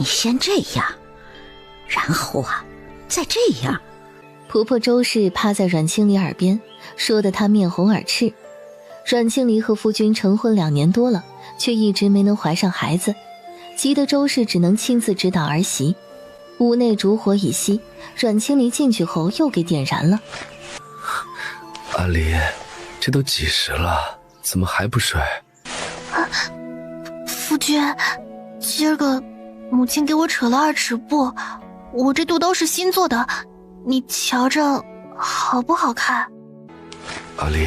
先这样，然后再这样。婆婆周氏趴在阮清离耳边，说得她面红耳赤。阮清离和夫君成婚2年多了，却一直没能怀上孩子，急得周氏只能亲自指导儿媳。屋内烛火已熄，阮清离进去后又给点燃了。阿离，这都几时了，怎么还不睡？夫君，今儿个母亲给我扯了2尺布，我这肚兜是新做的，你瞧着好不好看？阿离，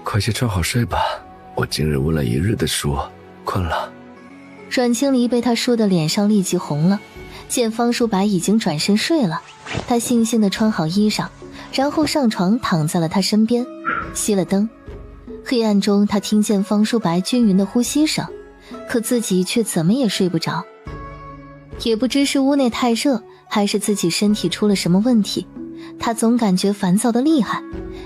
快些穿好睡吧，我今日温了一日的书，困了。阮清离被他说的脸上立即红了，见方淑白已经转身睡了，他悻悻地穿好衣裳，然后上床躺在了他身边，熄了灯。黑暗中他听见方淑白均匀的呼吸声，可自己却怎么也睡不着。也不知是屋内太热，还是自己身体出了什么问题，他总感觉烦躁的厉害，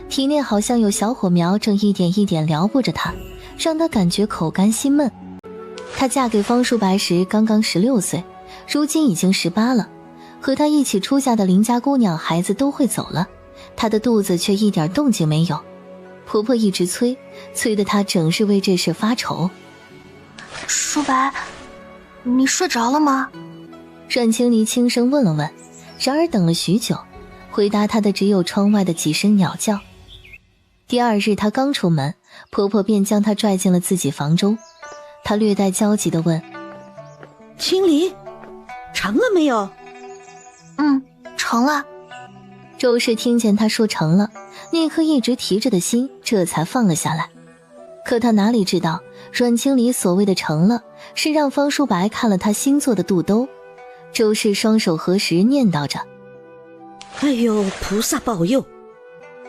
体内好像有小火苗正一点一点撩拨着他，让他感觉口干心闷。她嫁给方淑白时刚刚16岁，如今已经18了，和她一起出嫁的邻家姑娘孩子都会走了，她的肚子却一点动静没有。婆婆一直催得她整日为这事发愁。淑白，你睡着了吗？阮清离轻声问了问，然而等了许久，回答她的只有窗外的几声鸟叫。第2日她刚出门，婆婆便将她拽进了自己房中。她略带焦急地问：清离，成了没有？成了。周氏听见她说成了，那颗一直提着的心这才放了下来。可她哪里知道，阮清离所谓的成了，是让方淑白看了她新做的肚兜。周氏双手合十念叨着：哎呦，菩萨保佑。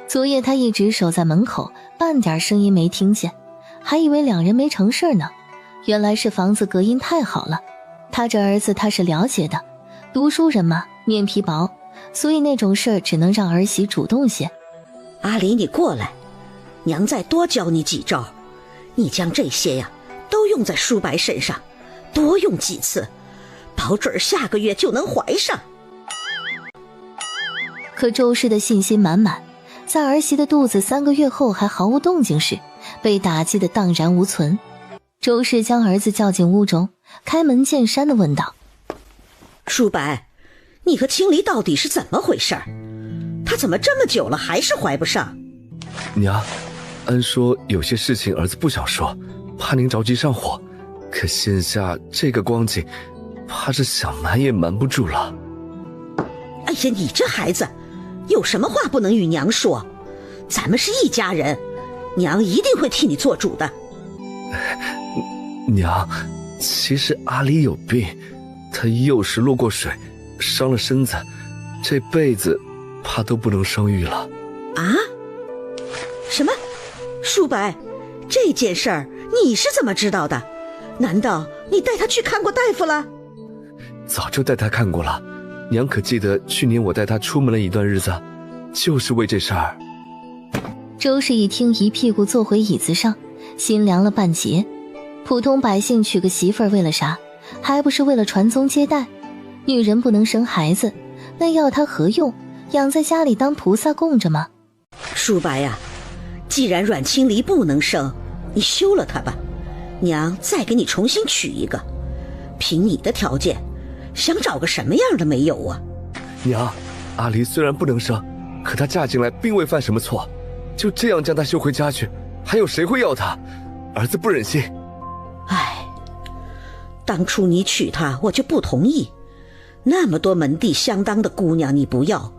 昨夜她一直守在门口，半点声音没听见，还以为2人没成事呢，原来是房子隔音太好了。他这儿子他是了解的，读书人嘛，面皮薄，所以那种事儿只能让儿媳主动些。阿离，你过来，娘再多教你几招，你将这些都用在淑白身上，多用几次，保准下个月就能怀上。可周氏的信心满满，在儿媳的肚子3个月后还毫无动静时，被打击得荡然无存。周氏将儿子叫进屋中，开门见山地问道：淑白，你和清离到底是怎么回事？他怎么这么久了还是怀不上？娘，安说有些事情儿子不想说，怕您着急上火，可现下这个光景，怕是想瞒也瞒不住了。哎呀，你这孩子有什么话不能与娘说？咱们是一家人，娘一定会替你做主的。娘，其实阿离有病，他幼时落过水，伤了身子，这辈子怕都不能生育了。啊？什么？淑白，这件事儿你是怎么知道的？难道你带他去看过大夫了？早就带他看过了，娘可记得去年我带他出门了一段日子，就是为这事儿。周氏一听，一屁股坐回椅子上，心凉了半截。普通百姓娶个媳妇儿为了啥？还不是为了传宗接代？女人不能生孩子，那要她何用？养在家里当菩萨供着吗？淑白呀，既然阮清离不能生，你休了她吧，娘再给你重新娶一个。凭你的条件，想找个什么样的没有啊？娘，阿离虽然不能生，可她嫁进来并未犯什么错，就这样将她休回家去，还有谁会要她？儿子不忍心。唉，当初你娶她我就不同意，那么多门第相当的姑娘你不要，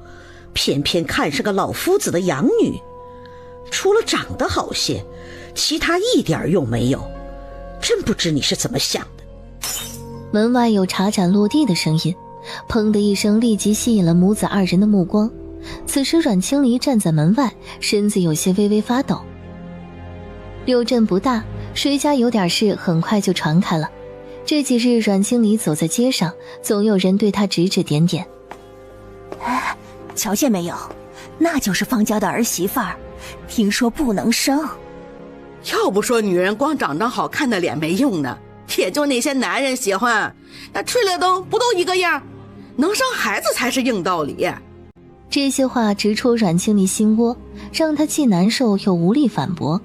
偏偏看上个老夫子的养女，除了长得好些，其他一点用没有，真不知你是怎么想的。门外有茶盏落地的声音，砰的一声立即吸引了母子2人的目光。此时阮清离站在门外，身子有些微微发抖。六镇不大，谁家有点事很快就传开了。这几日阮清离走在街上，总有人对他指指点点。哎，瞧见没有，那就是方家的儿媳妇儿，听说不能生。要不说女人光长张好看的脸没用呢，也就那些男人喜欢，那吹了灯不都一个样？能生孩子才是硬道理。这些话直戳阮清离心窝，让他既难受又无力反驳。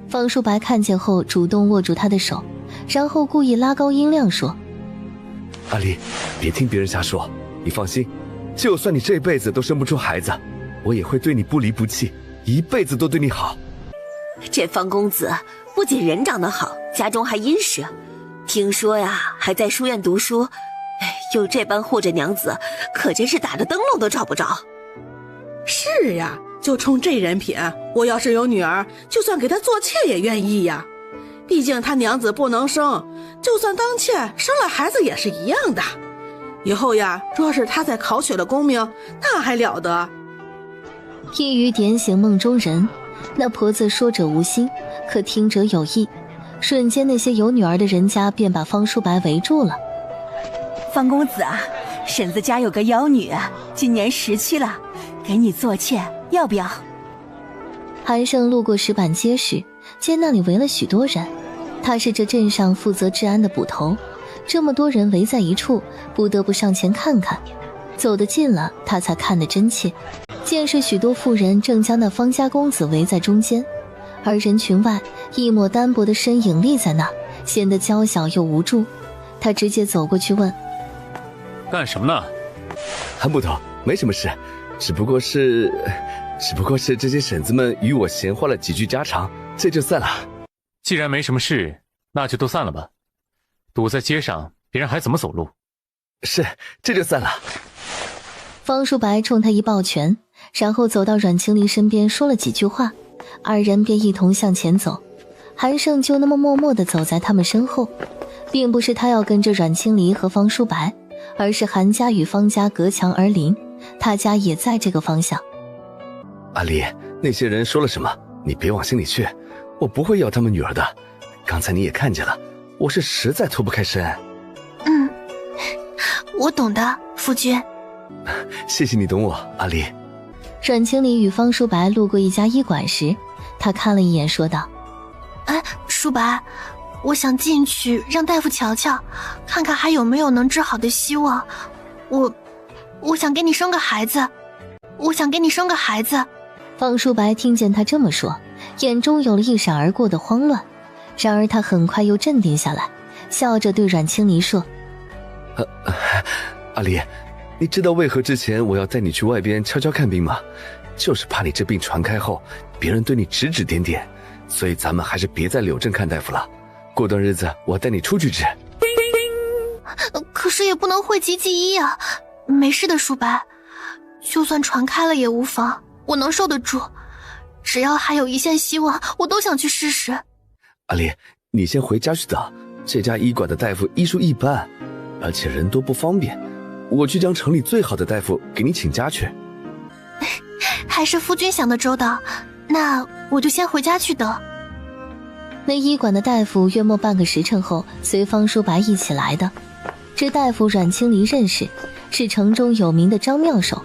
方淑白看见后主动握住他的手，然后故意拉高音量说：阿离，别听别人瞎说，你放心，就算你这辈子都生不出孩子，我也会对你不离不弃，一辈子都对你好。这方公子不仅人长得好，家中还殷实，听说呀还在书院读书，有这般护着娘子，可真是打着灯笼都找不着。是呀，就冲这人品，我要是有女儿，就算给她做妾也愿意呀。毕竟他娘子不能生，就算当妾生了孩子也是一样的。以后呀，若是他再考取了功名，那还了得。一语点醒梦中人，那婆子说者无心，可听者有意。瞬间那些有女儿的人家便把方淑白围住了。方公子啊，婶子家有个妖女，今年17了，给你做妾，要不要？韩胜路过石板街时，见那里围了许多人，他是这镇上负责治安的捕头，这么多人围在一处，不得不上前看看。走得近了，他才看得真切，见是许多妇人正将那方家公子围在中间，而人群外一抹单薄的身影立在那，显得娇小又无助。他直接走过去问：干什么呢？韩捕头，没什么事，只不过是这些婶子们与我闲话了几句家常，这就散了。既然没什么事，那就都散了吧。堵在街上，别人还怎么走路？是，这就散了。方淑白冲他一抱拳，然后走到阮清离身边说了几句话，二人便一同向前走。韩胜就那么默默地走在他们身后，并不是他要跟着阮清离和方淑白，而是韩家与方家隔墙而邻，他家也在这个方向。阿离，那些人说了什么，你别往心里去，我不会要他们女儿的。刚才你也看见了，我是实在脱不开身。我懂的，夫君。谢谢你懂我，阿离。阮清离与方淑白路过一家医馆时，他看了一眼说道：淑白，我想进去让大夫瞧瞧，看看还有没有能治好的希望。我想给你生个孩子，方淑白听见他这么说，眼中有了一闪而过的慌乱，然而他很快又镇定下来，笑着对阮清离说：阿离，你知道为何之前我要带你去外边悄悄看病吗？就是怕你这病传开后，别人对你指指点点，所以咱们还是别在柳镇看大夫了。过段日子我带你出去治。可是也不能讳疾忌医啊。没事的，淑白，就算传开了也无妨，我能受得住。只要还有一线希望，我都想去试试。阿离，你先回家去等，这家医馆的大夫医术一般，而且人多不方便，我去将城里最好的大夫给你请家去。还是夫君想得周到，那我就先回家去等。那医馆的大夫约莫半个时辰后随方淑白一起来的。这大夫阮清离认识，是城中有名的张妙手。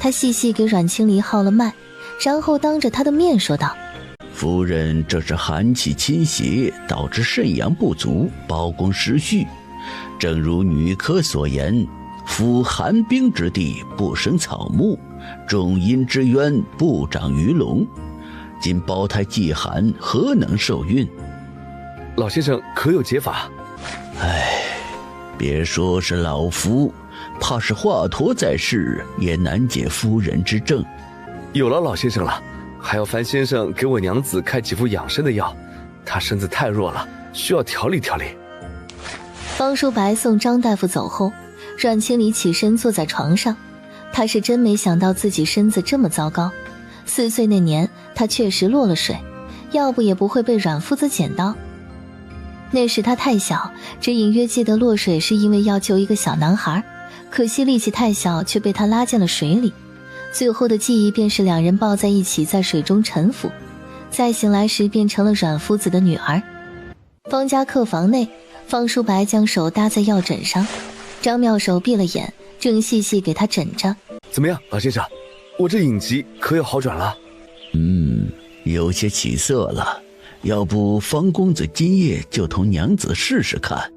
他细细给阮清离号了脉，然后当着他的面说道：夫人这是寒气侵袭，导致肾阳不足，胞宫失序。正如女科所言，夫寒冰之地不生草木，种阴之渊不长鱼龙。今胞胎既寒，何能受孕？老先生可有解法？别说是老夫，怕是华佗在世也难解夫人之症。有了老先生了，还要樊先生给我娘子开几副养生的药，她身子太弱了，需要调理调理。方淑白送张大夫走后，阮清离起身坐在床上，他是真没想到自己身子这么糟糕。4岁那年他确实落了水，要不也不会被阮夫子捡到。那时他太小，只隐约记得落水是因为要救一个小男孩，可惜力气太小，却被他拉进了水里。最后的记忆便是两人抱在一起在水中沉浮，再醒来时变成了阮夫子的女儿。方家客房内，方淑白将手搭在药枕上，张妙手闭了眼，正细细给他枕着。怎么样，老先生，我这隐疾可有好转了？有些起色了，要不方公子今夜就同娘子试试看。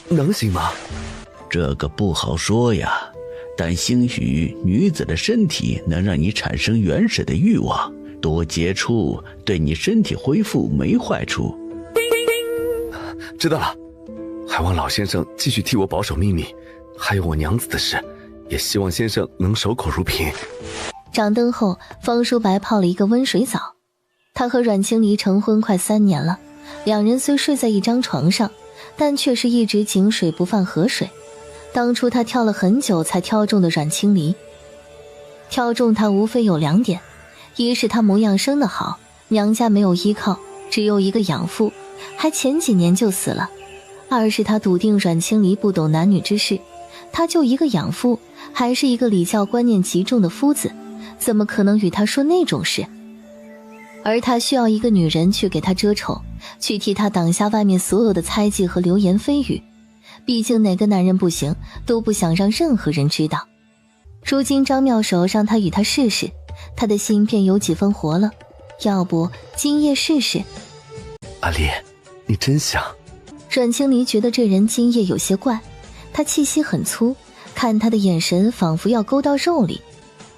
能行吗？这个不好说呀，但兴许女子的身体能让你产生原始的欲望，多接触对你身体恢复没坏处。知道了，还望老先生继续替我保守秘密，还有我娘子的事，也希望先生能守口如瓶。掌灯后，方淑白泡了一个温水澡。他和阮清离成婚快3年了，两人虽睡在一张床上，但却是一直井水不犯河水。当初他挑了很久才挑中的阮清离，挑中他无非有2点：一是他模样生得好，娘家没有依靠，只有一个养父，还前几年就死了；二是他笃定阮清离不懂男女之事，他就一个养父，还是一个礼教观念极重的夫子，怎么可能与他说那种事？而他需要一个女人去给他遮丑，去替他挡下外面所有的猜忌和流言蜚语。毕竟哪个男人不行，都不想让任何人知道。如今张妙手让他与他试试，他的心便有几分活了。要不今夜试试？阿离，你真想？阮清离觉得这人今夜有些怪，他气息很粗，看他的眼神仿佛要勾到肉里。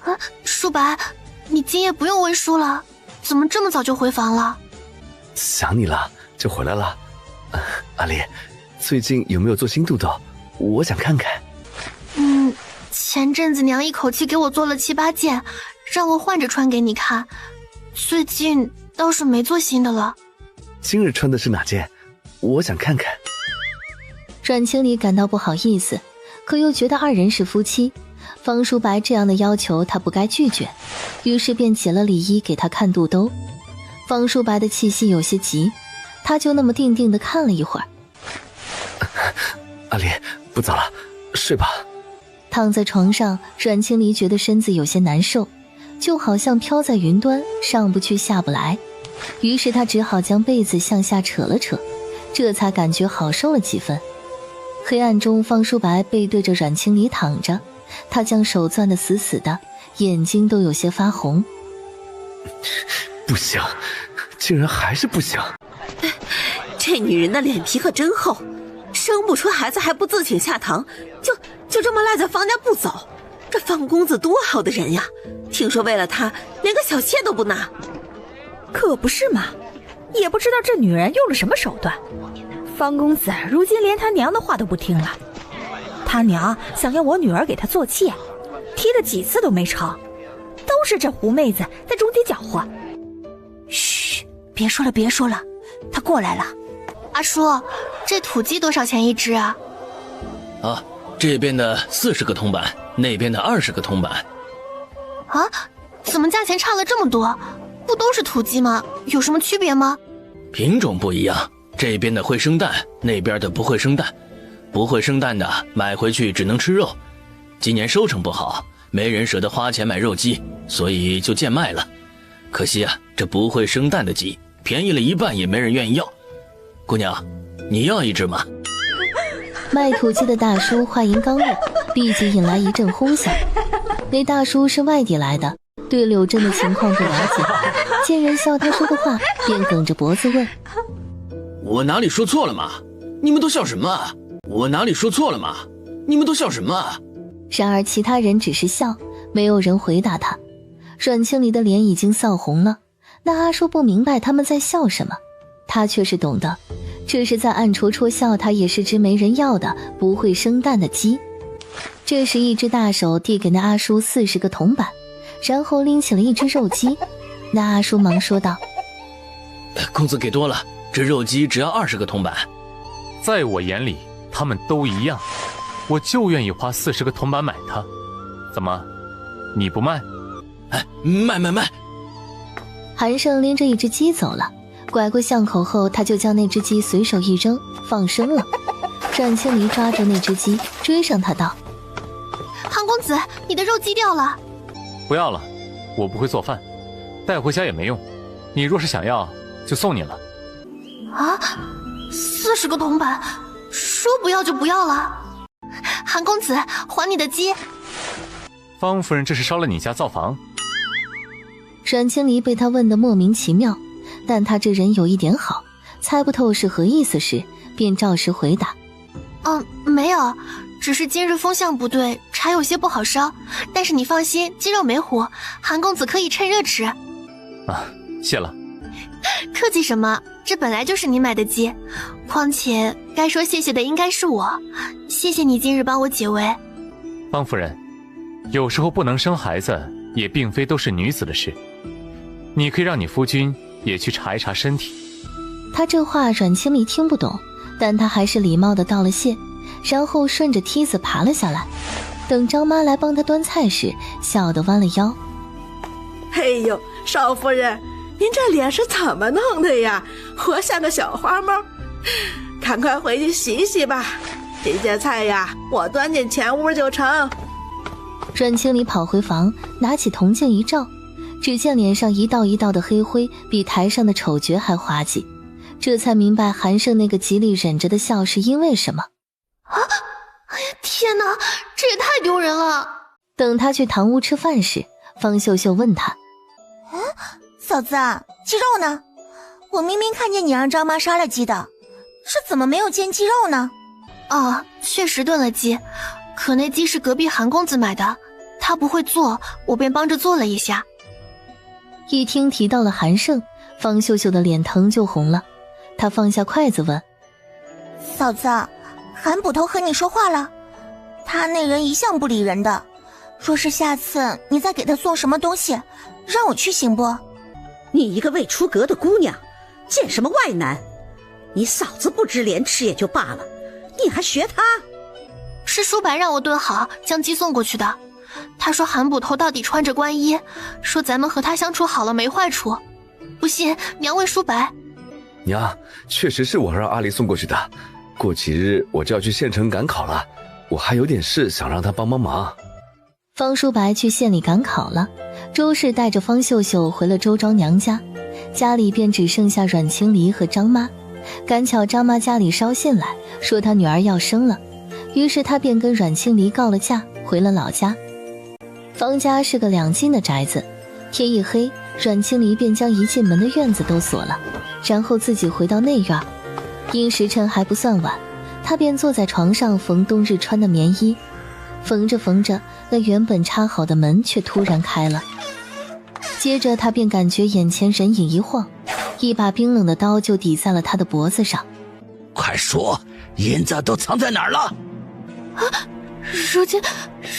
啊，淑白，你今夜不用温书了，怎么这么早就回房了？想你了，就回来了。阿离，最近有没有做新肚兜？我想看看。前阵子娘一口气给我做了7、8件，让我换着穿给你看。最近倒是没做新的了。今日穿的是哪件？我想看看。阮清离感到不好意思，可又觉得二人是夫妻，方淑白这样的要求他不该拒绝，于是便解了里衣给他看肚兜。方淑白的气息有些急，他就那么定定地看了一会儿。阿离，不早了，睡吧。躺在床上，阮清离觉得身子有些难受，就好像飘在云端，上不去下不来。于是他只好将被子向下扯了扯，这才感觉好受了几分。黑暗中，方淑白背对着阮清离躺着，他将手攥得死死的，眼睛都有些发红。不行，竟然还是不行。这女人的脸皮可真厚，生不出孩子还不自请下堂，就这么赖在房间不走。这方公子多好的人呀，听说为了他连个小妾都不拿。可不是嘛，也不知道这女人用了什么手段。方公子如今连他娘的话都不听了，他娘想要我女儿给他做妾，提了几次都没成，都是这狐妹子在中间搅和。嘘，别说了，他过来了。阿叔，这土鸡多少钱一只啊？这边的40个铜板，那边的20个铜板。啊，怎么价钱差了这么多？不都是土鸡吗？有什么区别吗？品种不一样，这边的会生蛋，那边的不会生蛋。不会生蛋的买回去只能吃肉。今年收成不好，没人舍得花钱买肉鸡，所以就贱卖了。可惜啊，这不会生蛋的鸡便宜了一半也没人愿意要。姑娘，你要一只吗？卖土鸡的大叔话音刚落，立即引来一阵哄笑。那大叔是外地来的，对柳镇的情况不了解，见人笑他说的话，便梗着脖子问：我哪里说错了吗？你们都笑什么？我哪里说错了吗？你们都笑什么？然而其他人只是笑，没有人回答他。阮清离的脸已经臊红了，那阿叔不明白他们在笑什么，他却是懂得，这是在暗戳戳笑他也是只没人要的不会生蛋的鸡。这时一只大手递给那阿叔40个铜板，然后拎起了一只肉鸡。那阿叔忙说道：公子给多了，这肉鸡只要20个铜板。在我眼里他们都一样，我就愿意花40个铜板买它。怎么，你不卖？卖。韩胜拎着一只鸡走了，拐过巷口后，他就将那只鸡随手一扔，放生了。阮清离抓住那只鸡，追上他道：韩公子，你的肉鸡掉了。不要了，我不会做饭，带回家也没用。你若是想要，就送你了。啊，40个铜板，说不要就不要了。韩公子，还你的鸡。方夫人这是烧了你家灶房？阮清离被他问得莫名其妙，但他这人有一点好，猜不透是何意思时，便照实回答：没有，只是今日风向不对，茶有些不好烧。但是你放心，鸡肉没糊，韩公子可以趁热吃。谢了。客气什么，这本来就是你买的鸡，况且该说谢谢的应该是我，谢谢你今日帮我解围。方夫人，有时候不能生孩子也并非都是女子的事，你可以让你夫君也去查一查身体。他这话阮清离听不懂，但他还是礼貌地道了谢，然后顺着梯子爬了下来。等张妈来帮他端菜时，笑得弯了腰。哎呦，少夫人，您这脸是怎么弄的呀？活像个小花猫。赶快回去洗洗吧，这些菜呀，我端进前屋就成。阮清离跑回房，拿起铜镜一照，只见脸上一道一道的黑灰，比台上的丑角还滑稽。这才明白韩胜那个极力忍着的笑是因为什么。哎呀，天哪，这也太丢人了！等他去堂屋吃饭时，方秀秀问他：嫂子，鸡肉呢？我明明看见你让张妈杀了鸡的，这怎么没有见鸡肉呢？确实炖了鸡，可那鸡是隔壁韩公子买的，他不会做，我便帮着做了一下。一听提到了韩胜，方秀秀的脸腾就红了。她放下筷子问：嫂子，韩捕头和你说话了？他那人一向不理人的，若是下次你再给他送什么东西，让我去行不？你一个未出阁的姑娘，见什么外男？你嫂子不知廉耻也就罢了，你还学他？是舒白让我炖好，将鸡送过去的。他说韩捕头到底穿着官衣，说咱们和他相处好了没坏处。不信，娘问舒白。娘，确实是我让阿离送过去的。过几日我就要去县城赶考了，我还有点事想让他帮帮忙。方淑白去县里赶考了，周氏带着方秀秀回了周庄娘家，家里便只剩下阮清离和张妈。赶巧张妈家里捎信来，说她女儿要生了，于是她便跟阮清离告了假，回了老家。方家是个2进的宅子，天一黑，阮清离便将一进门的院子都锁了，然后自己回到内院。因时辰还不算晚，他便坐在床上缝冬日穿的棉衣。缝着缝着，那原本插好的门却突然开了，接着他便感觉眼前人影一晃，一把冰冷的刀就抵在了他的脖子上。快说，银子都藏在哪儿了？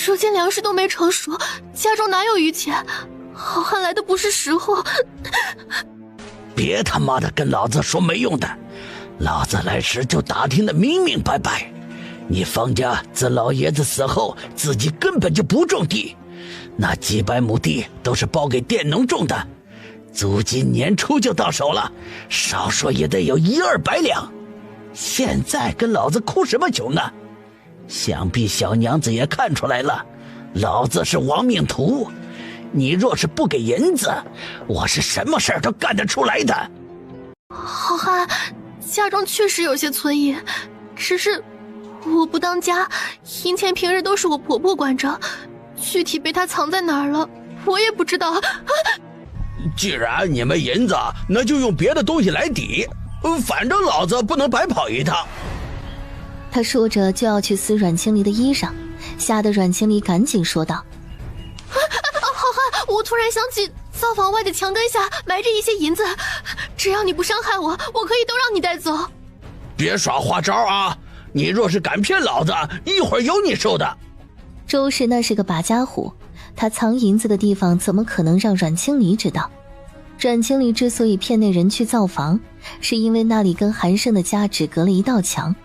如今粮食都没成熟，家中哪有余钱？好汉来的不是时候。别他妈的跟老子说没用的，老子来时就打听得明明白白。你方家自老爷子死后，自己根本就不种地，那几百亩地都是包给佃农种的，租金年初就到手了，少说也得有100-200两。现在跟老子哭什么穷呢？想必小娘子也看出来了，老子是亡命徒，你若是不给银子，我是什么事儿都干得出来的。好汉，家中确实有些存银，只是我不当家，银钱平日都是我婆婆管着，具体被她藏在哪儿了，我也不知道。既然你没银子，那就用别的东西来抵，反正老子不能白跑一趟。他说着就要去撕阮清离的衣裳，吓得阮清离赶紧说道：好汉，我突然想起灶房外的墙根下埋着一些银子，只要你不伤害我，我可以都让你带走。别耍花招啊！你若是敢骗老子，一会儿有你受的。周氏那是个把家伙，他藏银子的地方怎么可能让阮清离知道？阮清离之所以骗那人去灶房，是因为那里跟韩胜的家只隔了一道墙，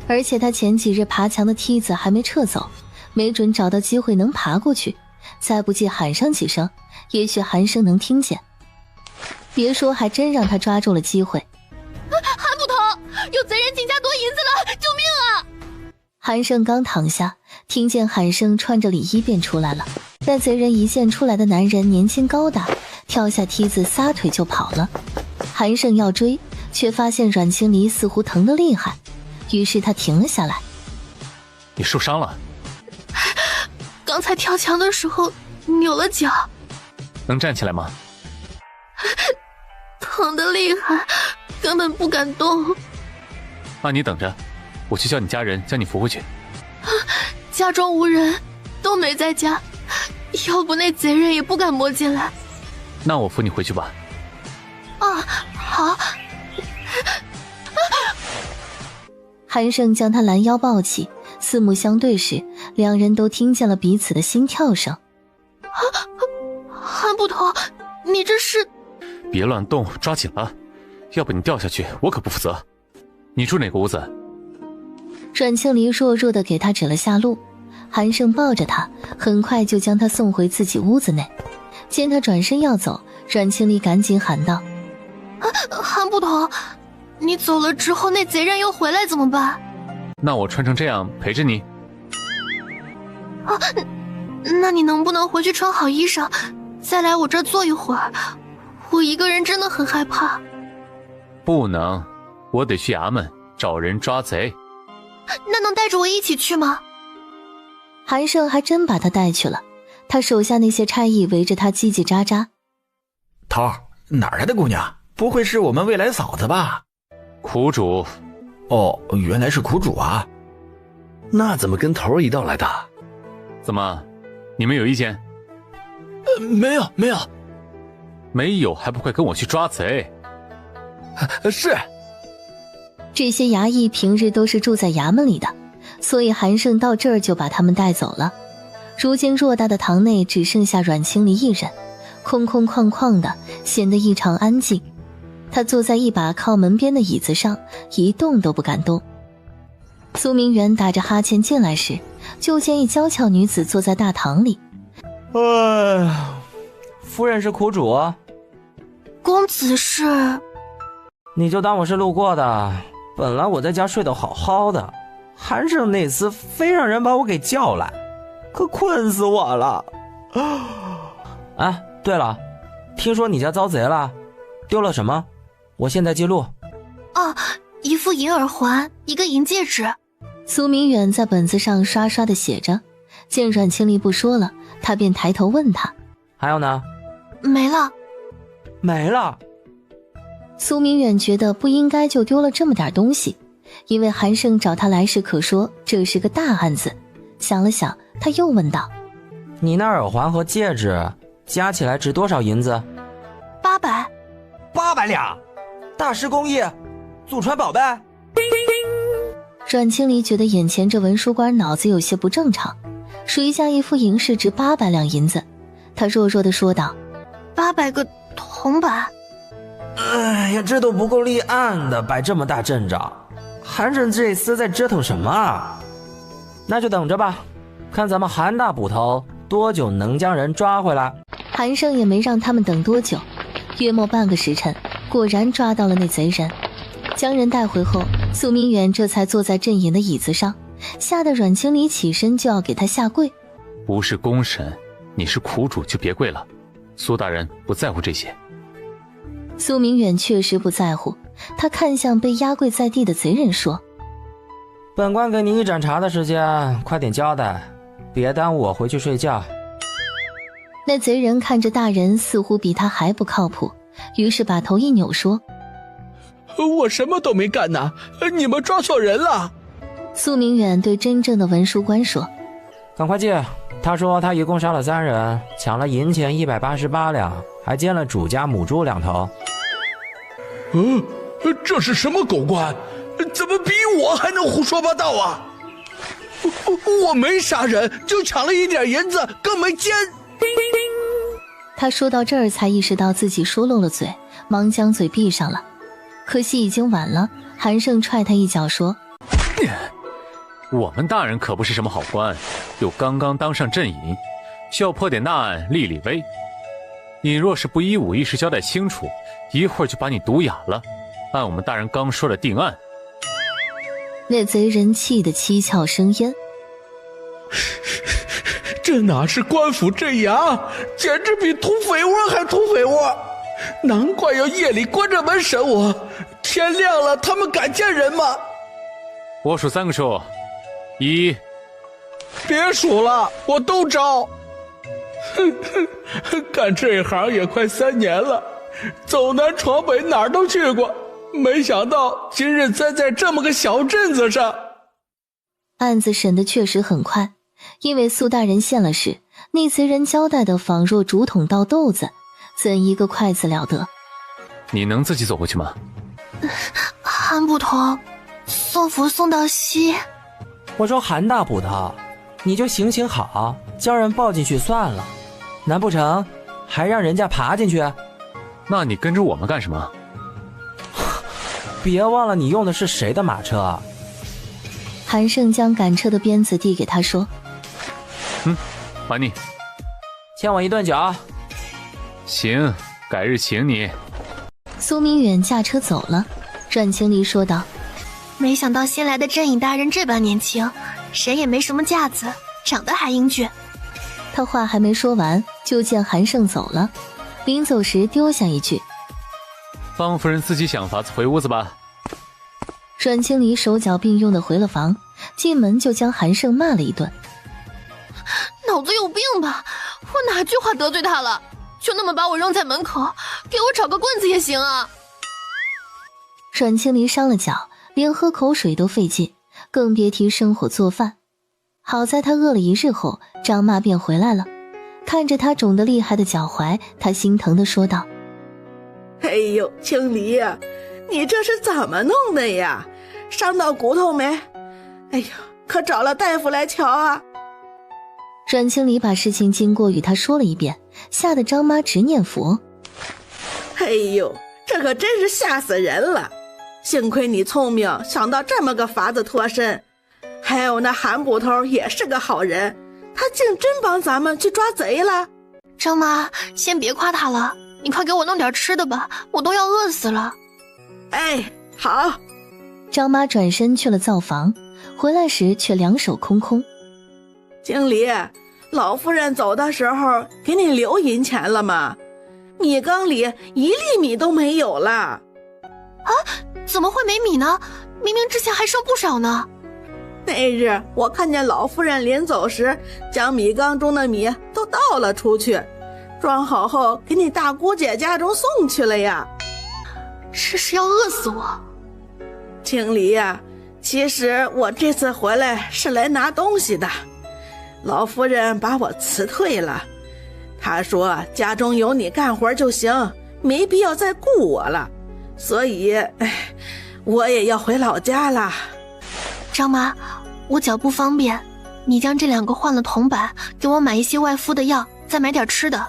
而且他前几日爬墙的梯子还没撤走，没准找到机会能爬过去，再不济喊上几声，也许韩胜能听见。别说，还真让他抓住了机会。韩捕头，有贼人进家夺银子了，救命啊！韩胜刚躺下，听见喊声，穿着里衣便出来了。那贼人一见出来的男人年轻高大，跳下梯子撒腿就跑了。韩胜要追，却发现阮清离似乎疼得厉害，于是他停了下来。你受伤了？刚才跳墙的时候扭了脚。能站起来吗？疼。疼得厉害，根本不敢动。那你等着，我去叫你家人将你扶回去。家中无人，都没在家，要不那贼人也不敢摸进来。那我扶你回去吧。啊，好。韩胜将他拦腰抱起，四目相对时，两人都听见了彼此的心跳声。韩捕头，你这是……别乱动，抓紧了，要不你掉下去，我可不负责。你住哪个屋子？阮庆黎弱弱地给他指了下路，韩胜抱着他，很快就将他送回自己屋子内。见他转身要走，阮庆黎赶紧喊道：韩捕头，你走了之后那贼人又回来怎么办？那我穿成这样陪着你。那你能不能回去穿好衣裳，再来我这儿坐一会儿？我一个人真的很害怕。不能，我得去衙门找人抓贼。那能带着我一起去吗？韩胜还真把他带去了，他手下那些差役围着他叽叽喳喳。头儿，哪儿来的姑娘？不会是我们未来嫂子吧？苦主。哦，原来是苦主啊。那怎么跟头儿一道来的？怎么，你们有意见？没有。没有还不快跟我去抓贼？是。这些衙役平日都是住在衙门里的，所以韩胜到这儿就把他们带走了。如今偌大的堂内只剩下阮清离一人，空空旷旷的，显得异常安静。他坐在一把靠门边的椅子上，一动都不敢动。苏明远打着哈欠进来时，就见一娇俏女子坐在大堂里。夫人是苦主。公子是？你就当我是路过的。本来我在家睡得好好的，韩胜那厮非让人把我给叫来，可困死我了。哎，对了，听说你家遭贼了，丢了什么？我现在记录。一副银耳环，一个银戒指。苏明远在本子上刷刷地写着，见阮清离不说了，他便抬头问他：还有呢？没了。没了。苏明远觉得不应该就丢了这么点东西，因为韩胜找他来时可说这是个大案子。想了想，他又问道：你那耳环和戒指加起来值多少银子？800两，大师工艺，祖传宝贝。阮清离觉得眼前这文书官脑子有些不正常，谁家一副银饰值800两银子？他弱弱地说道：800个铜板。哎呀，这都不够立案的，摆这么大阵仗，韩胜这厮在折腾什么啊？那就等着吧，看咱们韩大捕头多久能将人抓回来。韩胜也没让他们等多久，约莫半个时辰，果然抓到了那贼人。将人带回后，苏明远这才坐在阵营的椅子上，吓得阮清离起身就要给他下跪。不是公审，你是苦主就别跪了。苏大人不在乎这些。苏明远确实不在乎，他看向被压跪在地的贼人说：本官给你一盏茶的时间，快点交代，别耽误我回去睡觉。那贼人看着大人似乎比他还不靠谱，于是把头一扭说：我什么都没干呢，你们抓错人了。苏明远对真正的文书官说：赶快进，他说他一共杀了3人，抢了银钱188两，还奸了主家母猪2头。这是什么狗官？怎么比我还能胡说八道啊？我没杀人，就抢了一点银子，更没奸。他说到这儿才意识到自己说漏了嘴，忙将嘴闭上了。可惜已经晚了，韩胜踹他一脚说：我们大人可不是什么好官，又刚刚当上镇尹，需要破点大案立立威。你若是不依5议事交代清楚，一会儿就把你毒哑了，按我们大人刚说的定案。那贼人气得七窍生烟。这哪是官府镇衙，简直比土匪窝还土匪窝！难怪要夜里关着门审我，天亮了他们敢见人吗？我数3个数，1。别数了，我都招。干这行也快3年了，走南闯北哪儿都去过，没想到今日栽在这么个小镇子上。案子审得确实很快，因为苏大人现了事，那词人交代的仿若竹筒倒豆子，怎一个快字了得。你能自己走过去吗？韩捕头，送符送到西。我说韩大捕头，你就行行好，将人抱进去算了，难不成还让人家爬进去？那你跟着我们干什么？别忘了你用的是谁的马车啊？韩胜将赶车的鞭子递给他说：还你。欠我一顿酒。行，改日请你。苏明远驾车走了，阮清离说道：没想到新来的镇尹大人这般年轻，人也没什么架子，长得还英俊。他话还没说完，就见韩胜走了，临走时丢下一句：方夫人自己想法子回屋子吧。阮清离手脚并用的回了房，进门就将韩胜骂了一顿。脑子有病吧？我哪句话得罪他了？就那么把我扔在门口，给我找个棍子也行啊。阮清离伤了脚，连喝口水都费劲，更别提生火做饭。好在他饿了一日后，张妈便回来了，看着他肿得厉害的脚踝，他心疼地说道：哎呦，清离呀，你这是怎么弄的呀？伤到骨头没？哎呦，可找了大夫来瞧啊。阮清离把事情经过与他说了一遍，吓得张妈直念佛。哎呦，这可真是吓死人了！幸亏你聪明，想到这么个法子脱身。还有那韩捕头也是个好人，他竟真帮咱们去抓贼了。张妈，先别夸他了，你快给我弄点吃的吧，我都要饿死了。哎，好。张妈转身去了灶房，回来时却两手空空。经理，老夫人走的时候给你留银钱了吗？米缸里1粒米都没有了。啊？怎么会没米呢？明明之前还剩不少呢。那日我看见老夫人临走时，将米缸中的米都倒了出去，装好后给你大姑姐家中送去了呀。这是要饿死我。经理呀，其实我这次回来是来拿东西的。老夫人把我辞退了，她说家中有你干活就行，没必要再顾我了，所以我也要回老家了。张妈，我脚不方便，你将这2个换了铜板，给我买一些外敷的药，再买点吃的，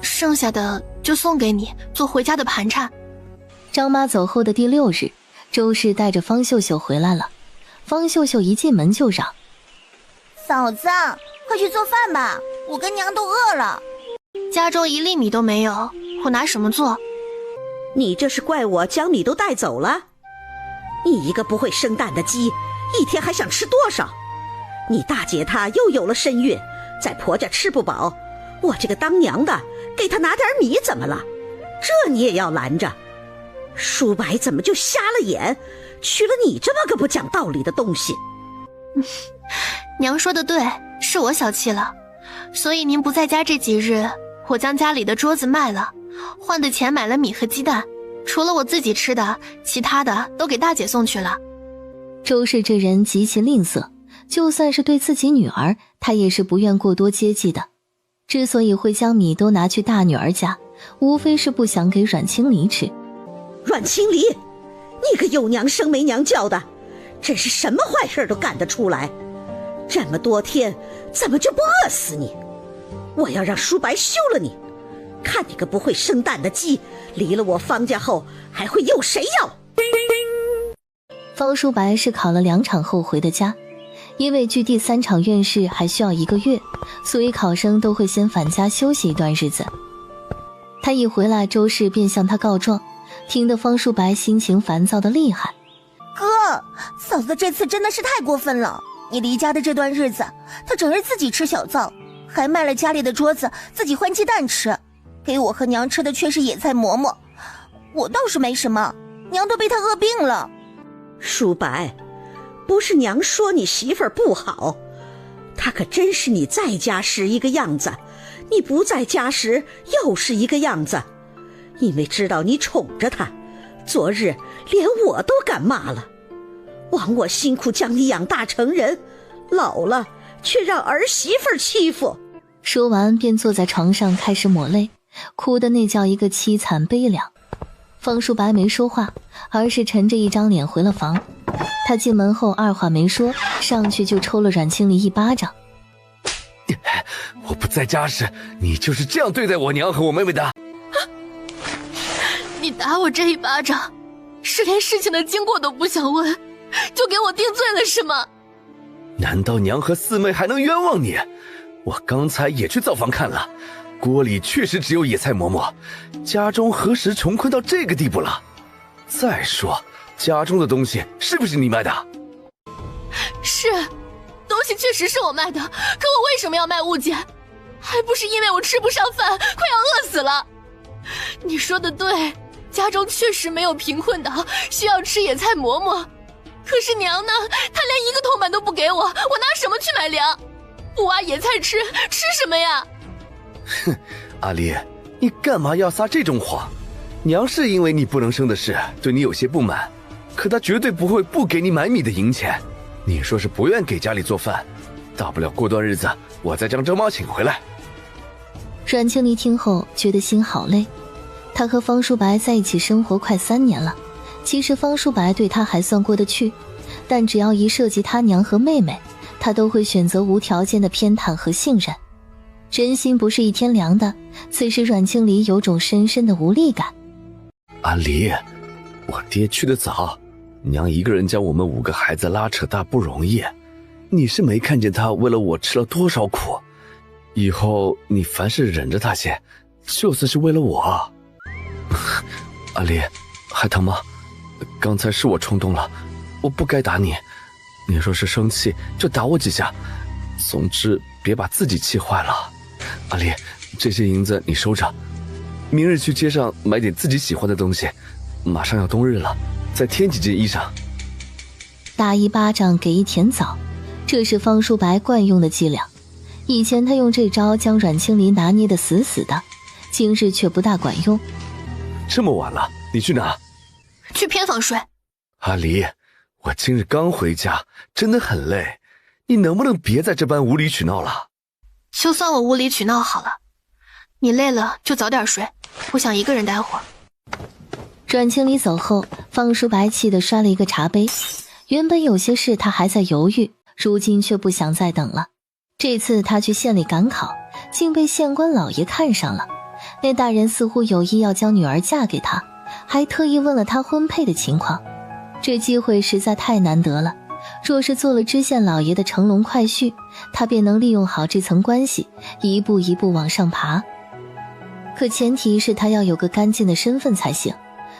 剩下的就送给你做回家的盘缠。张妈走后的第6日，周氏带着方秀秀回来了。方秀秀一进门就嚷：嫂子，快去做饭吧，我跟娘都饿了。家中1粒米都没有，我拿什么做？你这是怪我将米都带走了？你一个不会生蛋的鸡，一天还想吃多少？你大姐她又有了身孕，在婆家吃不饱，我这个当娘的给她拿点米怎么了？这你也要拦着？舒白怎么就瞎了眼，娶了你这么个不讲道理的东西？娘说的对，是我小气了。所以您不在家这几日，我将家里的桌子卖了，换的钱买了米和鸡蛋，除了我自己吃的，其他的都给大姐送去了。周氏这人极其吝啬，就算是对自己女儿，她也是不愿过多接济的。之所以会将米都拿去大女儿家，无非是不想给阮清离吃。阮清离，你个有娘生没娘教的，真是什么坏事都干得出来。这么多天怎么就不饿死你？我要让舒白休了你，看你个不会生蛋的鸡，离了我方家后还会有谁要？方舒白是考了2场后回的家，因为距第3场院试还需要1个月，所以考生都会先返家休息一段日子。他一回来，周氏便向他告状，听得方舒白心情烦躁的厉害。哥，嫂子这次真的是太过分了，你离家的这段日子，她整日自己吃小灶，还卖了家里的桌子自己换鸡蛋吃，给我和娘吃的却是野菜馍馍。我倒是没什么，娘都被她饿病了。舒白，不是娘说你媳妇儿不好，她可真是你在家时一个样子，你不在家时又是一个样子。因为知道你宠着他，昨日连我都敢骂了。枉我辛苦将你养大成人，老了却让儿媳妇欺负。说完便坐在床上开始抹泪，哭得那叫一个凄惨悲凉。方淑白没说话，而是沉着一张脸回了房。他进门后二话没说，上去就抽了阮清离一巴掌。我不在家时，你就是这样对待我娘和我妹妹的。你打我这一巴掌，是连事情的经过都不想问，就给我定罪了是吗？难道娘和四妹还能冤枉你？我刚才也去灶房看了，锅里确实只有野菜馍馍，家中何时穷困到这个地步了？再说家中的东西是不是你卖的？是，东西确实是我卖的，可我为什么要卖物件？还不是因为我吃不上饭，快要饿死了。你说的对，家中确实没有贫困到需要吃野菜馍馍，可是娘呢？她连一个铜板都不给我，我拿什么去买粮？不挖野菜吃什么呀？哼，阿离，你干嘛要撒这种谎？娘是因为你不能生的事对你有些不满，可她绝对不会不给你买米的银钱。你说是不愿给家里做饭，大不了过段日子我再将周妈请回来。阮清离听后觉得心好累，他和方淑白在一起生活快3年了，其实方淑白对他还算过得去，但只要一涉及他娘和妹妹，他都会选择无条件的偏袒和信任。人心不是一天凉的，此时阮清离有种深深的无力感。阿离，我爹去得早，娘一个人将我们5个孩子拉扯大不容易，你是没看见她为了我吃了多少苦。以后你凡事忍着她些，就算是为了我。阿离，还疼吗？刚才是我冲动了，我不该打你。你若是生气就打我几下，总之别把自己气坏了。阿离，这些银子你收着，明日去街上买点自己喜欢的东西，马上要冬日了，再添几件衣裳。打一巴掌给一甜枣，这是方淑白惯用的伎俩。以前他用这招将阮清离拿捏得死死的，今日却不大管用。这么晚了，你去哪？去偏房睡。阿离，我今日刚回家，真的很累，你能不能别在这般无理取闹了？就算我无理取闹好了，你累了就早点睡，我想一个人待会儿。阮清离走后，方淑白气得摔了一个茶杯。原本有些事他还在犹豫，如今却不想再等了。这次他去县里赶考，竟被县官老爷看上了。那大人似乎有意要将女儿嫁给他，还特意问了他婚配的情况。这机会实在太难得了，若是做了知县老爷的乘龙快婿，他便能利用好这层关系，一步一步往上爬。可前提是他要有个干净的身份才行，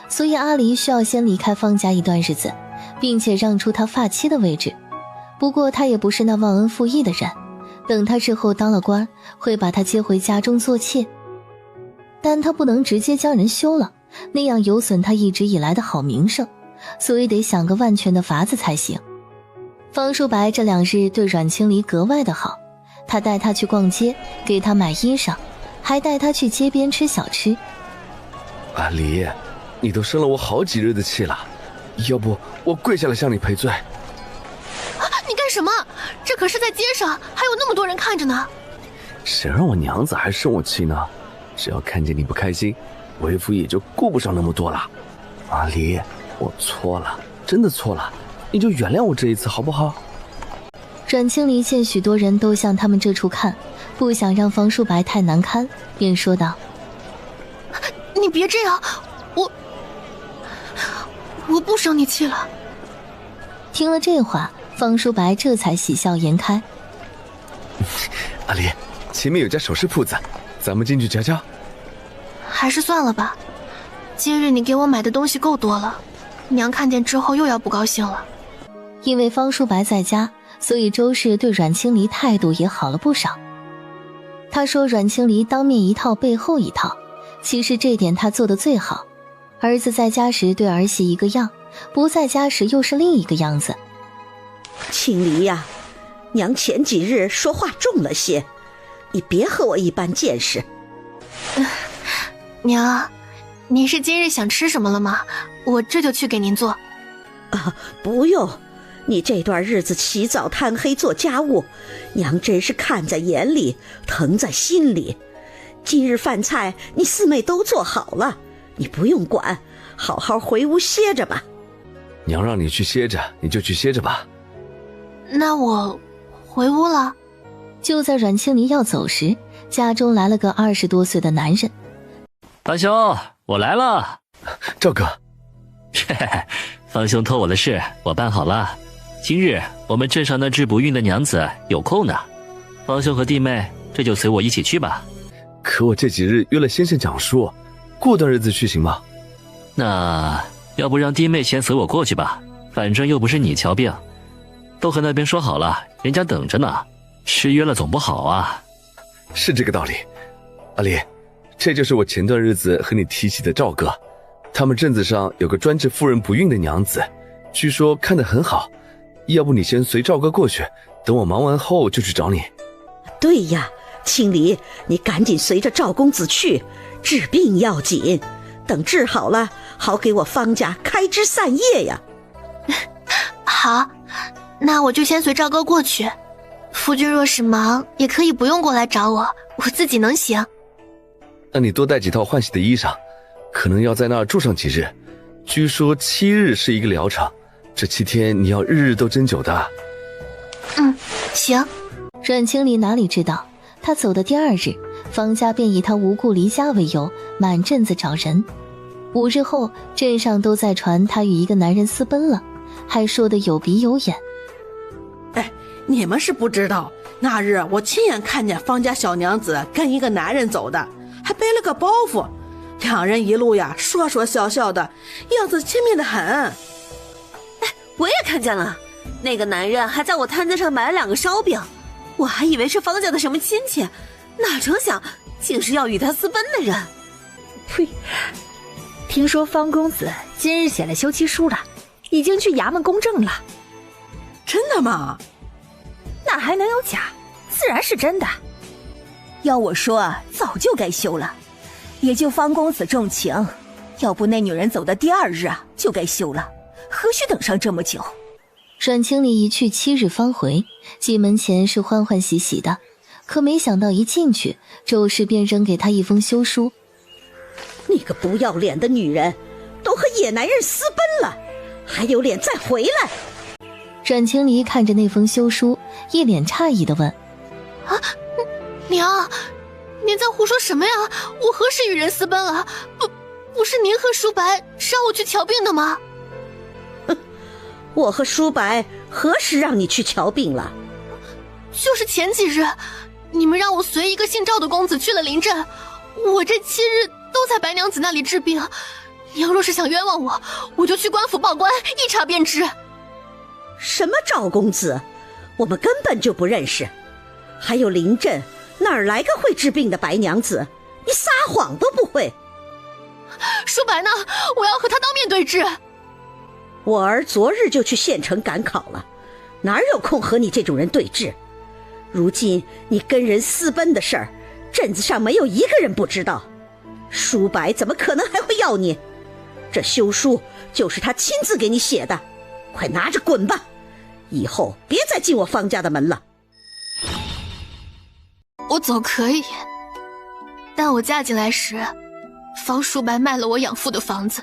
所以阿离需要先离开方家一段日子，并且让出他发妻的位置。不过他也不是那忘恩负义的人，等他日后当了官，会把他接回家中做妾。但他不能直接将人休了，那样有损他一直以来的好名声，所以得想个万全的法子才行。方淑白这2日对阮清离格外的好，他带他去逛街，给他买衣裳，还带他去街边吃小吃。阿离，你都生了我好几日的气了，要不我跪下来向你赔罪。你干什么？这可是在街上，还有那么多人看着呢。谁让我娘子还生我气呢？只要看见你不开心，为夫也就顾不上那么多了。阿离，我错了，真的错了，你就原谅我这一次好不好？阮清离见许多人都向他们这处看，不想让方淑白太难堪，便说道：你别这样，我不生你气了。听了这话，方淑白这才喜笑颜开。阿离，前面有家首饰铺子，咱们进去瞧瞧。还是算了吧，今日你给我买的东西够多了，娘看见之后又要不高兴了。因为方淑白在家，所以周氏对阮清离态度也好了不少。他说阮清离当面一套背后一套，其实这点他做得最好。儿子在家时对儿媳一个样，不在家时又是另一个样子。清离呀，娘前几日说话重了些，你别和我一般见识。娘，您是今日想吃什么了吗？我这就去给您做。啊，不用，你这段日子起早贪黑做家务，娘真是看在眼里，疼在心里。今日饭菜你四妹都做好了，你不用管，好好回屋歇着吧。娘让你去歇着，你就去歇着吧。那我回屋了。就在阮清离要走时，家中来了个20多岁的男人。方兄，我来了。赵哥，嘿嘿，方兄托我的事，我办好了。今日我们镇上那只不孕的娘子有空呢，方兄和弟妹这就随我一起去吧。可我这几日约了先生讲述，过段日子去行吗？那要不让弟妹先随我过去吧，反正又不是你瞧病，都和那边说好了，人家等着呢，失约了总不好啊。是这个道理。阿离，这就是我前段日子和你提起的赵哥，他们镇子上有个专治妇人不孕的娘子，据说看得很好，要不你先随赵哥过去，等我忙完后就去找你。对呀，清离，你赶紧随着赵公子去，治病要紧，等治好了，好给我方家开枝散叶呀。好，那我就先随赵哥过去。夫君若是忙，也可以不用过来找我，我自己能行。那你多带几套换洗的衣裳，可能要在那儿住上几日。据说7日是一个疗程，这7天你要日日都针灸的。行。阮清离哪里知道，他走的第2日，方家便以他无故离家为由，满镇子找人。5日后，镇上都在传他与一个男人私奔了，还说得有鼻有眼。你们是不知道，那日我亲眼看见方家小娘子跟一个男人走的，还背了个包袱，两人一路呀说说笑笑的，样子亲密得很。我也看见了，那个男人还在我摊子上买了2个烧饼，我还以为是方家的什么亲戚，哪成想竟是要与他私奔的人。呸！听说方公子今日写了休妻书了，已经去衙门公证了。真的吗？那还能有假？自然是真的。要我说，早就该休了，也就方公子重情，要不那女人走的第2日啊，就该休了，何须等上这么久？阮清离一去7日方回，进门前是欢欢喜喜的，可没想到一进去，周氏便扔给他一封休书。你个不要脸的女人，都和野男人私奔了，还有脸再回来？阮清离看着那封休书，一脸诧异地问：啊，娘，您在胡说什么呀？我何时与人私奔了？不是您和舒白让我去瞧病的吗？我和舒白何时让你去瞧病了？就是前几日，你们让我随一个姓赵的公子去了临镇，我这7日都在白娘子那里治病。娘若是想冤枉我，我就去官府报官，一查便知。什么赵公子，我们根本就不认识。还有临镇哪儿来个会治病的白娘子？你撒谎都不会。舒白呢？我要和他当面对质。我儿昨日就去县城赶考了，哪有空和你这种人对质？如今你跟人私奔的事儿，镇子上没有一个人不知道。舒白怎么可能还会要你？这休书就是他亲自给你写的，快拿着滚吧，以后别再进我方家的门了。我走可以，但我嫁进来时，方舒白卖了我养父的房子，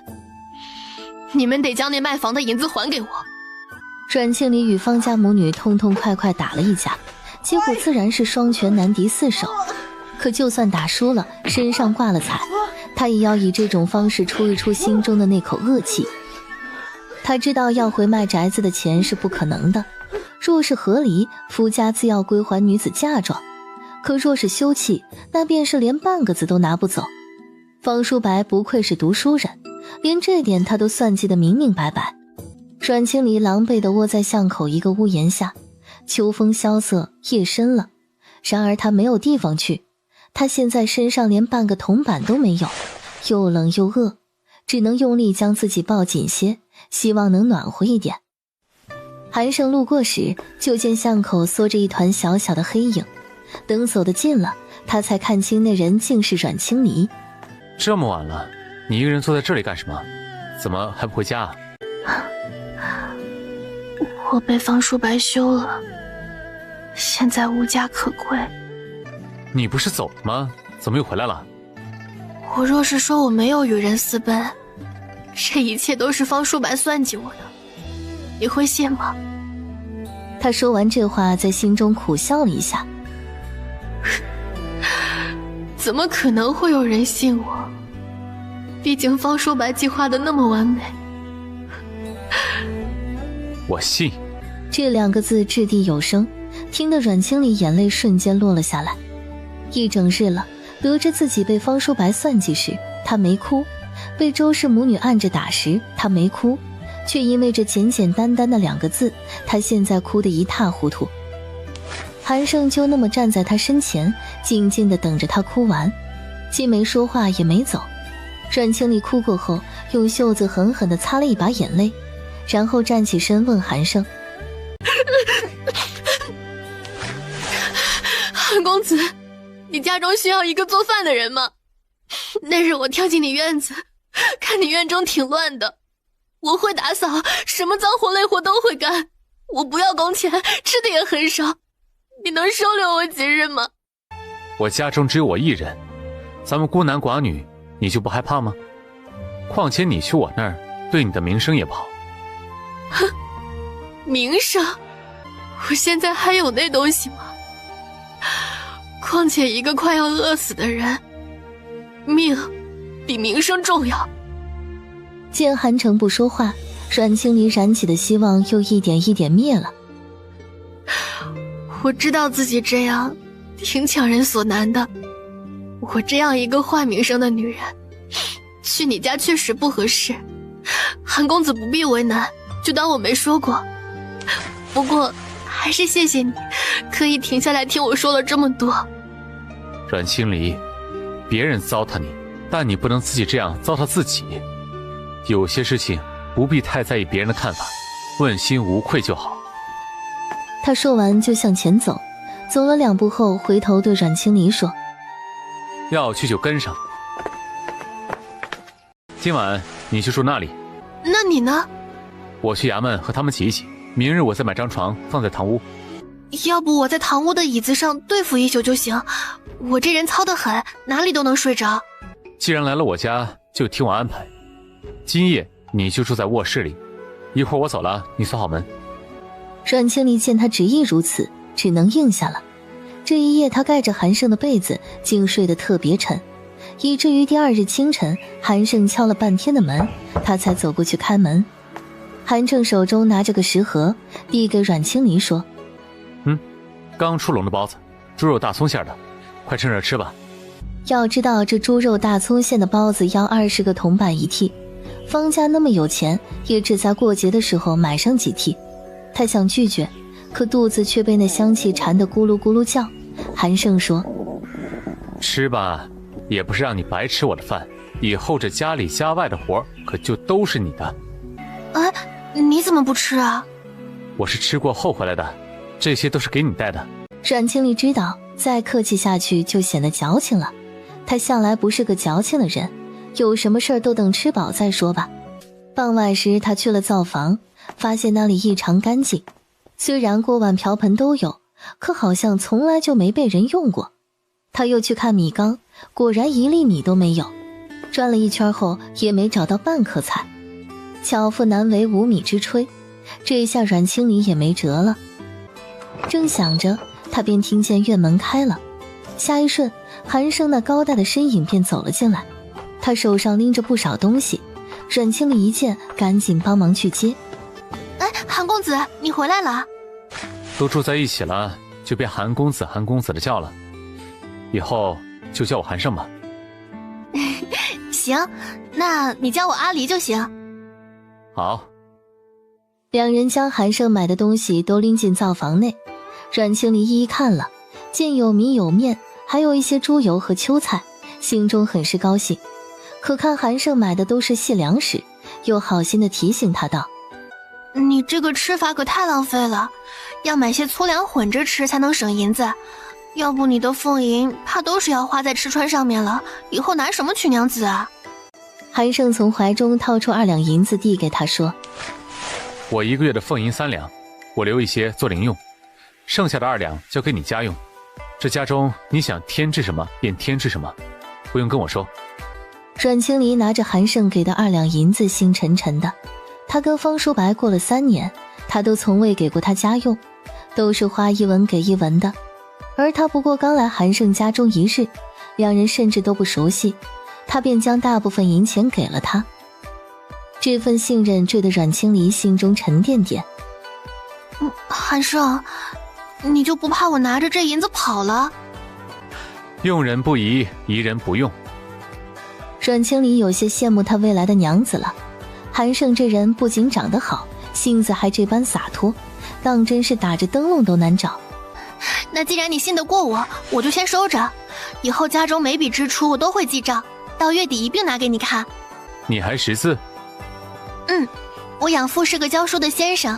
你们得将那卖房的银子还给我。阮庆离与方家母女痛痛快快打了一架，结果自然是双拳难敌4手。可就算打输了，身上挂了彩，他也要以这种方式出一出心中的那口恶气。他知道要回卖宅子的钱是不可能的，若是和离，夫家自要归还女子嫁妆，可若是休弃，那便是连半个子都拿不走。方舒白不愧是读书人，连这点他都算计得明明白白。阮清离狼狈地窝在巷口一个屋檐下，秋风萧瑟，夜深了，然而他没有地方去，他现在身上连半个铜板都没有，又冷又饿，只能用力将自己抱紧些，希望能暖和一点。韩胜路过时，就见巷口缩着一团小小的黑影，等走得近了，他才看清那人竟是阮清离。这么晚了，你一个人坐在这里干什么？怎么还不回家啊？我被方叔白休了，现在无家可归。你不是走了吗？怎么又回来了？我若是说我没有与人私奔，这一切都是方叔白算计我的，你会信吗？他说完这话，在心中苦笑了一下。怎么可能会有人信我？毕竟方叔白计划的那么完美。我信。这2个字掷地有声，听得阮清丽眼泪瞬间落了下来。一整日了，得知自己被方叔白算计时，她没哭；被周氏母女按着打时，她没哭，却因为这简简单单的2个字，她现在哭得一塌糊涂。韩胜就那么站在她身前，静静地等着她哭完，既没说话也没走。阮清丽哭过后，用袖子狠狠地擦了一把眼泪，然后站起身问韩胜：韩公子，你家中需要一个做饭的人吗？那日我跳进你院子，看你院中挺乱的，我会打扫，什么脏活累活都会干，我不要工钱，吃的也很少，你能收留我几日吗？我家中只有我一人，咱们孤男寡女，你就不害怕吗？况且你去我那儿，对你的名声也不好。哼，名声？我现在还有那东西吗？况且一个快要饿死的人，命比名声重要。见韩城不说话，阮清丽燃起的希望又一点一点灭了。我知道自己这样挺强人所难的，我这样一个坏名声的女人，去你家确实不合适，韩公子不必为难，就当我没说过。不过还是谢谢你可以停下来听我说了这么多。阮清离，别人糟蹋你，但你不能自己这样糟蹋自己。有些事情不必太在意别人的看法，问心无愧就好。他说完就向前走，走了2步后回头对阮清离说：要去就跟上，今晚你去住那里。那你呢？我去衙门和他们挤一挤，明日我再买张床放在堂屋。要不我在堂屋的椅子上对付一宿就行，我这人糙得很，哪里都能睡着。既然来了我家，就听我安排。今夜你就住在卧室里，一会儿我走了，你锁好门。阮清丽见他执意如此，只能应下了。这一夜他盖着韩胜的被子，竟睡得特别沉，以至于第2日清晨，韩胜敲了半天的门，他才走过去开门。韩胜手中拿着个食盒，递给阮清丽说：刚出笼的包子，猪肉大葱馅的，快趁热吃吧。要知道这猪肉大葱馅的包子要20个铜板一屉，方家那么有钱，也只在过节的时候买上几屉。他想拒绝，可肚子却被那香气馋得咕噜咕噜叫。韩胜说：吃吧，也不是让你白吃我的饭，以后这家里家外的活可就都是你的。哎，你怎么不吃啊？我是吃过后回来的，这些都是给你带的。阮清丽知道再客气下去就显得矫情了，他向来不是个矫情的人，有什么事儿都等吃饱再说吧。傍晚时他去了灶房，发现那里异常干净，虽然锅碗瓢盆都有，可好像从来就没被人用过。他又去看米缸，果然1粒米都没有，转了一圈后也没找到半颗菜。巧妇难为无米之炊，这下阮清丽也没辙了。正想着，他便听见院门开了，下一瞬，韩胜那高大的身影便走了进来，他手上拎着不少东西，阮清丽一见，赶紧帮忙去接。哎，韩公子，你回来了？都住在一起了，就别韩公子韩公子的叫了，以后就叫我韩胜吧。行，那你叫我阿离就行。好。2人将韩胜买的东西都拎进灶房内，阮清丽一一看了，见有米有面，还有一些猪油和秋菜，心中很是高兴。可看韩胜买的都是细粮食，又好心的提醒他道：你这个吃法可太浪费了，要买些粗粮混着吃才能省银子，要不你的俸银怕都是要花在吃穿上面了，以后拿什么娶娘子啊？韩胜从怀中掏出2两银子递给他说：我1个月的俸银3两，我留一些做零用，剩下的2两交给你家用。这家中你想添置什么便添置什么，不用跟我说。阮清离拿着韩胜给的2两银子，心沉沉的。他跟方叔白过了3年，他都从未给过他家用，都是花1文给1文的。而他不过刚来韩胜家中1日，两人甚至都不熟悉，他便将大部分银钱给了他。这份信任坠得阮清离心中沉甸甸。韩胜，你就不怕我拿着这银子跑了？用人不疑，疑人不用。阮清离有些羡慕他未来的娘子了。韩胜这人不仅长得好，性子还这般洒脱，当真是打着灯笼都难找。那既然你信得过我，我就先收着，以后家中每笔支出我都会记账，到月底一并拿给你看。你还识字？我养父是个教书的先生，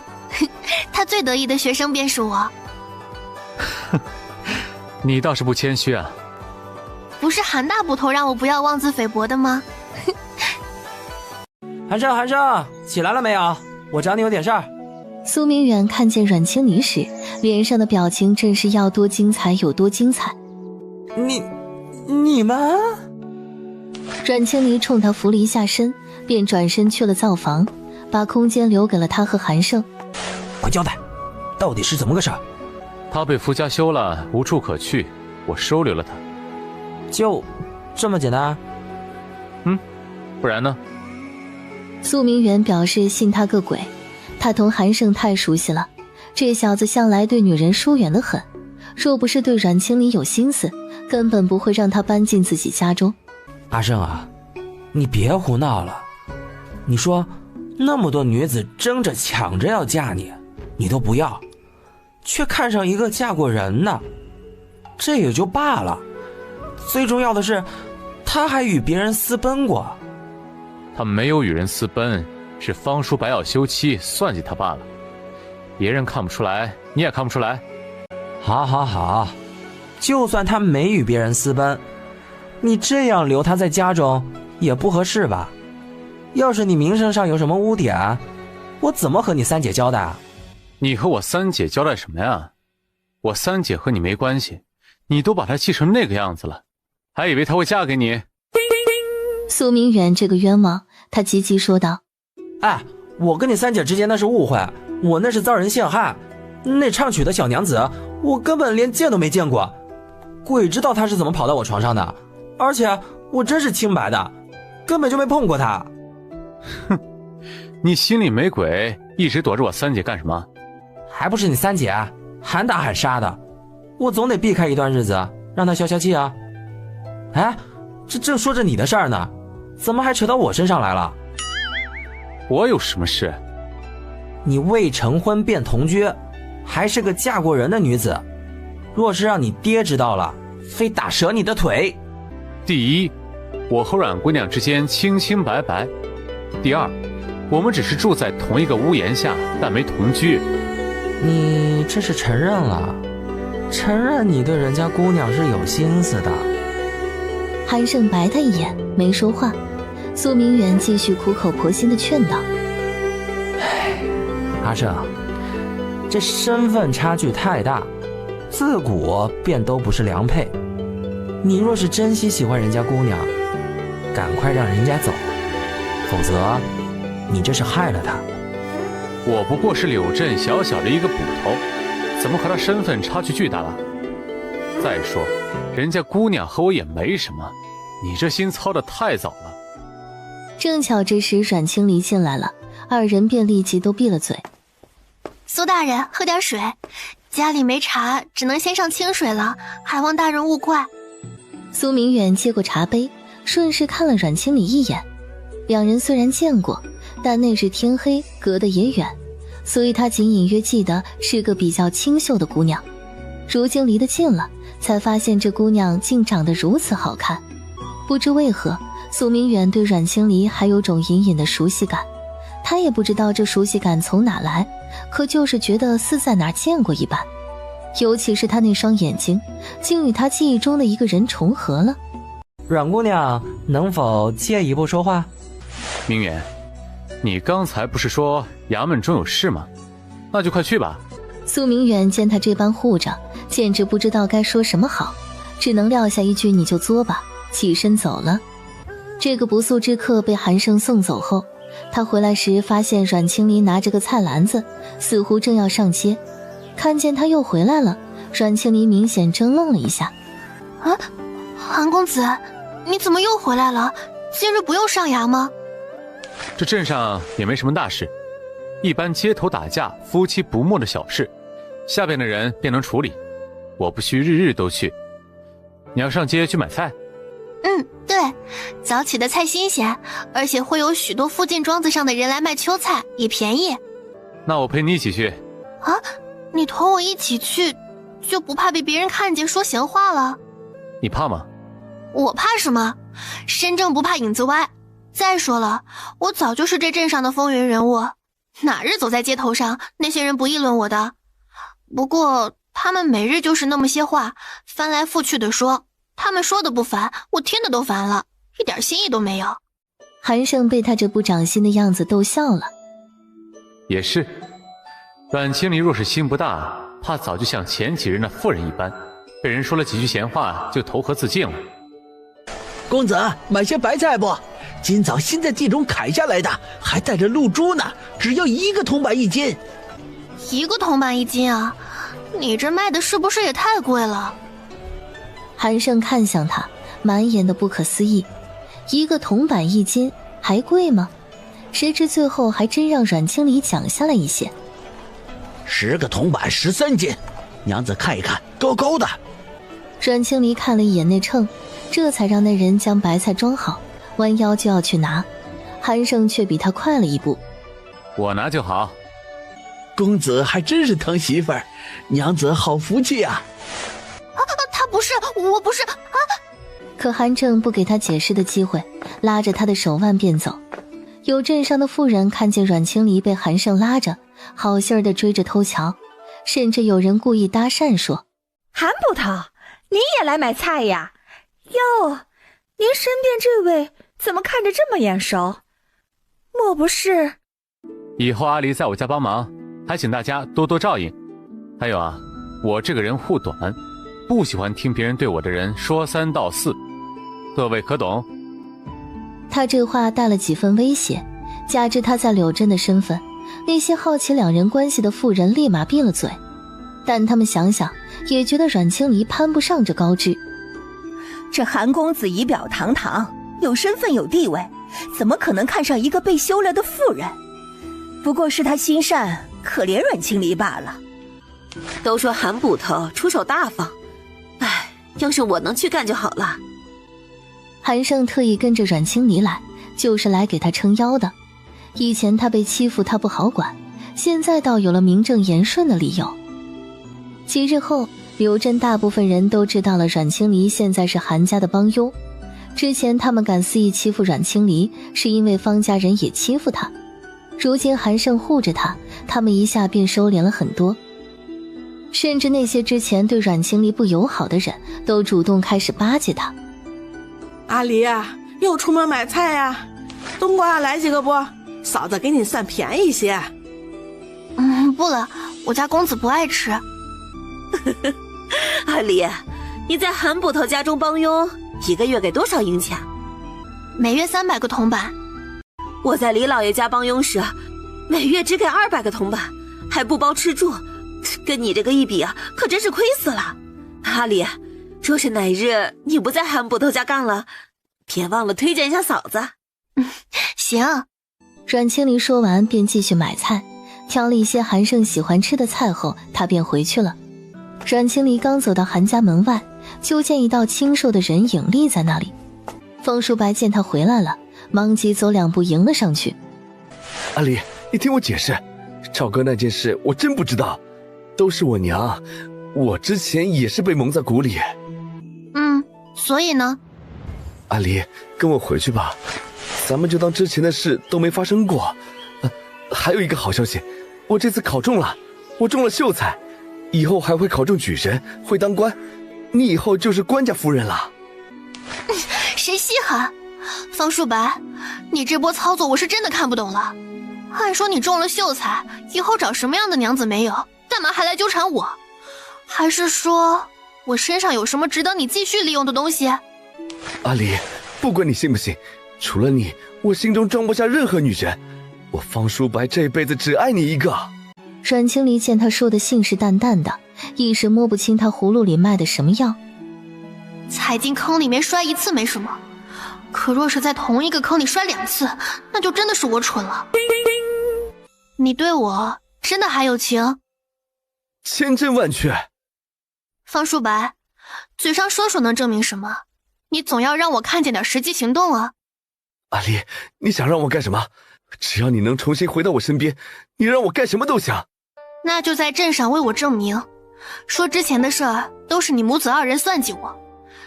他最得意的学生便是我。你倒是不谦虚啊。不是韩大捕头让我不要妄自菲薄的吗？韩胜，起来了没有？我找你有点事儿。苏明远看见阮清离时，脸上的表情真是要多精彩有多精彩。你们？阮清离冲他扶了一下身，便转身去了灶房，把空间留给了他和韩胜。快交代，到底是怎么个事儿？他被夫家休了，无处可去，我收留了他。就这么简单？不然呢？苏明远表示信他个鬼，他同韩胜太熟悉了，这小子向来对女人疏远得很，若不是对阮清离有心思，根本不会让他搬进自己家中。阿胜啊，你别胡闹了。你说那么多女子争着抢着要嫁你，你都不要，却看上一个嫁过人的，这也就罢了，最重要的是他还与别人私奔过。他没有与人私奔，是方叔白要休妻，算计他罢了。别人看不出来，你也看不出来。好，就算他没与别人私奔，你这样留他在家中也不合适吧？要是你名声上有什么污点，我怎么和你三姐交代啊？你和我三姐交代什么呀？我三姐和你没关系，你都把她气成那个样子了，还以为她会嫁给你？苏明远这个冤枉，他急急说道：我跟你三姐之间那是误会，我那是遭人陷害，那唱曲的小娘子我根本连见都没见过，鬼知道她是怎么跑到我床上的，而且我真是清白的，根本就没碰过她。你心里没鬼，一直躲着我三姐干什么？还不是你三姐喊打喊杀的，我总得避开一段日子，让她消消气啊。这正说着你的事儿呢，怎么还扯到我身上来了？我有什么事？你未成婚便同居，还是个嫁过人的女子，若是让你爹知道了，非打折你的腿。第一，我和阮姑娘之间清清白白；第二，我们只是住在同一个屋檐下，但没同居。你这是承认了，承认你对人家姑娘是有心思的。韩胜白他一眼，没说话。苏明远继续苦口婆心地劝道：阿胜，这身份差距太大，自古便都不是良配。你若是真心喜欢人家姑娘，赶快让人家走，否则你这是害了她。我不过是柳镇小小的一个捕头，怎么和她身份差距巨大了？再说人家姑娘和我也没什么，你这心操得太早了。正巧这时阮清离进来了，二人便立即都闭了嘴。苏大人，喝点水，家里没茶，只能先上清水了，还望大人勿怪。苏明远接过茶杯，顺势看了阮清离一眼。两人虽然见过，但那日天黑，隔得也远，所以他仅隐约记得是个比较清秀的姑娘。如今离得近了，才发现这姑娘竟长得如此好看。不知为何，苏明远对阮清离还有种隐隐的熟悉感，他也不知道这熟悉感从哪来，可就是觉得似在哪儿见过一般。尤其是他那双眼睛，竟与他记忆中的一个人重合了。阮姑娘，能否借一步说话？明远，你刚才不是说衙门中有事吗？那就快去吧。苏明远见他这般护着，简直不知道该说什么好，只能撂下一句你就作吧，起身走了。这个不速之客被韩胜送走后，他回来时发现阮清离拿着个菜篮子，似乎正要上街。看见他又回来了，阮清离明显怔愣了一下。啊，韩公子，你怎么又回来了？今日不用上衙吗？这镇上也没什么大事，一般街头打架、夫妻不睦的小事，下边的人便能处理，我不需日日都去。你要上街去买菜？对，早起的菜新鲜，而且会有许多附近庄子上的人来卖秋菜，也便宜。那我陪你一起去。啊，你同我一起去，就不怕被别人看见说闲话了？你怕吗？我怕什么？身正不怕影子歪。再说了，我早就是这镇上的风云人物，哪日走在街头上，那些人不议论我的？不过他们每日就是那么些话，翻来覆去的说，他们说的不烦，我听的都烦了，一点新意都没有。韩胜被他这不长心的样子逗笑了。也是，阮清离若是心不大，怕早就像前几日那妇人一般，被人说了几句闲话就投河自尽了。公子，买些白菜不？今早新在地中砍下来的，还带着露珠呢，只要1个铜板1斤。1个铜板1斤啊？你这卖的是不是也太贵了？韩胜看向他，满眼的不可思议。1个铜板1斤，还贵吗？谁知最后还真让阮清离讲下了一些。10个铜板13斤，娘子看一看，高高的。阮清离看了一眼那秤，这才让那人将白菜装好，弯腰就要去拿。韩胜却比他快了一步。我拿就好。公子还真是疼媳妇儿，娘子好福气啊！他不是，我不是啊！可韩正不给他解释的机会，拉着他的手腕便走。有镇上的妇人看见阮清离被韩胜拉着，好心儿的追着偷瞧，甚至有人故意搭讪说：“韩捕头，您也来买菜呀？哟，您身边这位怎么看着这么眼熟？莫不是……以后阿离在我家帮忙，还请大家多多照应。还有啊，我这个人护短，不喜欢听别人对我的人说3道4，各位可懂？”他这话带了几分威胁，加之他在柳镇的身份，那些好奇两人关系的妇人立马闭了嘴。但他们想想，也觉得阮清离攀不上这高枝。这韩公子仪表堂堂，有身份有地位，怎么可能看上一个被休了的妇人？不过是他心善，可怜阮清离罢了。都说韩捕头出手大方，唉，要是我能去干就好了。韩胜特意跟着阮清离来，就是来给他撑腰的。以前他被欺负，他不好管，现在倒有了名正言顺的理由。几日后，柳镇大部分人都知道了阮清离现在是韩家的帮佣。之前他们敢肆意欺负阮清离，是因为方家人也欺负他。如今韩胜护着他，他们一下便收敛了很多。甚至那些之前对阮清离不友好的人，都主动开始巴结他。阿离啊，又出门买菜呀？冬瓜来几个不？嫂子给你算便宜些。不了，我家公子不爱吃。阿离，你在韩捕头家中帮佣，1个月给多少银钱？每月300个铜板。我在李老爷家帮佣时，每月只给200个铜板，还不包吃住，跟你这个一比啊，可真是亏死了。阿离，若是哪日你不在韩捕头家干了，别忘了推荐一下嫂子。行。阮清离说完便继续买菜，挑了一些韩胜喜欢吃的菜后，他便回去了。阮清离刚走到韩家门外，就见一道清瘦的人影立在那里。方淑白见他回来了，忙急走2步迎了上去。阿离，你听我解释，赵哥那件事我真不知道，都是我娘，我之前也是被蒙在鼓里。所以呢？阿离，跟我回去吧，咱们就当之前的事都没发生过。还有一个好消息，我这次考中了，我中了秀才，以后还会考中举人，会当官，你以后就是官家夫人了。谁稀罕？方叔白，你这波操作我是真的看不懂了。按说你中了秀才，以后找什么样的娘子没有，干嘛还来纠缠我？还是说我身上有什么值得你继续利用的东西？阿离，不管你信不信，除了你，我心中装不下任何女人。我方叔白这辈子只爱你一个。阮清离见他说的信誓旦旦的，一时摸不清他葫芦里卖的什么药。踩进坑里面摔一次没什么，可若是在同一个坑里摔2次，那就真的是我蠢了。你对我真的还有情？千真万确。方叔白，嘴上说说能证明什么？你总要让我看见点实际行动啊。阿离，你想让我干什么？只要你能重新回到我身边，你让我干什么都行。那就在镇上为我证明，说之前的事儿都是你母子2人算计我，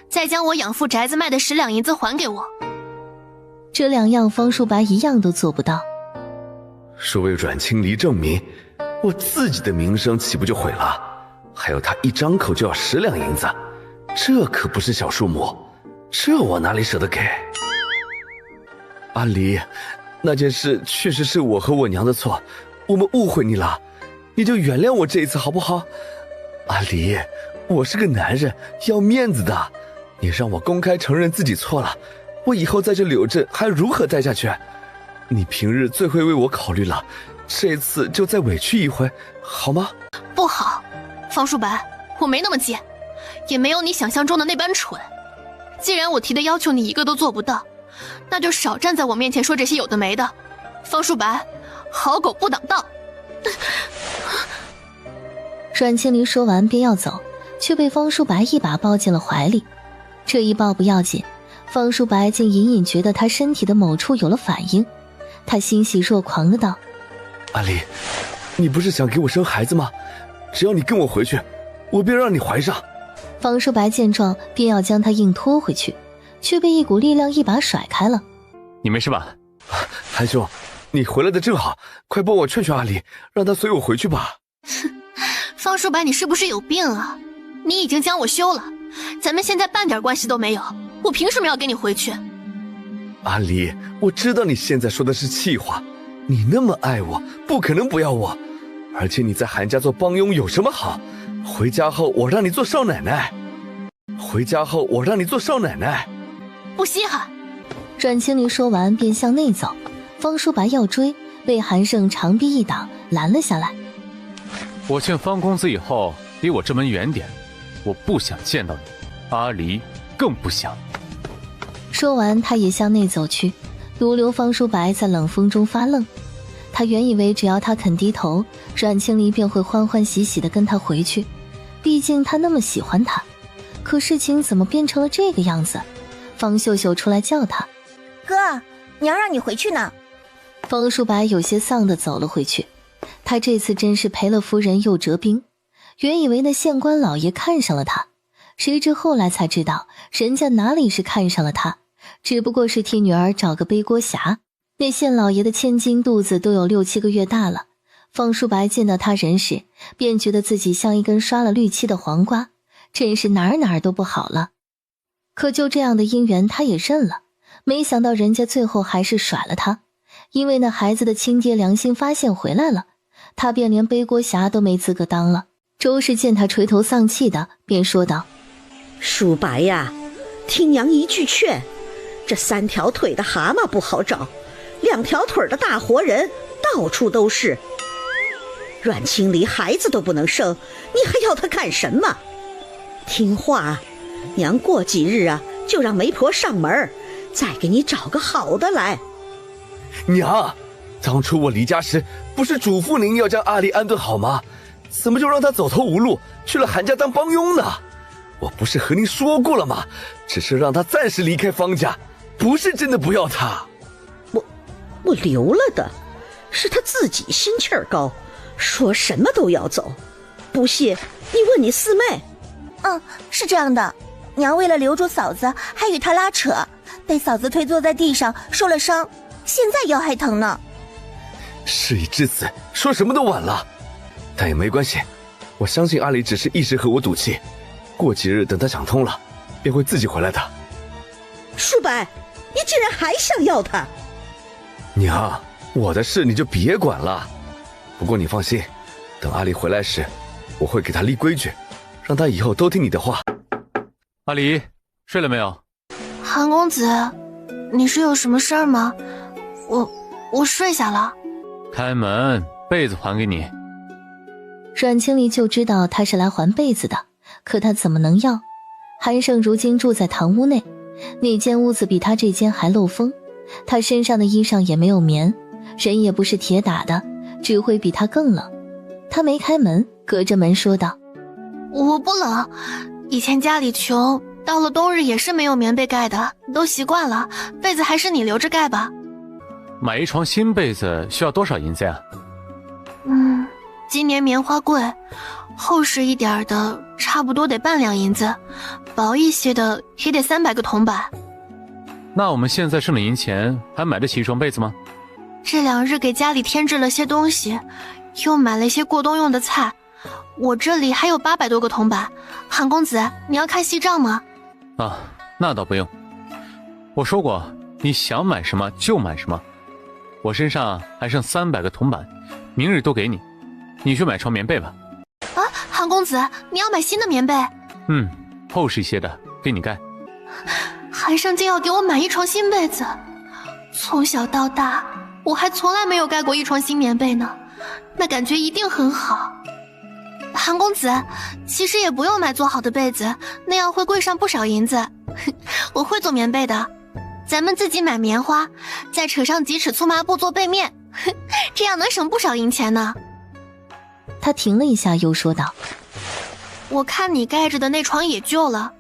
再将我养父宅子卖的10两银子还给我。这2样方叔白一样都做不到。说为阮清离证明，我自己的名声岂不就毁了？还有他一张口就要10两银子，这可不是小数目，这我哪里舍得给？阿离，那件事确实是我和我娘的错，我们误会你了，你就原谅我这一次好不好？阿离，我是个男人，要面子的，你让我公开承认自己错了，我以后在这柳镇还如何待下去？你平日最会为我考虑了，这次就再委屈一回，好吗？不好，方叔白，我没那么贱，也没有你想象中的那般蠢。既然我提的要求你一个都做不到，那就少站在我面前说这些有的没的。方叔白，好狗不挡道。阮清离说完便要走，却被方叔白一把抱进了怀里。这一抱不要紧，方叔白竟隐隐觉得他身体的某处有了反应。他欣喜若狂的道：阿离，你不是想给我生孩子吗？只要你跟我回去，我便让你怀上。方叔白见状便要将他硬拖回去，却被一股力量一把甩开了。你没事吧？韩兄，你回来的正好，快帮我劝劝阿离，让他随我回去吧。方叔白，你是不是有病啊？你已经将我休了，咱们现在半点关系都没有，我凭什么要跟你回去？阿离，我知道你现在说的是气话，你那么爱我，不可能不要我，而且你在韩家做帮佣有什么好？回家后我让你做少奶奶，不稀罕。阮清离说完便向内走，方叔白要追，被韩胜长臂一挡拦了下来。我劝方公子以后离我这门远点，我不想见到你，阿离更不想。说完他也向内走去，独留方叔白在冷风中发愣。他原以为只要他肯低头，阮清离便会欢欢喜喜地跟他回去，毕竟他那么喜欢他。可事情怎么变成了这个样子？方秀秀出来叫他：哥，娘让你回去呢。方叔白有些丧地走了回去。他这次真是赔了夫人又折兵，原以为那县官老爷看上了他，谁知后来才知道人家哪里是看上了他，只不过是替女儿找个背锅侠。那县老爷的千金肚子都有6、7个月大了，方叔白见到他人时便觉得自己像一根刷了绿漆的黄瓜，真是哪儿都不好了。可就这样的姻缘他也认了，没想到人家最后还是甩了他。因为那孩子的亲爹良心发现回来了，他便连背锅侠都没资格当了。周氏见他垂头丧气的，便说道：叔白呀，听娘一句劝，这3条腿的蛤蟆不好找，2条腿的大活人到处都是。阮清离孩子都不能生，你还要他干什么？听话，娘过几日啊，就让媒婆上门，再给你找个好的来。娘，当初我离家时不是嘱咐您要将阿离安顿好吗？怎么就让他走投无路，去了韩家当帮佣呢？我不是和您说过了吗？只是让他暂时离开方家，不是真的不要他。我留了的，是他自己心气儿高，说什么都要走。不信你问你四妹。是这样的，娘为了留住嫂子，还与他拉扯，被嫂子推坐在地上受了伤，现在腰还疼呢。事已至此，说什么都晚了。但也没关系，我相信阿离只是一时和我赌气，过几日等他想通了，便会自己回来的。叔白，你竟然还想要它！娘，我的事你就别管了。不过你放心，等阿离回来时，我会给他立规矩，让他以后都听你的话。阿离，睡了没有？韩公子，你是有什么事儿吗？我睡下了。开门，被子还给你。阮清离就知道他是来还被子的，可他怎么能要？韩胜如今住在堂屋内，那间屋子比他这间还漏风，他身上的衣裳也没有棉，人也不是铁打的，只会比他更冷。他没开门，隔着门说道：我不冷，以前家里穷，到了冬日也是没有棉被盖的，都习惯了，被子还是你留着盖吧。买一床新被子需要多少银子呀？今年棉花贵，厚实一点的差不多得半两银子，薄一些的也得300个铜板。那我们现在剩的银钱还买得起一床被子吗？这2日给家里添置了些东西，又买了一些过冬用的菜，我这里还有800多个铜板。韩公子，你要看细账吗？啊，那倒不用。我说过，你想买什么就买什么。我身上还剩300个铜板，明日都给你。你去买床棉被吧。啊，韩公子，你要买新的棉被？厚实一些的，给你盖。韩胜竟要给我买一床新被子，从小到大，我还从来没有盖过一床新棉被呢，那感觉一定很好。韩公子，其实也不用买做好的被子，那样会贵上不少银子。我会做棉被的，咱们自己买棉花，再扯上几尺粗麻布做被面，这样能省不少银钱呢。他停了一下，又说道：我看你盖着的那床也旧了，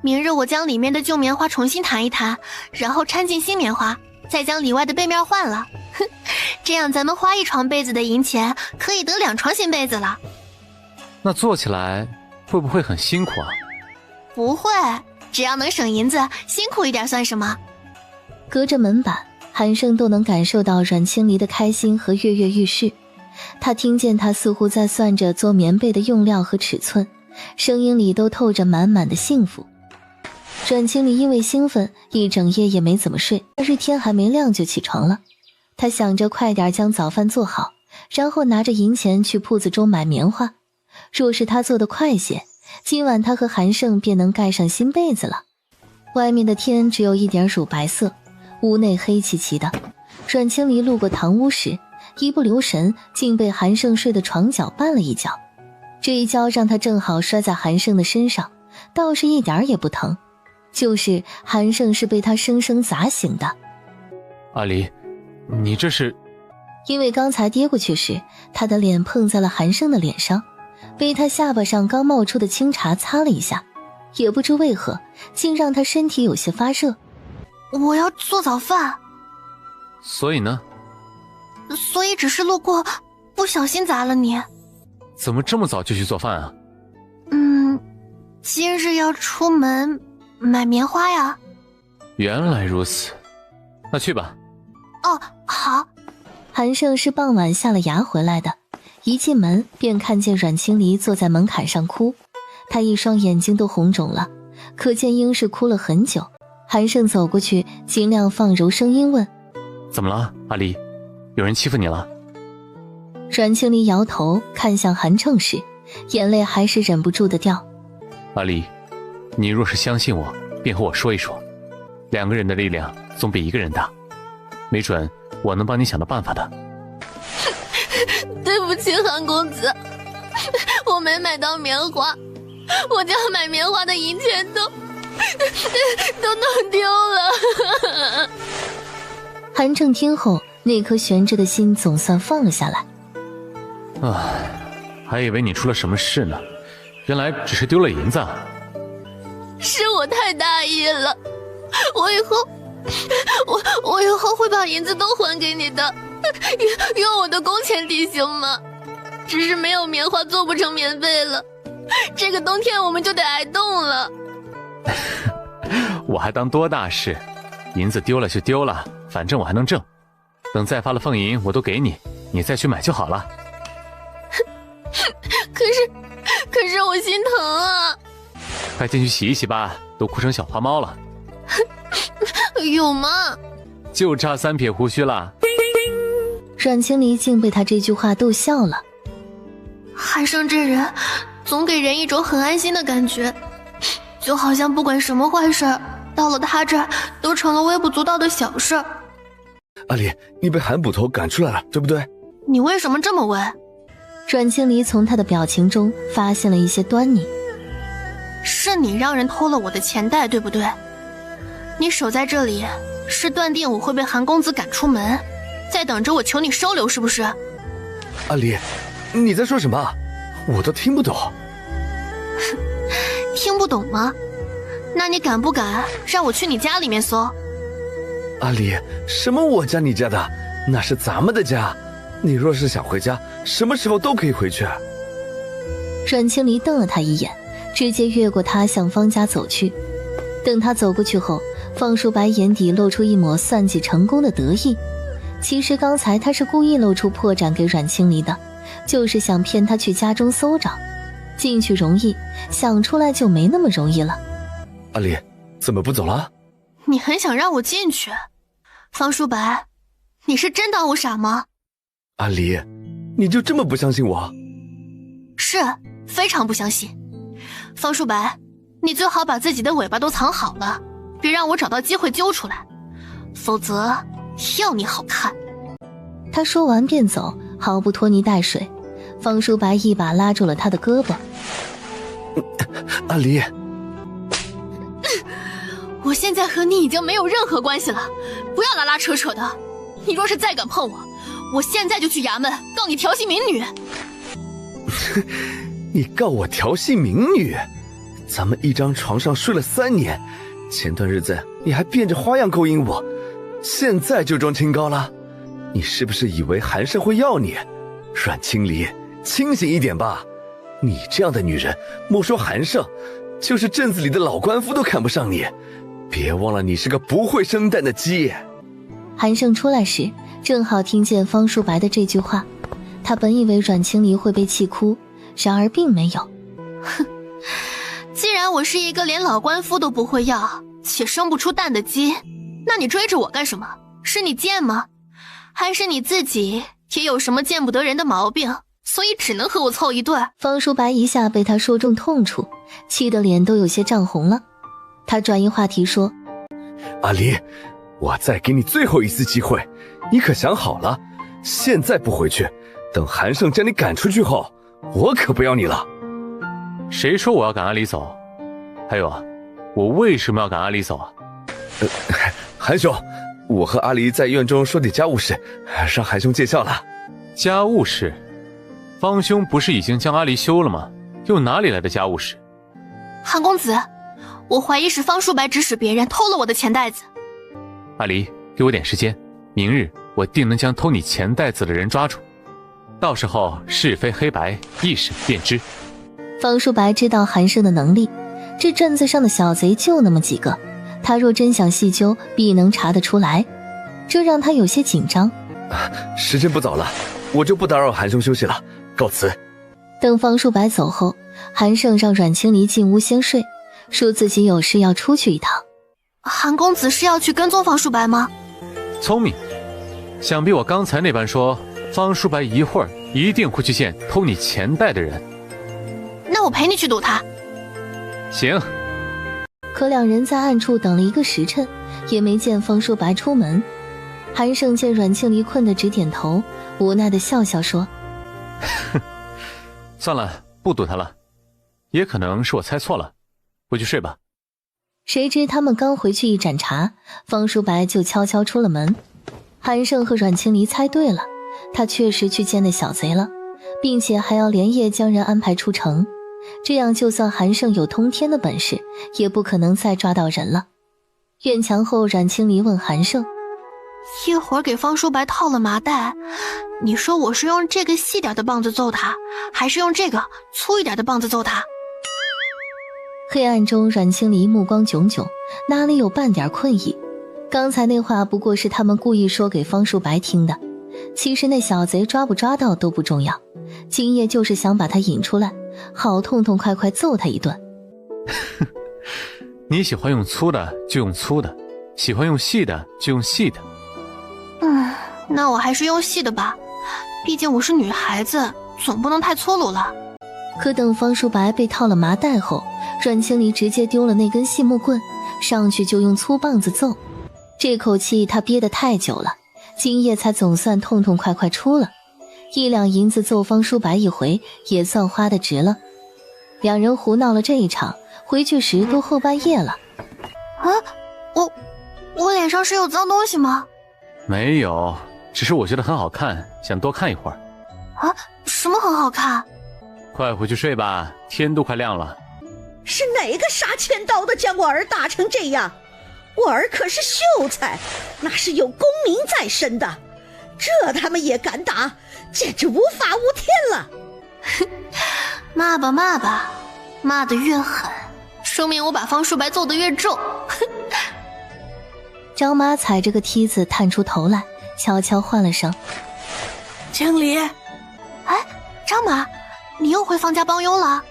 明日我将里面的旧棉花重新弹一弹，然后掺进新棉花，再将里外的被面换了。这样咱们花一床被子的银钱，可以得2床新被子了。那做起来会不会很辛苦啊？不会，只要能省银子，辛苦一点算什么？隔着门板，韩胜都能感受到阮清离的开心和跃跃欲试。他听见他似乎在算着做棉被的用料和尺寸，声音里都透着满满的幸福。阮清离因为兴奋，一整夜也没怎么睡，但是天还没亮就起床了。他想着快点将早饭做好，然后拿着银钱去铺子中买棉花。若是他做得快些，今晚他和韩胜便能盖上新被子了。外面的天只有一点乳白色，屋内黑漆漆的。阮清离路过堂屋时，一不留神竟被韩胜睡的床角绊了一跤，这一跤让他正好摔在韩胜的身上，倒是一点也不疼，就是韩胜是被他生生砸醒的。阿离，你这是……因为刚才跌过去时，他的脸碰在了韩胜的脸上，被他下巴上刚冒出的清茶擦了一下，也不知为何竟让他身体有些发热。我要做早饭。所以呢？所以只是路过，不小心砸了你。怎么这么早就去做饭啊？今日要出门买棉花呀。原来如此，那去吧。哦，好。韩胜是傍晚下了衙回来的，一进门便看见阮清离坐在门槛上哭，他一双眼睛都红肿了，可见应是哭了很久。韩胜走过去，尽量放柔声音问：怎么了，阿离？有人欺负你了？阮清离摇头，看向韩正时，眼泪还是忍不住的掉。阿离，你若是相信我，便和我说一说，2个人的力量总比1个人大，没准我能帮你想到办法的。对不起，韩公子，我没买到棉花，我将买棉花的银钱都弄丢了。韩正听后，那颗悬着的心总算放了下来。还以为你出了什么事呢，原来只是丢了银子啊。是我太大意了，我以后会把银子都还给你的，用我的工钱抵行吗？只是没有棉花做不成棉被了，这个冬天我们就得挨冻了。我还当多大事，银子丢了就丢了，反正我还能挣，等再发了俸银我都给你，你再去买就好了。可是我心疼啊。快进去洗一洗吧，都哭成小花猫了。有吗？就差3撇胡须了。阮清离竟被他这句话逗笑了。韩胜这人总给人一种很安心的感觉，就好像不管什么坏事到了他这儿都成了微不足道的小事。阿离，你被韩捕头赶出来了，对不对？你为什么这么问？阮清离从他的表情中发现了一些端倪。是你让人偷了我的钱袋，对不对？你守在这里是断定我会被韩公子赶出门，在等着我求你收留，是不是？阿离，你在说什么？我都听不懂。听不懂吗？那你敢不敢让我去你家里面搜？阿离，什么我家你家的？那是咱们的家。你若是想回家，什么时候都可以回去。阮清离瞪了他一眼，直接越过他向方家走去。等他走过去后，方淑白眼底露出一抹算计成功的得意。其实刚才他是故意露出破绽给阮清离的，就是想骗他去家中搜找。进去容易，想出来就没那么容易了。阿离，怎么不走了？你很想让我进去？方淑白，你是真当我傻吗？阿离，你就这么不相信我？是，非常不相信。方淑白，你最好把自己的尾巴都藏好了，别让我找到机会揪出来，否则要你好看。他说完便走，毫不拖泥带水。方淑白一把拉住了他的胳膊。阿离，我现在和你已经没有任何关系了，不要拉拉扯扯的。你若是再敢碰我，我现在就去衙门告你调戏民女。你告我调戏民女？咱们一张床上睡了3年，前段日子你还变着花样勾引我，现在就装清高了？你是不是以为韩胜会要你？阮清离，清醒一点吧！你这样的女人，莫说韩胜，就是镇子里的老官夫都看不上你。别忘了，你是个不会生蛋的鸡。韩胜出来时，正好听见方淑白的这句话。他本以为阮清离会被气哭，然而并没有。哼，既然我是一个连老官夫都不会要且生不出蛋的鸡，那你追着我干什么？是你贱吗？还是你自己也有什么见不得人的毛病，所以只能和我凑一对？方淑白一下被他说中痛处，气得脸都有些涨红了。他转移话题说：阿离，我再给你最后一次机会，你可想好了？现在不回去，等韩胜将你赶出去后，我可不要你了。谁说我要赶阿离走？还有啊，我为什么要赶阿离走啊？韩兄，我和阿离在院中说点家务事，让韩兄见笑了。家务事？方兄不是已经将阿离休了吗？又哪里来的家务事？韩公子，我怀疑是方淑白指使别人偷了我的钱袋子。阿离，给我点时间，明日我定能将偷你钱袋子的人抓住，到时候是非黑白一审便知。方淑白知道韩胜的能力，这镇子上的小贼就那么几个，他若真想细究，必能查得出来，这让他有些紧张。时间不早了，我就不打扰韩兄休息了，告辞。等方淑白走后，韩胜让阮清离进屋先睡，说自己有事要出去一趟。韩公子是要去跟踪方淑白吗？聪明，想必我刚才那般说，方淑白一会儿一定会去见偷你钱袋的人。那我陪你去堵他。行。可两人在暗处等了1个时辰，也没见方淑白出门。韩胜见阮庆离困得直点头，无奈地笑笑说：算了，不堵他了，也可能是我猜错了，回去睡吧。谁知他们刚回去一盏茶，方淑白就悄悄出了门。韩胜和阮清离猜对了，他确实去见那小贼了，并且还要连夜将人安排出城，这样就算韩胜有通天的本事，也不可能再抓到人了。院墙后，阮清离问韩胜：一会儿给方淑白套了麻袋，你说我是用这个细点的棒子揍他，还是用这个粗一点的棒子揍他？黑暗中，阮清离目光炯炯，哪里有半点困意？刚才那话不过是他们故意说给方淑白听的，其实那小贼抓不抓到都不重要，今夜就是想把他引出来，好痛痛快快揍他一顿。你喜欢用粗的就用粗的，喜欢用细的就用细的。那我还是用细的吧，毕竟我是女孩子，总不能太粗鲁了。可等方淑白被套了麻袋后，阮清离直接丢了那根细木棍，上去就用粗棒子揍。这口气他憋得太久了，今夜才总算痛痛快快出了。1两银子揍方淑白一回，也算花得值了。两人胡闹了这一场，回去时都后半夜了。我脸上是有脏东西吗？没有，只是我觉得很好看，想多看一会儿。什么很好看？快回去睡吧，天都快亮了。是哪个杀千刀的将我儿打成这样？我儿可是秀才，那是有功名在身的，这他们也敢打，简直无法无天了。骂吧骂吧，骂得越狠，说明我把方淑白揍得越重。张妈踩着个梯子探出头来，悄悄唤了声：“经理。”张妈，你又回方家帮佣了？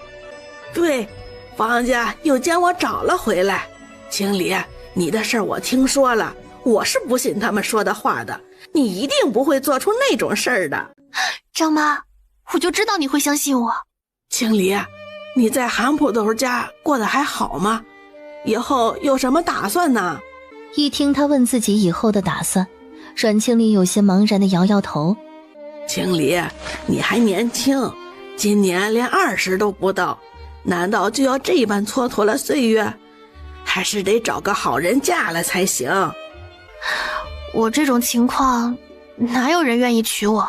对，方家又将我找了回来。经理，你的事儿我听说了，我是不信他们说的话的，你一定不会做出那种事儿的。张妈，我就知道你会相信我。经理，你在韩捕头家过得还好吗？以后有什么打算呢？一听他问自己以后的打算，阮清离有些茫然地摇摇头。经理，你还年轻，今年连20都不到，难道就要这般蹉跎了岁月？还是得找个好人嫁了才行。我这种情况，哪有人愿意娶我？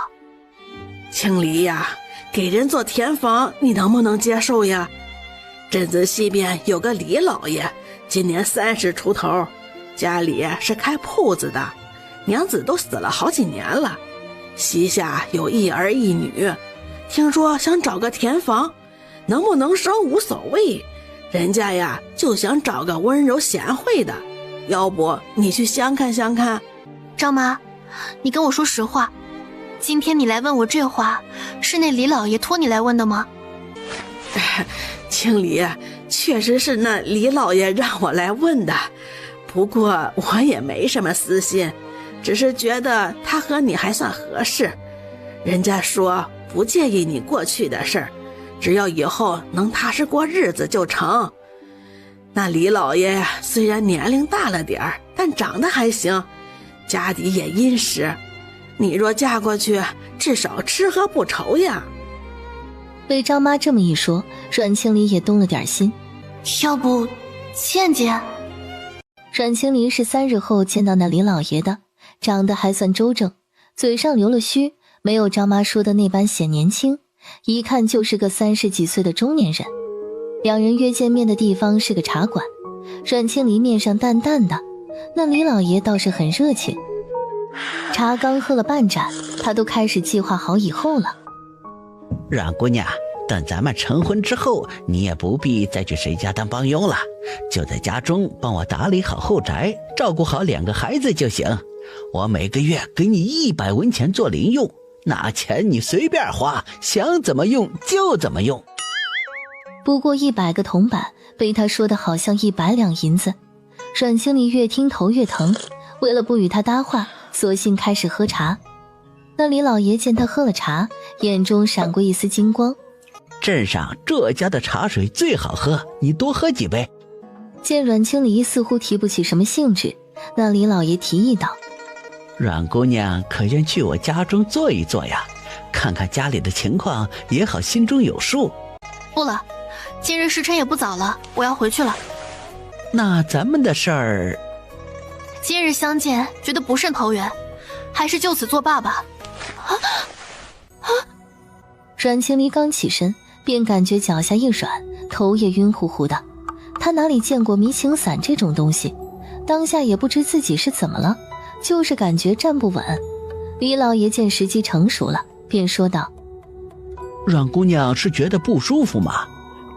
经理呀，给人做田房，你能不能接受呀？镇子西边有个李老爷，今年30出头，家里是开铺子的，娘子都死了好几年了，膝下有1儿1女，听说想找个田房，能不能生无所谓，人家呀就想找个温柔贤惠的，要不你去相看相看。张妈，你跟我说实话，今天你来问我这话，是那李老爷托你来问的吗？经理，确实是那李老爷让我来问的，不过我也没什么私心，只是觉得他和你还算合适。人家说不介意你过去的事儿，只要以后能踏实过日子就成。那李老爷虽然年龄大了点儿，但长得还行，家底也殷实，你若嫁过去，至少吃喝不愁呀。被张妈这么一说，阮清离也动了点心。要不见见？阮清离是3日后见到那李老爷的，长得还算周正，嘴上留了须，没有张妈说的那般显年轻，一看就是个30几岁的中年人。两人约见面的地方是个茶馆，阮清离面上淡淡的，那李老爷倒是很热情。茶刚喝了半盏，他都开始计划好以后了。阮姑娘，等咱们成婚之后，你也不必再去谁家当帮佣了，就在家中帮我打理好后宅，照顾好2个孩子就行。我每个月给你100文钱做零用，那钱你随便花，想怎么用就怎么用。不过100个铜板被他说的好像100两银子，阮清离越听头越疼，为了不与他搭话，索性开始喝茶。那李老爷见他喝了茶，眼中闪过一丝金光。镇上这家的茶水最好喝，你多喝几杯。见阮清离似乎提不起什么兴致，那李老爷提议道：阮姑娘可愿去我家中坐一坐呀？看看家里的情况，也好心中有数。不了，今日时辰也不早了，我要回去了。那咱们的事儿，今日相见觉得不甚投缘，还是就此作罢吧。阮清离刚起身，便感觉脚下一软，头也晕乎乎的。他哪里见过迷情伞这种东西，当下也不知自己是怎么了，就是感觉站不稳。李老爷见时机成熟了，便说道：阮姑娘是觉得不舒服吗？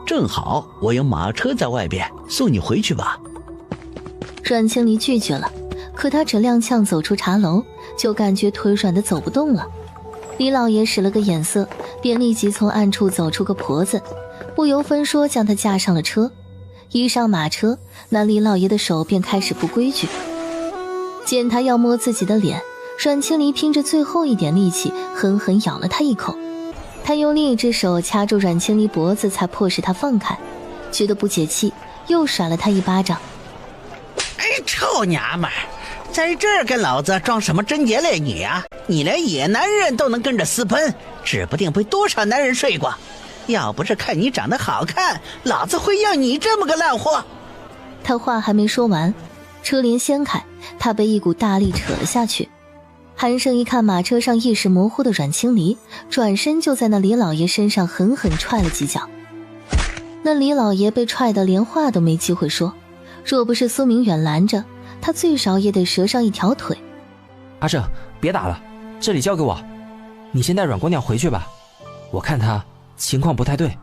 正好我有马车在外边，送你回去吧。阮清离拒绝了，可他只踉跄走出茶楼，就感觉腿软得走不动了。李老爷使了个眼色，便立即从暗处走出个婆子，不由分说将他架上了车。一上马车，那李老爷的手便开始不规矩，见他要摸自己的脸，阮清离拼着最后一点力气狠狠咬了他一口。他用另一只手掐住阮清离脖子，才迫使他放开，觉得不解气，又甩了他一巴掌。哎，臭娘们儿，在这儿跟老子装什么贞洁烈女啊？你连野男人都能跟着私奔，指不定被多少男人睡过。要不是看你长得好看，老子会要你这么个烂货。他话还没说完，车帘掀开，他被一股大力扯了下去。韩胜一看马车上意识模糊的阮清离，转身就在那李老爷身上狠狠踹了几脚。那李老爷被踹得连话都没机会说，若不是苏明远拦着，他最少也得折上一条腿。阿胜，别打了，这里交给我，你先带阮姑娘回去吧，我看她情况不太对。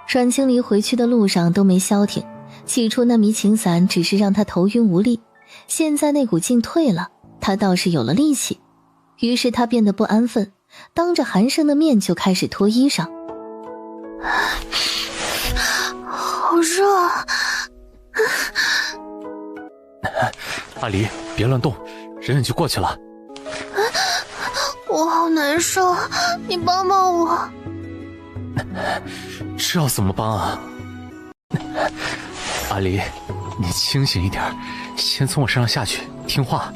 阮清离回去的路上都没消停，起初那迷情散只是让他头晕无力，现在那股劲退了，他倒是有了力气。于是他变得不安分，当着韩胜的面就开始脱衣裳。好热。阿离，别乱动，忍忍就过去了。我好难受，你帮帮我。这要怎么帮啊？阿离，你清醒一点，先从我身上下去，听话。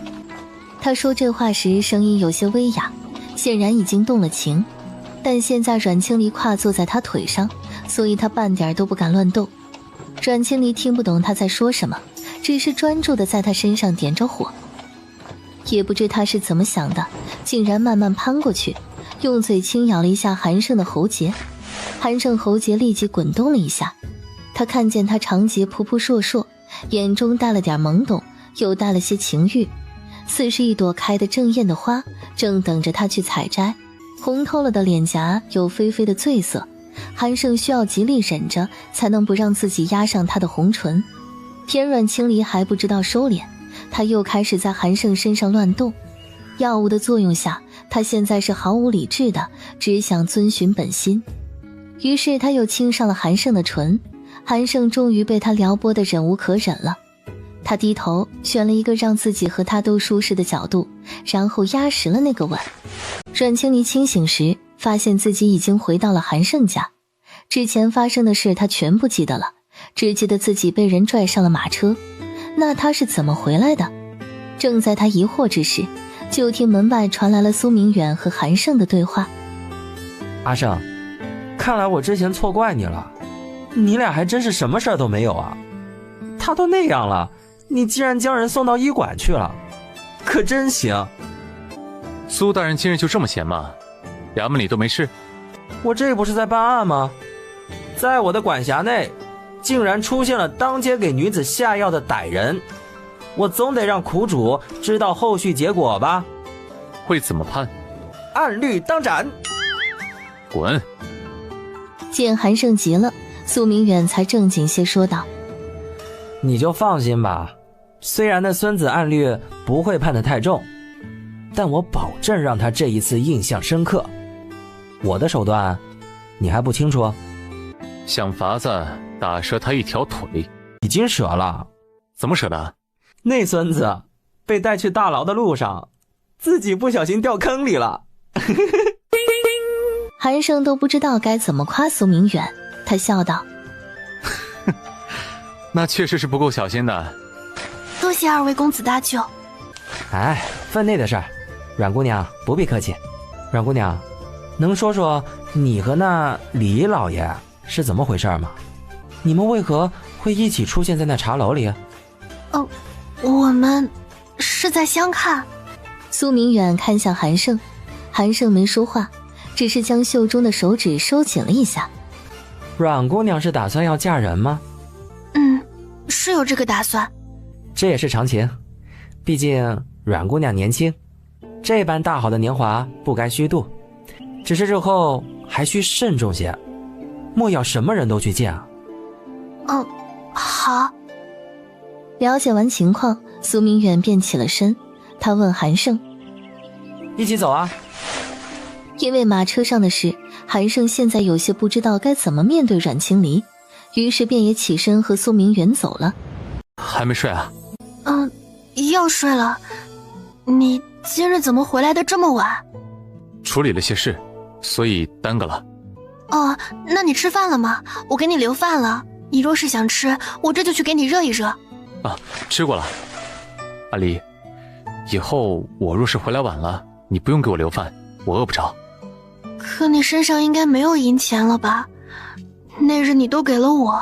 他说这话时声音有些微哑，显然已经动了情，但现在阮清离跨坐在他腿上，所以他半点都不敢乱动。阮清离听不懂他在说什么，只是专注地在他身上点着火。也不知他是怎么想的，竟然慢慢攀过去，用嘴轻咬了一下韩胜的喉结。韩胜喉结立即滚动了一下，他看见他长睫扑扑烁烁，眼中带了点懵懂，又带了些情欲，似是一朵开得正艳的花，正等着他去采摘。红透了的脸颊有霏霏的醉色，韩胜需要极力忍着，才能不让自己压上他的红唇。偏阮清离还不知道收敛，他又开始在韩胜身上乱动。药物的作用下，他现在是毫无理智的，只想遵循本心。于是他又亲上了韩胜的唇，韩胜终于被他撩拨得忍无可忍了。他低头选了一个让自己和他都舒适的角度，然后压实了那个吻。阮清离清醒时，发现自己已经回到了韩胜家。之前发生的事他全部记得了，只记得自己被人拽上了马车。那他是怎么回来的？正在他疑惑之时，就听门外传来了苏明远和韩胜的对话。阿胜，看来我之前错怪你了，你俩还真是什么事儿都没有啊。他都那样了，你竟然将人送到医馆去了，可真行。苏大人今日就这么闲吗？衙门里都没事？我这不是在办案吗？在我的管辖内，竟然出现了当街给女子下药的歹人，我总得让苦主知道后续结果吧。会怎么判？按律当斩。滚！见韩胜急了，苏明远才正经些说道：你就放心吧，虽然那孙子按律不会判得太重，但我保证让他这一次印象深刻。我的手段你还不清楚？想法子打折他一条腿。已经折了。怎么折的？那孙子被带去大牢的路上，自己不小心掉坑里了。韩胜都不知道该怎么夸苏明远，他笑道：那确实是不够小心的。多谢二位公子搭救。哎，分内的事儿，阮姑娘不必客气。阮姑娘，能说说你和那李老爷是怎么回事吗？你们为何会一起出现在那茶楼里？我们是在相看。苏明远看向韩胜，韩胜没说话，只是将袖中的手指收紧了一下。阮姑娘是打算要嫁人吗？是有这个打算。这也是常情，毕竟阮姑娘年轻，这般大好的年华不该虚度，只是日后还需慎重些，莫要什么人都去见啊。好。了解完情况，苏明远便起了身，他问韩胜：一起走啊？因为马车上的事，韩胜现在有些不知道该怎么面对阮清离，于是便也起身和苏明远走了。还没睡啊？要睡了。你今日怎么回来的这么晚？处理了些事，所以耽搁了。哦，那你吃饭了吗？我给你留饭了，你若是想吃，我这就去给你热一热。啊，吃过了。阿离，以后我若是回来晚了，你不用给我留饭，我饿不着。可你身上应该没有银钱了吧？那日你都给了我。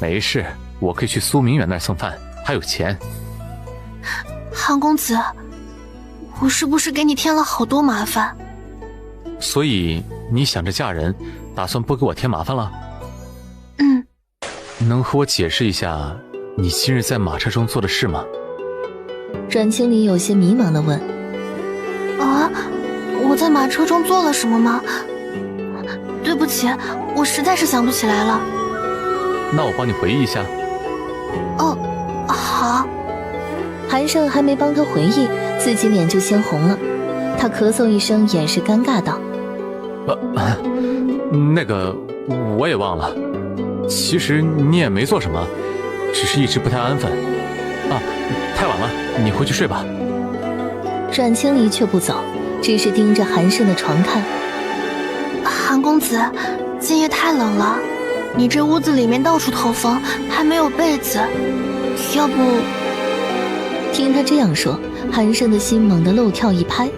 没事，我可以去苏明远那儿送饭，还有钱。韩公子，我是不是给你添了好多麻烦？所以你想着嫁人，打算不给我添麻烦了？嗯。能和我解释一下你今日在马车中做的事吗？阮清离有些迷茫地问。啊，我在马车中做了什么吗？对不起，我实在是想不起来了。那我帮你回忆一下。哦，好。韩胜还没帮他回忆，自己脸就先红了。他咳嗽一声，掩饰尴尬道：那个我也忘了，其实你也没做什么，只是一直不太安分。啊，太晚了，你回去睡吧。阮清离却不走，只是盯着韩胜的床看。韩公子，今夜太冷了，你这屋子里面到处透风，还没有被子，要不……听他这样说，韩胜的心猛地漏跳一拍。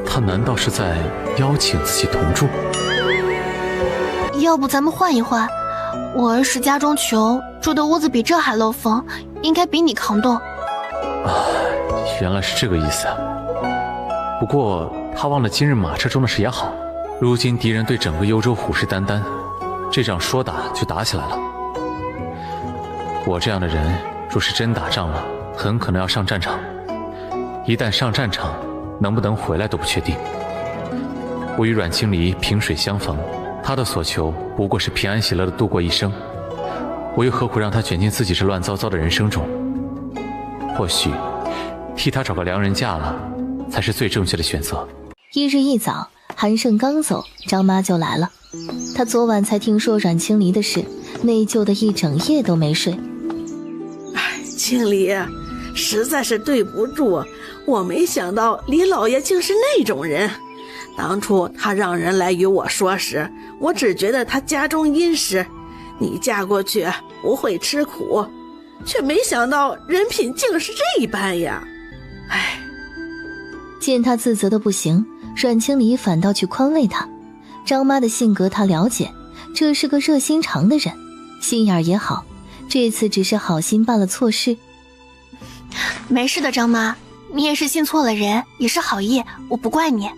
他难道是在邀请自己同住？要不咱们换一换，我儿时家中穷，住的屋子比这还漏风，应该比你抗冻。啊，原来是这个意思啊。不过他忘了今日马车中的事也好，如今敌人对整个幽州虎视眈眈，这仗说打就打起来了。我这样的人，若是真打仗了，很可能要上战场。一旦上战场，能不能回来都不确定。我与阮清离萍水相逢，他的所求不过是平安喜乐地度过一生，我又何苦让他卷进自己这乱糟糟的人生中？或许替他找个良人嫁了，才是最正确的选择。一日一早，韩胜刚走，张妈就来了。她昨晚才听说阮清离的事，内疚的一整夜都没睡。清离，实在是对不住，我没想到李老爷竟是那种人。当初他让人来与我说时，我只觉得他家中殷实，你嫁过去不会吃苦，却没想到人品竟是这般呀。唉，见他自责的不行，阮清离反倒去宽慰他。张妈的性格他了解，这是个热心肠的人，心眼也好，这次只是好心办了错事。没事的，张妈，你也是信错了人，也是好意，我不怪你。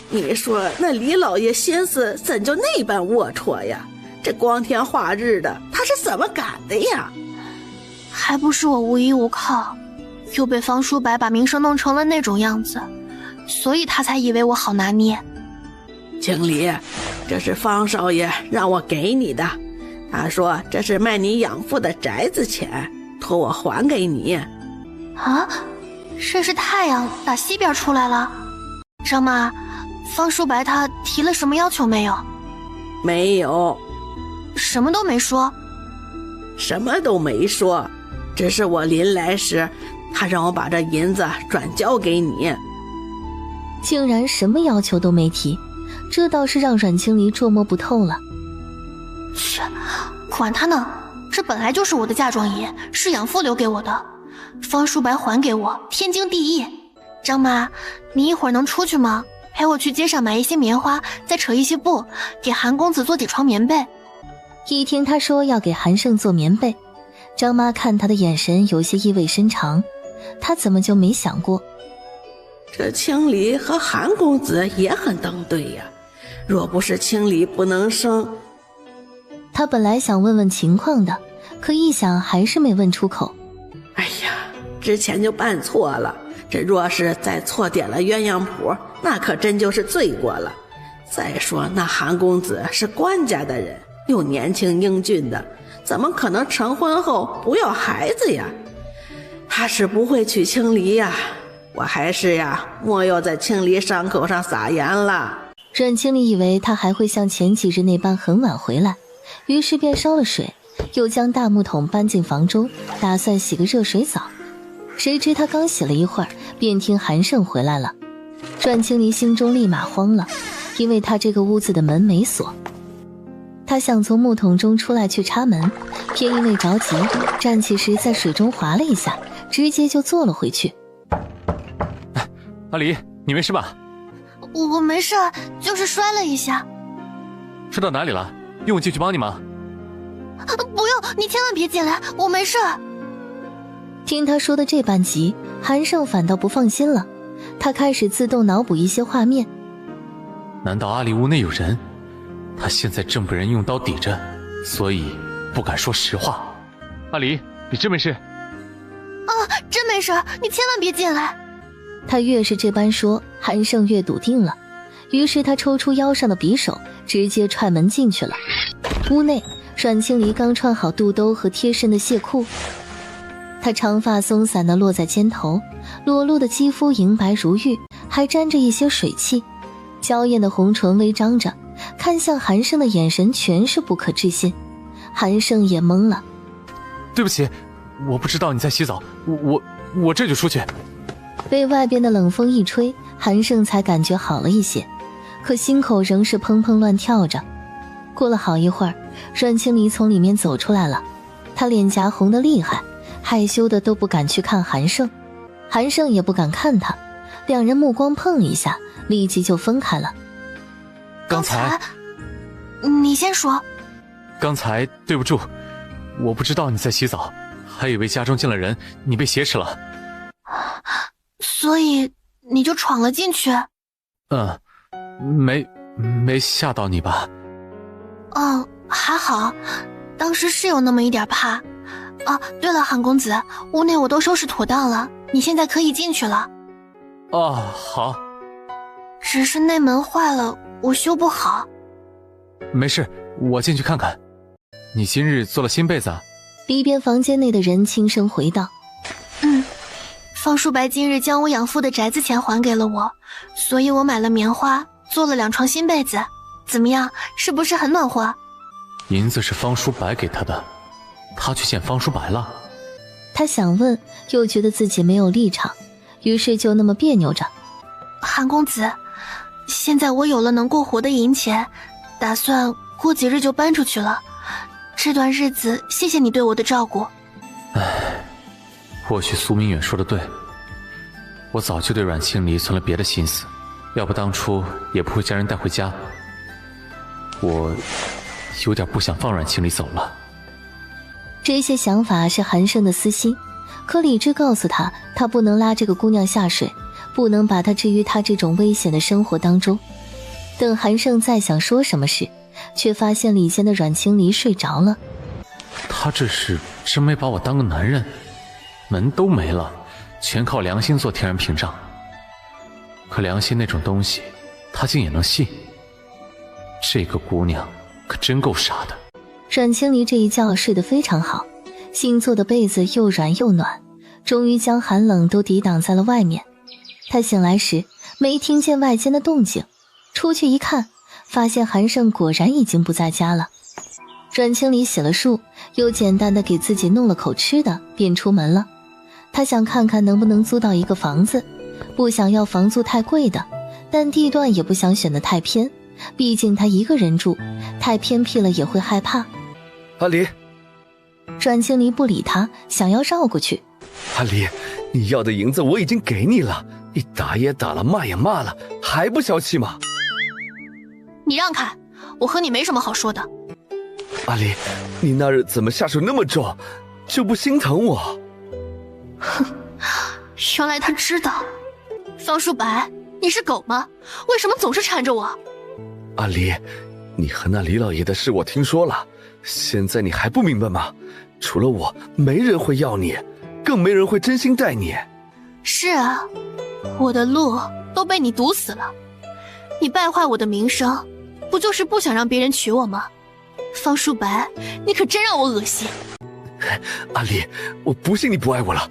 你说那李老爷心思怎就那般龌龊呀？这光天化日的，他是怎么敢的呀？还不是我无依无靠，又被方叔伯把名声弄成了那种样子，所以他才以为我好拿捏。经理，这是方少爷让我给你的，他说这是卖你养父的宅子钱，托我还给你。啊，这是太阳打西边出来了。张妈，方叔伯他提了什么要求没有？没有。什么都没说？什么都没说，只是我临来时，他让我把这银子转交给你。竟然什么要求都没提，这倒是让阮清离捉摸不透了。切，管他呢，这本来就是我的嫁妆银，是养父留给我的，方叔伯还给我，天经地义。张妈，你一会儿能出去吗？陪我去街上买一些棉花，再扯一些布，给韩公子做几床棉被。一听他说要给韩胜做棉被，张妈看他的眼神有些意味深长，她怎么就没想过，这清离和韩公子也很登对呀，若不是清离不能生。他本来想问问情况的，可一想还是没问出口。哎呀，之前就办错了，这若是再错点了鸳鸯谱，那可真就是罪过了。再说那韩公子是官家的人，又年轻英俊的，怎么可能成婚后不要孩子呀？他是不会娶清离呀，我还是呀莫要在清离伤口上撒盐了。阮清离以为他还会像前几日那般很晚回来，于是便烧了水，又将大木桶搬进房中，打算洗个热水澡。谁知他刚洗了一会儿，便听韩胜回来了。阮青离心中立马慌了，因为他这个屋子的门没锁。他想从木桶中出来去插门，偏因为着急，站起时在水中滑了一下，直接就坐了回去。阿离，你没事吧？我没事，就是摔了一下。摔到哪里了？用我进去帮你吗？不用，你千万别进来，我没事。听他说的这般急，韩胜反倒不放心了。他开始自动脑补一些画面。难道阿离屋内有人？他现在正被人用刀抵着，所以不敢说实话。阿离，你真没事？真没事，你千万别进来。他越是这般说，韩胜越笃定了。于是他抽出腰上的匕首，直接踹门进去了。屋内，阮青离刚穿好肚兜和贴身的亵裤，她长发松散地落在肩头，裸露的肌肤莹白如玉，还沾着一些水汽，娇艳的红唇微张着，看向韩胜的眼神全是不可置信。韩胜也懵了。对不起，我不知道你在洗澡，我这就出去。被外边的冷风一吹，韩胜才感觉好了一些，可心口仍是砰砰乱跳着。过了好一会儿，阮青离从里面走出来了，她脸颊红得厉害，害羞的都不敢去看韩胜，韩胜也不敢看她，两人目光碰一下，立即就分开了。刚才你先说。刚才对不住，我不知道你在洗澡，还以为家中进了人，你被挟持了。所以你就闯了进去？没吓到你吧？还好，当时是有那么一点怕。对了，韩公子，屋内我都收拾妥当了，你现在可以进去了。好。只是内门坏了，我修不好。没事，我进去看看。你今日做了新被子啊？离边房间内的人轻声回道。方叔白今日将我养父的宅子钱还给了我，所以我买了棉花，做了2床新被子。怎么样，是不是很暖和？银子是方叔白给他的，他去见方叔白了。他想问，又觉得自己没有立场，于是就那么别扭着。韩公子，现在我有了能过活的银钱，打算过几日就搬出去了。这段日子谢谢你对我的照顾。或许苏明远说的对，我早就对阮青离存了别的心思，要不当初也不会将人带回家。我有点不想放阮青离走了。这些想法是韩胜的私心，可理智告诉他，他不能拉这个姑娘下水，不能把她置于他这种危险的生活当中。等韩胜再想说什么时，却发现里间的阮青离睡着了。他这是真没把我当个男人，门都没了，全靠良心做天然屏障。可良心那种东西，他竟也能信。这个姑娘可真够傻的。阮青离这一觉睡得非常好，新做的被子又软又暖，终于将寒冷都抵挡在了外面。他醒来时没听见外间的动静，出去一看，发现韩胜果然已经不在家了。阮青离洗了漱，又简单的给自己弄了口吃的，便出门了。他想看看能不能租到一个房子，不想要房租太贵的，但地段也不想选得太偏，毕竟他一个人住，太偏僻了也会害怕。阿离，阮青离不理他，想要绕过去。阿离，你要的银子我已经给你了，你打也打了，骂也骂了，还不消气吗？你让开，我和你没什么好说的。阿离，你那日怎么下手那么重，就不心疼我？哼，原来他知道。方叔白，你是狗吗？为什么总是缠着我？阿离，你和那李老爷的事我听说了，现在你还不明白吗？除了我，没人会要你，更没人会真心待你。是啊，我的路都被你堵死了。你败坏我的名声，不就是不想让别人娶我吗？方叔白，你可真让我恶心。阿离，我不信你不爱我了。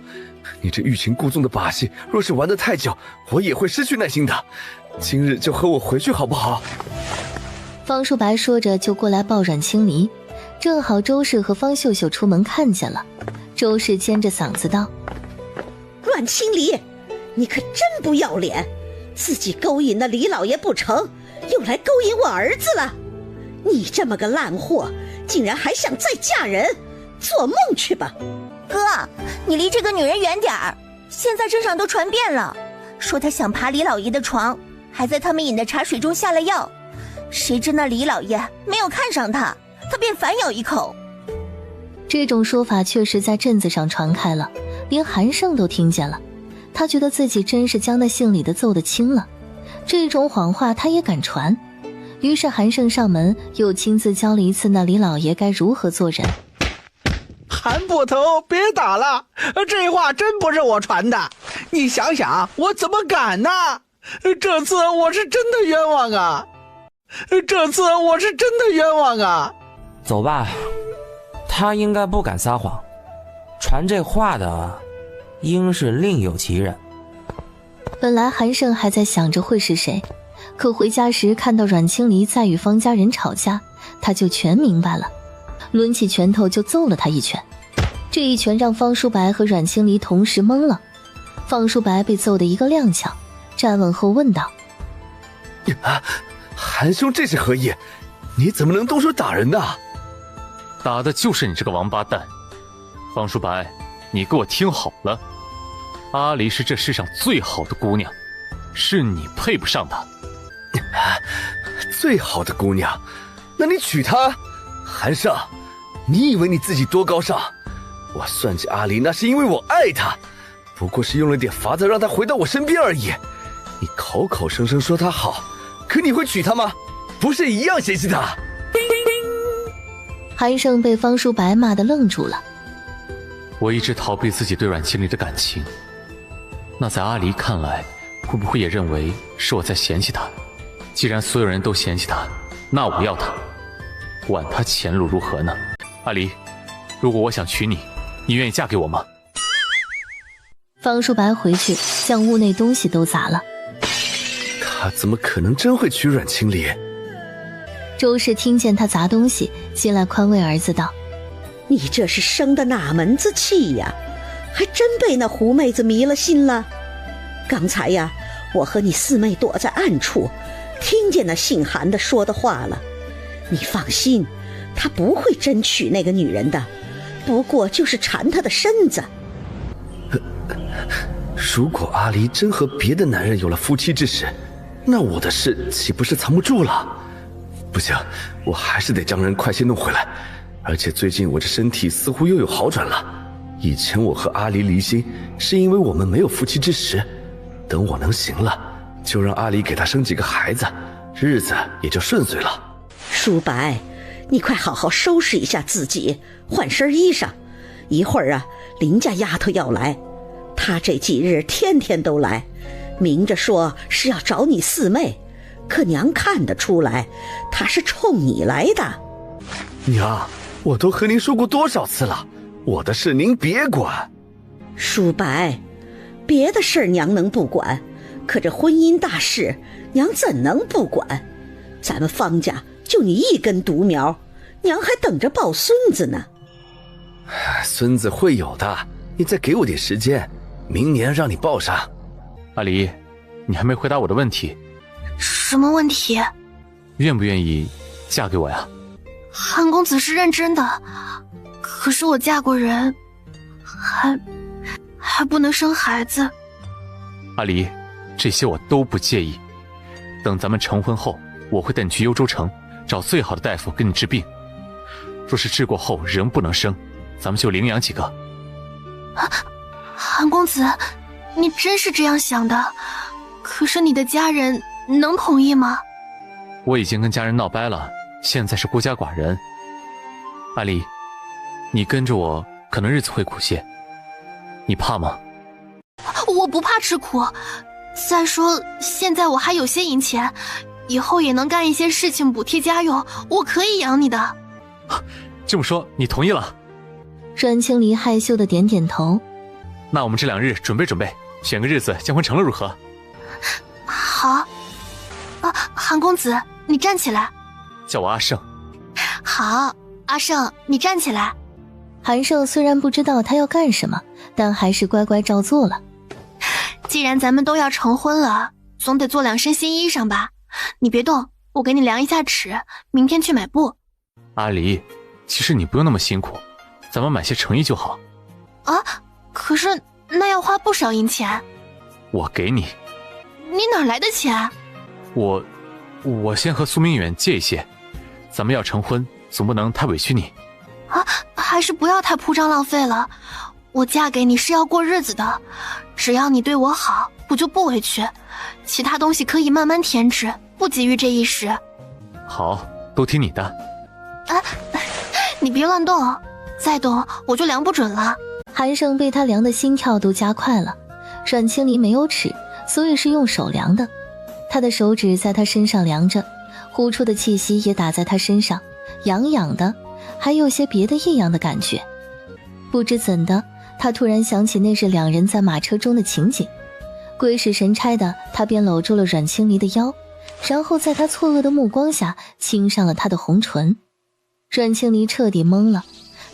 你这欲擒故纵的把戏，若是玩得太久，我也会失去耐心的。今日就和我回去好不好？方叔白说着就过来抱阮青离，正好周氏和方秀秀出门看见了。周氏尖着嗓子道：阮清离，你可真不要脸，自己勾引了李老爷不成，又来勾引我儿子了。你这么个烂货，竟然还想再嫁人，做梦去吧。哥，你离这个女人远点儿，现在镇上都传遍了，说她想爬李老爷的床，还在他们饮的茶水中下了药。谁知那李老爷没有看上她，他便反咬一口。这种说法确实在镇子上传开了，连韩胜都听见了。他觉得自己真是将那姓李的揍得轻了，这种谎话他也敢传。于是韩胜上门又亲自教了一次那李老爷该如何做人。韩捕头，别打了，这话真不是我传的，你想想我怎么敢呢？这次我是真的冤枉啊，走吧，他应该不敢撒谎，传这话的应是另有其人。本来韩胜还在想着会是谁，可回家时看到阮清离在与方家人吵架，他就全明白了，抡起拳头就揍了他一拳。这一拳让方淑白和阮清离同时懵了，方淑白被揍得一个踉跄，站稳后问道：韩兄这是何意？你怎么能动手打人呢？打的就是你这个王八蛋！方淑白，你给我听好了，阿离是这世上最好的姑娘，是你配不上她。最好的姑娘？那你娶她？韩胜，你以为你自己多高尚？我算计阿离那是因为我爱她，不过是用了点法子让她回到我身边而已。你口口声声说她好，可你会娶她吗？不是一样嫌弃她？韩胜被方淑白骂得愣住了。我一直逃避自己对阮清离的感情，那在阿离看来，会不会也认为是我在嫌弃他？既然所有人都嫌弃他，那我要他，管他前路如何呢？阿离，如果我想娶你，你愿意嫁给我吗？方淑白回去将屋内东西都砸了。他怎么可能真会娶阮清离？周氏听见他砸东西，进来宽慰儿子道：你这是生的哪门子气呀？还真被那狐妹子迷了心了。刚才呀，我和你四妹躲在暗处，听见那姓韩的说的话了。你放心，他不会真娶那个女人的，不过就是缠她的身子。如果阿离真和别的男人有了夫妻之实，那我的事岂不是藏不住了？不行，我还是得将人快些弄回来。而且最近我这身体似乎又有好转了。以前我和阿离离心，是因为我们没有夫妻之实。等我能行了，就让阿离给他生几个孩子，日子也就顺遂了。淑白，你快好好收拾一下自己，换身衣裳。一会儿啊，林家丫头要来，她这几日天天都来，明着说是要找你四妹，可娘看得出来，她是冲你来的。娘，我都和您说过多少次了，我的事您别管。淑白，别的事娘能不管，可这婚姻大事娘怎能不管？咱们方家就你一根独苗，娘还等着抱孙子呢。孙子会有的，你再给我点时间，明年让你抱上。阿离，你还没回答我的问题。什么问题？愿不愿意嫁给我呀？韩公子是认真的，可是我嫁过人，还不能生孩子。阿离，这些我都不介意。等咱们成婚后，我会带你去幽州城，找最好的大夫给你治病。若是治过后仍不能生，咱们就领养几个。韩公子，你真是这样想的？可是你的家人能同意吗？我已经跟家人闹掰了，现在是孤家寡人。阿离，你跟着我可能日子会苦些，你怕吗？我不怕吃苦，再说现在我还有些银钱，以后也能干一些事情补贴家用，我可以养你的。这么说你同意了？阮清离害羞的点点头。那我们这2日准备准备，选个日子将婚成了如何？好。韩公子，你站起来。叫我阿胜。好，阿胜，你站起来。韩胜虽然不知道他要干什么，但还是乖乖照做了。既然咱们都要成婚了，总得做2身新衣裳吧。你别动，我给你量一下尺，明天去买布。阿离，其实你不用那么辛苦，咱们买些成衣就好。啊，可是那要花不少银钱。我给你。你哪来的钱？我先和苏明远借一些，咱们要成婚，总不能太委屈你。啊，还是不要太铺张浪费了。我嫁给你是要过日子的，只要你对我好，我就不委屈。其他东西可以慢慢添置，不急于这一时。好，都听你的。啊，你别乱动，再动我就量不准了。韩胜被他量的心跳都加快了。阮清离没有尺，所以是用手量的。他的手指在他身上量着，呼出的气息也打在他身上，痒痒的，还有些别的异样的感觉。不知怎的，他突然想起那日2人在马车中的情景，鬼使神差的，他便搂住了阮清离的腰，然后在他错愕的目光下亲上了他的红唇。阮清离彻底懵了，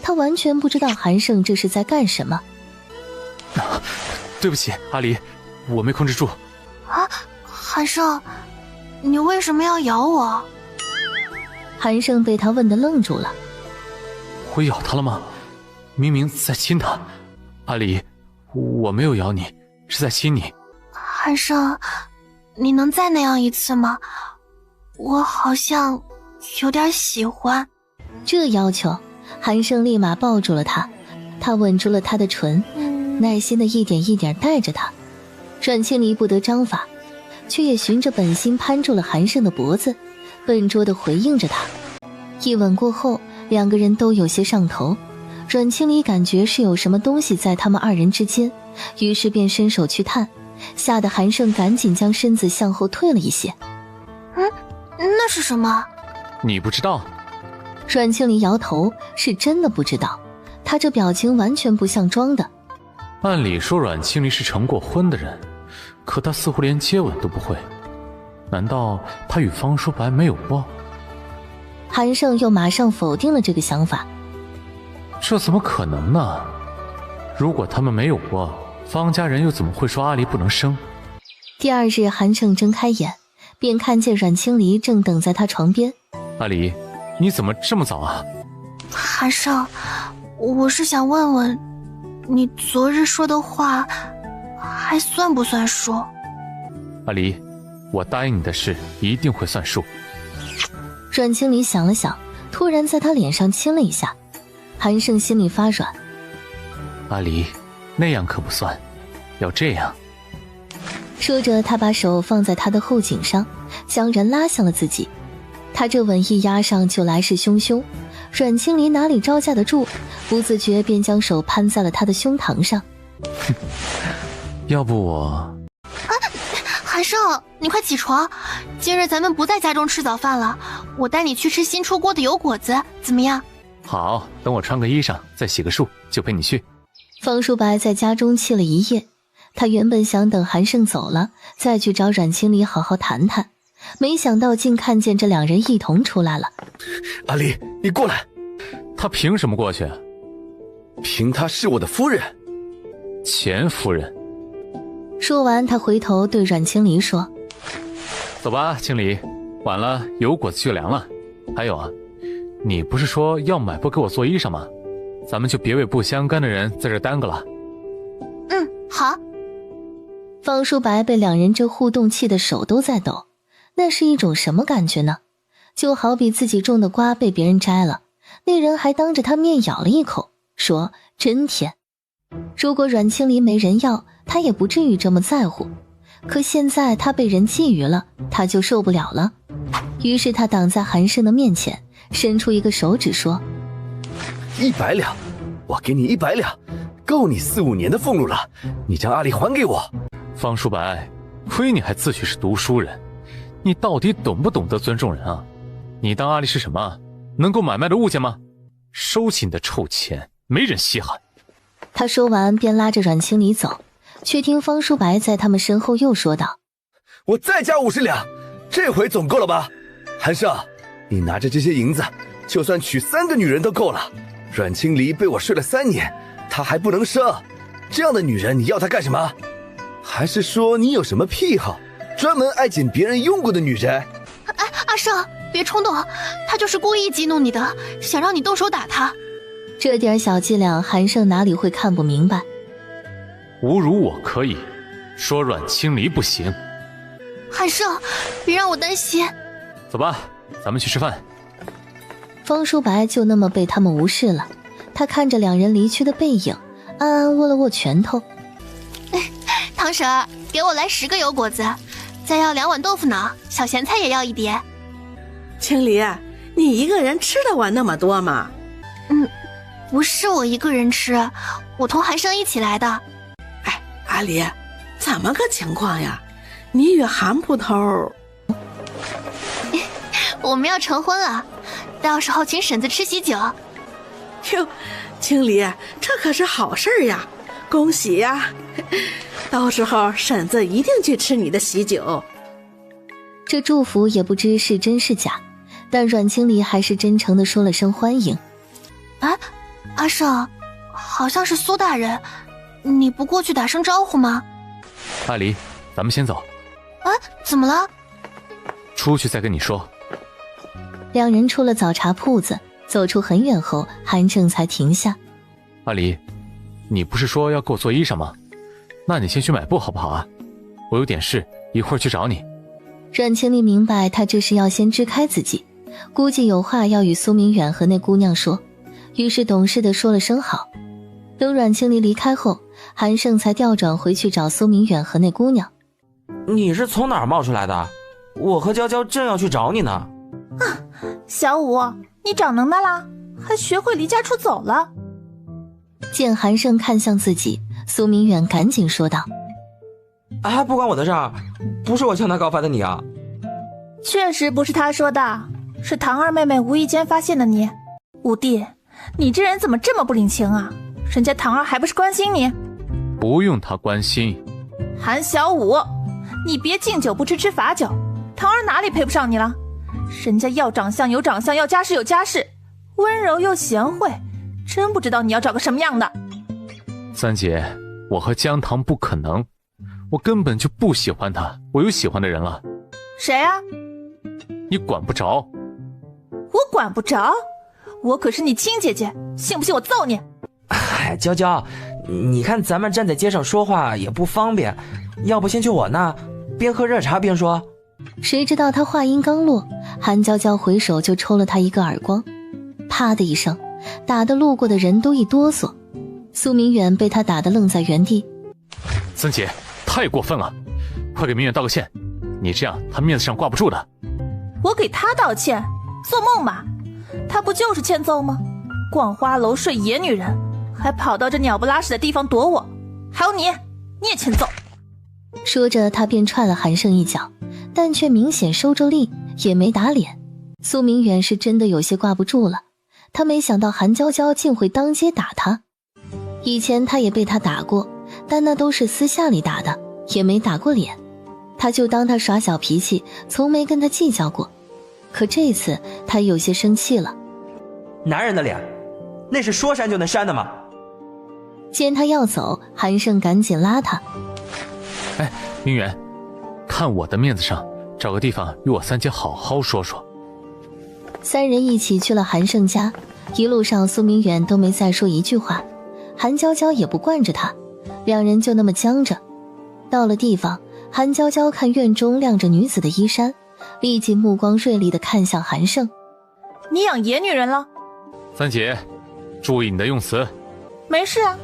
他完全不知道韩胜这是在干什么。对不起，阿离，我没控制住。啊，韩胜，你为什么要咬我？韩胜被他问得愣住了。我咬他了吗？明明在亲他。阿离，我没有咬你，是在亲你。韩胜，你能再那样一次吗？我好像有点喜欢。这要求，韩胜立马抱住了他，他吻住了他的唇，耐心的一点一点带着他。阮清离不得章法，却也循着本心攀住了韩胜的脖子，笨拙地回应着他。一吻过后，2个人都有些上头。阮清离感觉是有什么东西在他们2人之间，于是便伸手去探，吓得韩胜赶紧将身子向后退了一些。那是什么？你不知道？阮清离摇头，是真的不知道，他这表情完全不像装的。按理说阮清离是成过婚的人，可他似乎连接吻都不会，难道他与方淑白没有过？韩胜又马上否定了这个想法。这怎么可能呢？如果他们没有过，方家人又怎么会说阿离不能生？第2日，韩胜睁开眼，便看见阮清离正等在他床边。阿离，你怎么这么早啊？韩胜，我是想问问，你昨日说的话还算不算数？阿离，我答应你的事一定会算数。阮清离想了想，突然在他脸上亲了一下。韩胜心里发软。阿离，那样可不算，要这样。说着，他把手放在他的后颈上，将人拉向了自己。他这吻一压上就来势汹汹，阮清离哪里招架得住，不自觉便将手攀在了他的胸膛上。要不我……韩胜，你快起床，今日咱们不在家中吃早饭了，我带你去吃新出锅的油果子，怎么样？好，等我穿个衣裳，再洗个漱，就陪你去。方淑白在家中憩了一夜，他原本想等韩胜走了，再去找阮清离好好谈谈，没想到竟看见这2人一同出来了。阿离，你过来。他凭什么过去？凭她是我的夫人。前夫人。说完，他回头对阮清离说：走吧，清离，晚了油果子就凉了。还有啊，你不是说要买布给我做衣裳吗？咱们就别为不相干的人在这耽搁了。好。方淑白被2人这互动气的手都在抖，那是一种什么感觉呢？就好比自己种的瓜被别人摘了，那人还当着他面咬了一口，说真甜。如果阮清离没人要，他也不至于这么在乎，可现在他被人觊觎了，他就受不了了。于是他挡在韩胜的面前，伸出一个手指说：100两，我给你100两，够你4、5年的俸禄了，你将阿离还给我。方淑白，亏你还自诩是读书人，你到底懂不懂得尊重人啊？你当阿离是什么？能够买卖的物件吗？收起你的臭钱，没人稀罕。他说完便拉着阮清离走，却听方淑白在他们身后又说道：我再加50两，这回总够了吧？韩胜，你拿着这些银子，就算娶3个女人都够了。阮清离被我睡了3年，她还不能生，这样的女人你要她干什么？还是说你有什么癖好，专门爱捡别人用过的女人？哎，阿胜，别冲动，他就是故意激怒你的，想让你动手打他。这点小伎俩，韩胜哪里会看不明白？侮辱我可以，说阮清离不行。韩胜，别让我担心。走吧，咱们去吃饭。方淑白就那么被他们无视了，他看着两人离去的背影，暗暗握了握拳头。堂婶儿，给我来10个油果子，再要2碗豆腐脑，小咸菜也要1碟。青离，你一个人吃得完那么多吗？不是我一个人吃，我同韩胜一起来的。哎，阿离，怎么个情况呀？你与韩捕头……我们要成婚了，到时候请婶子吃喜酒。哟，青离，这可是好事呀，恭喜呀！到时候婶子一定去吃你的喜酒。这祝福也不知是真是假，但阮清离还是真诚地说了声欢迎。啊，阿胜，好像是苏大人，你不过去打声招呼吗？阿离，咱们先走。啊，怎么了？出去再跟你说。两人出了早茶铺子，走出很远后，韩胜才停下。阿离，你不是说要给我做衣裳吗？那你先去买布好不好啊？我有点事，一会儿去找你。阮清离明白他这是要先支开自己，估计有话要与苏明远和那姑娘说，于是懂事地说了声好。等阮清离离开后，韩胜才调转回去找苏明远和那姑娘。你是从哪儿冒出来的？我和娇娇正要去找你呢。小五，你长能耐啦，还学会离家出走了。见韩胜看向自己，苏明远赶紧说道：啊，不关我的事儿，不是我向他告发的你啊。确实不是他说的，是堂二妹妹无意间发现的你。五弟，你这人怎么这么不领情啊？人家堂二还不是关心你。不用他关心。韩小五，你别敬酒不吃吃罚酒，堂二哪里配不上你了？人家要长相有长相，要家世有家世，温柔又贤惠，真不知道你要找个什么样的。三姐，我和姜糖不可能，我根本就不喜欢他，我有喜欢的人了。谁啊？你管不着。我管不着？我可是你亲姐姐，信不信我揍你？哎，娇娇，你看咱们站在街上说话也不方便，要不先去我那，边喝热茶边说。谁知道他话音刚落，韩娇娇回手就抽了他一个耳光，啪的一声，打得路过的人都一哆嗦。苏明远被他打得愣在原地。三姐，太过分了，快给明远道个歉，你这样他面子上挂不住的。我给他道歉？做梦吧，他不就是欠揍吗？逛花楼睡野女人，还跑到这鸟不拉屎的地方躲我，还有你也欠揍。说着他便踹了韩胜一脚，但却明显收着力，也没打脸。苏明远是真的有些挂不住了，他没想到韩娇娇竟会当街打他。以前他也被他打过，但那都是私下里打的，也没打过脸。他就当他耍小脾气，从没跟他计较过。可这次他有些生气了。男人的脸，那是说扇就能扇的吗？见他要走，韩胜赶紧拉他。哎，明远，看我的面子上，找个地方与我三姐好好说说。三人一起去了韩胜家，一路上苏明远都没再说一句话，韩娇娇也不惯着他，两人就那么僵着。到了地方，韩娇娇看院中晾着女子的衣衫，立即目光锐利地看向韩胜。你养野女人了？三姐，注意你的用词。没事啊，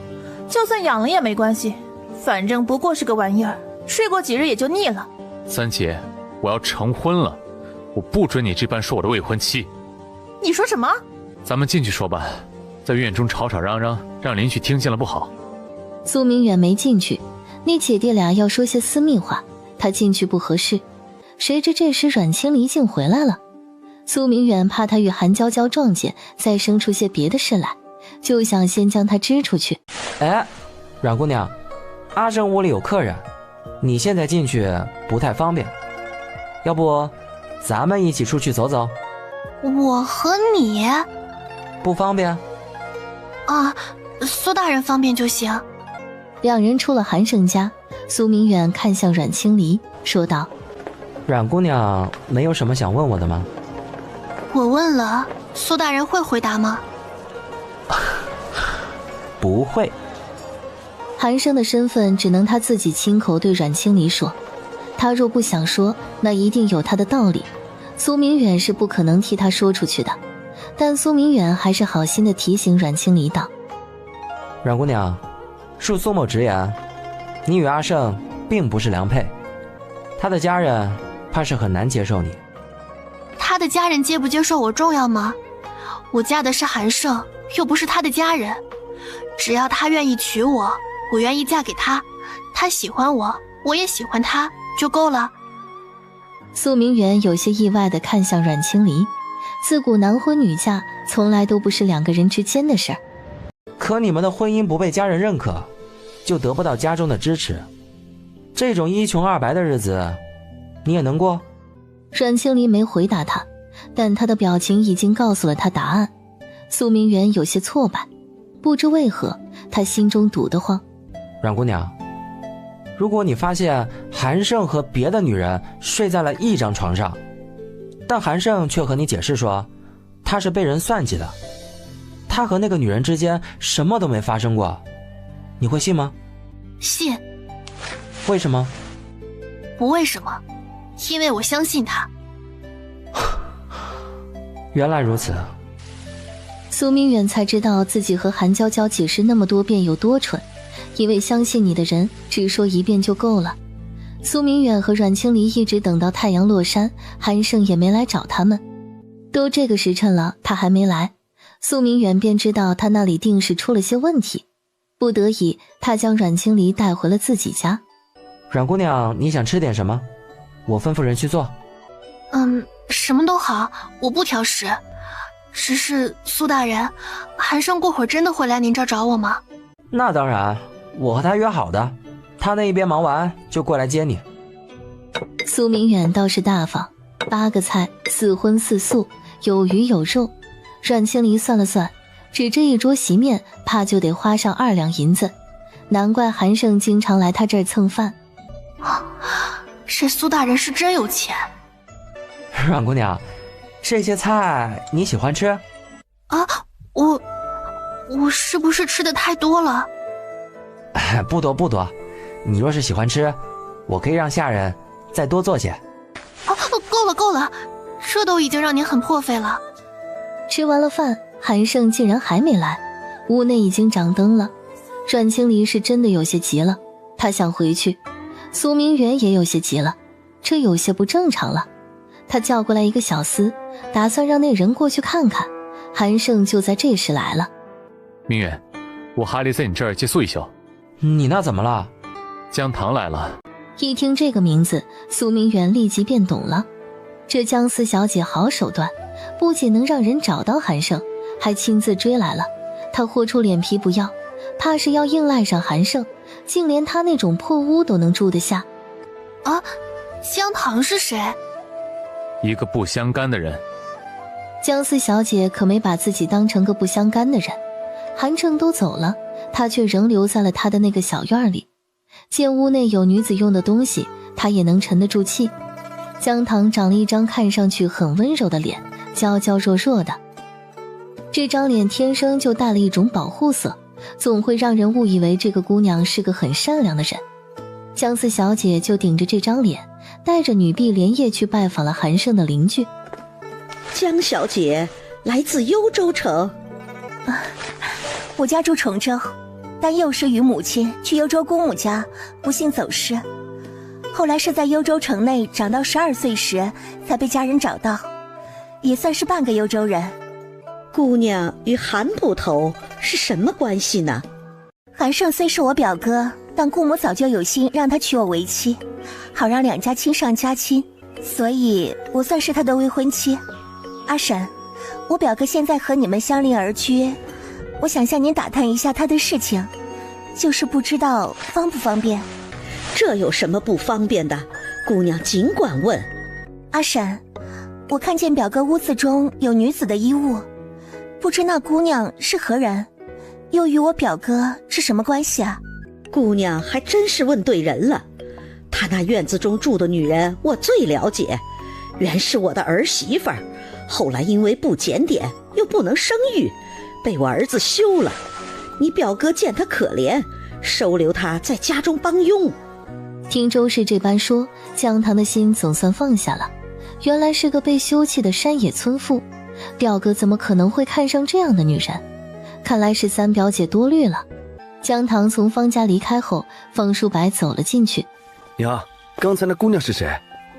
就算养了也没关系，反正不过是个玩意儿，睡过几日也就腻了。三姐，我要成婚了，我不准你这般说我的未婚妻。你说什么？咱们进去说吧，在院中吵吵嚷嚷，让邻居听见了不好。苏明远没进去，那姐弟俩要说些私密话，他进去不合适。谁知这时阮清离竟回来了。苏明远怕他与韩娇娇撞见，再生出些别的事来，就想先将他支出去。哎，阮姑娘，阿胜屋里有客人，你现在进去不太方便，要不咱们一起出去走走？我和你？不方便？啊，苏大人方便就行。两人出了韩胜家，苏明远看向阮清离，说道：阮姑娘没有什么想问我的吗？我问了，苏大人会回答吗？不会。韩胜的身份只能他自己亲口对阮清离说，他若不想说，那一定有他的道理，苏明远是不可能替他说出去的。但苏明远还是好心的提醒阮清离道：阮姑娘，恕苏某直言，你与阿胜并不是良配，他的家人怕是很难接受你。他的家人接不接受我重要吗？我嫁的是韩胜，又不是他的家人。只要他愿意娶我，我愿意嫁给他，他喜欢我，我也喜欢他，就够了。苏明远有些意外地看向阮清离，自古男婚女嫁从来都不是两个人之间的事儿。可你们的婚姻不被家人认可，就得不到家中的支持，这种一穷二白的日子，你也能过？阮清离没回答他，但他的表情已经告诉了他答案。苏明远有些挫败，不知为何，他心中堵得慌。阮姑娘，如果你发现韩胜和别的女人睡在了一张床上，但韩胜却和你解释说他是被人算计的，他和那个女人之间什么都没发生过，你会信吗？信。为什么？不为什么，因为我相信他。原来如此。苏明远才知道自己和韩娇娇解释那么多遍有多蠢，因为相信你的人只说一遍就够了。苏明远和阮清离一直等到太阳落山，韩胜也没来找他们。都这个时辰了，他还没来，苏明远便知道他那里定是出了些问题。不得已，他将阮清离带回了自己家。阮姑娘，你想吃点什么？我吩咐人去做。什么都好，我不挑食。只是苏大人，韩胜过会儿真的会来您这儿找我吗？那当然，我和他约好的，他那一边忙完就过来接你。苏明远倒是大方，8个菜，4荤4素，有鱼有肉。阮清离算了算，只这一桌席面怕就得花上2两银子，难怪韩胜经常来他这儿蹭饭。这苏大人是真有钱。阮姑娘，这些菜你喜欢吃？啊，我是不是吃的太多了？不多不多，你若是喜欢吃，我可以让下人再多做些。够了够了，这都已经让您很破费了。吃完了饭，韩胜竟然还没来，屋内已经掌灯了。阮清离是真的有些急了，他想回去。苏明远也有些急了，这有些不正常了。他叫过来一个小厮，打算让那人过去看看。韩胜就在这时来了。明远，我还得在你这儿借宿一宿。你那怎么了？江棠来了。一听这个名字，苏明远立即便懂了。这江思小姐好手段，不仅能让人找到韩胜，还亲自追来了。他豁出脸皮不要，怕是要硬赖上韩胜，竟连他那种破屋都能住得下。啊，江棠是谁？一个不相干的人。江思小姐可没把自己当成个不相干的人。韩胜都走了，她却仍留在了她的那个小院里。见屋内有女子用的东西，她也能沉得住气。江棠长了一张看上去很温柔的脸，娇娇弱弱的。这张脸天生就带了一种保护色，总会让人误以为这个姑娘是个很善良的人。江思小姐就顶着这张脸，带着女婢连夜去拜访了韩胜的邻居。江小姐来自幽州城。我家住崇州，但幼时与母亲去幽州姑母家，不幸走失。后来是在幽州城内长到12岁时，才被家人找到，也算是半个幽州人。姑娘与韩捕头是什么关系呢？韩胜虽是我表哥，但姑母早就有心让他娶我为妻，好让两家亲上加亲，所以我算是他的未婚妻。阿婶，我表哥现在和你们相邻而居，我想向您打探一下他的事情，就是不知道方不方便。这有什么不方便的？姑娘尽管问。阿婶，我看见表哥屋子中有女子的衣物，不知那姑娘是何人，又与我表哥是什么关系啊？姑娘还真是问对人了。她那院子中住的女人我最了解，原是我的儿媳妇儿，后来因为不检点又不能生育，被我儿子休了。你表哥见她可怜，收留她在家中帮佣。听周氏这般说，姜糖的心总算放下了。原来是个被休弃的山野村妇，表哥怎么可能会看上这样的女人？看来是三表姐多虑了。姜糖从方家离开后，方叔白走了进去。娘，刚才那姑娘是谁？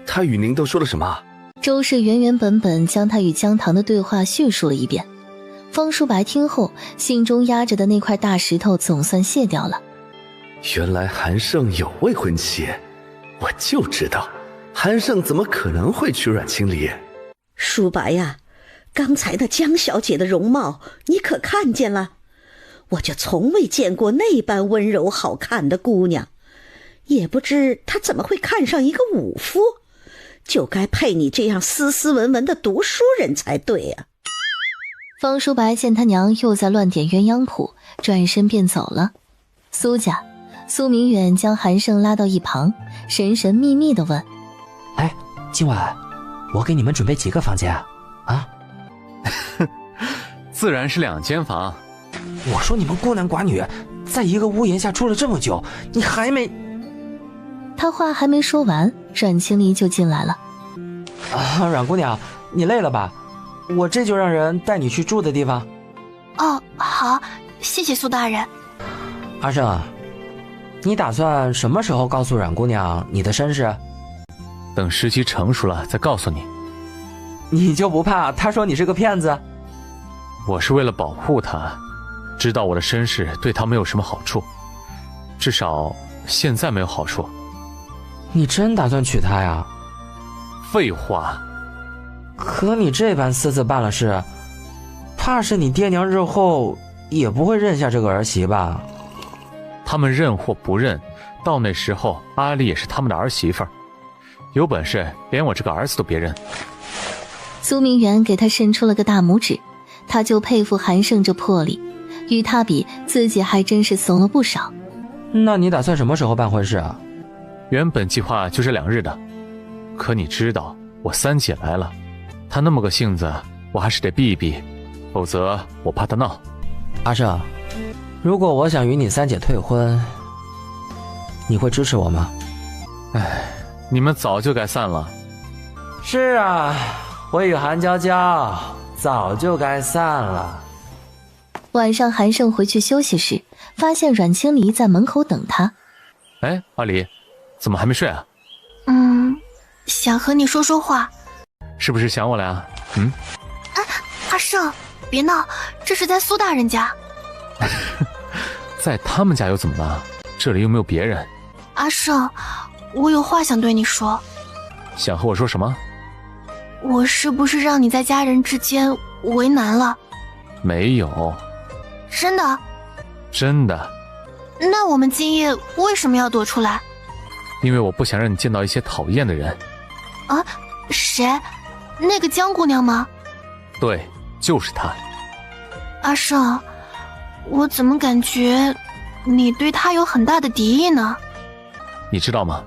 她与您都说了什么？周氏原原本本将他与姜糖的对话叙述了一遍。方叔白听后，心中压着的那块大石头总算卸掉了。原来韩胜有未婚妻，我就知道韩胜怎么可能会娶阮清离。叔白呀，刚才那江小姐的容貌你可看见了？我就从未见过那般温柔好看的姑娘，也不知她怎么会看上一个武夫，就该配你这样斯斯文文的读书人才对啊。方叔白见他娘又在乱点鸳鸯谱，转身便走了。苏家，苏明远将韩胜拉到一旁，神神秘秘地问：哎，今晚我给你们准备几个房间啊？自然是2间房。我说你们孤男寡女在一个屋檐下住了这么久，你还没……他话还没说完，阮清离就进来了。阮姑娘，你累了吧？我这就让人带你去住的地方。哦，好，谢谢苏大人。阿胜，你打算什么时候告诉阮姑娘你的身世？等时机成熟了再告诉你。你就不怕她说你是个骗子？我是为了保护她，知道我的身世对她没有什么好处，至少现在没有好处。你真打算娶她呀？废话。可你这般私自办了事，怕是你爹娘日后也不会认下这个儿媳吧？他们认或不认，到那时候阿丽也是他们的儿媳妇儿，有本事连我这个儿子都别认。苏明远给他伸出了个大拇指，他就佩服韩胜这魄力，与他比，自己还真是怂了不少。那你打算什么时候办婚事啊？原本计划就这2日的，可你知道我三姐来了，她那么个性子，我还是得避一避，否则我怕她闹。阿胜，如果我想与你三姐退婚，你会支持我吗？唉，你们早就该散了。是啊，我与韩娇娇早就该散了。晚上韩胜回去休息时，发现阮清离在门口等他。哎，阿离，怎么还没睡啊？想和你说说话。是不是想我了呀？阿胜，别闹，这是在苏大人家。在他们家又怎么了？这里又没有别人。阿胜，我有话想对你说。想和我说什么？我是不是让你在家人之间为难了？没有。真的？真的。那我们今夜为什么要躲出来？因为我不想让你见到一些讨厌的人。啊？谁？那个江姑娘吗？对，就是她。阿胜，我怎么感觉你对她有很大的敌意呢？你知道吗？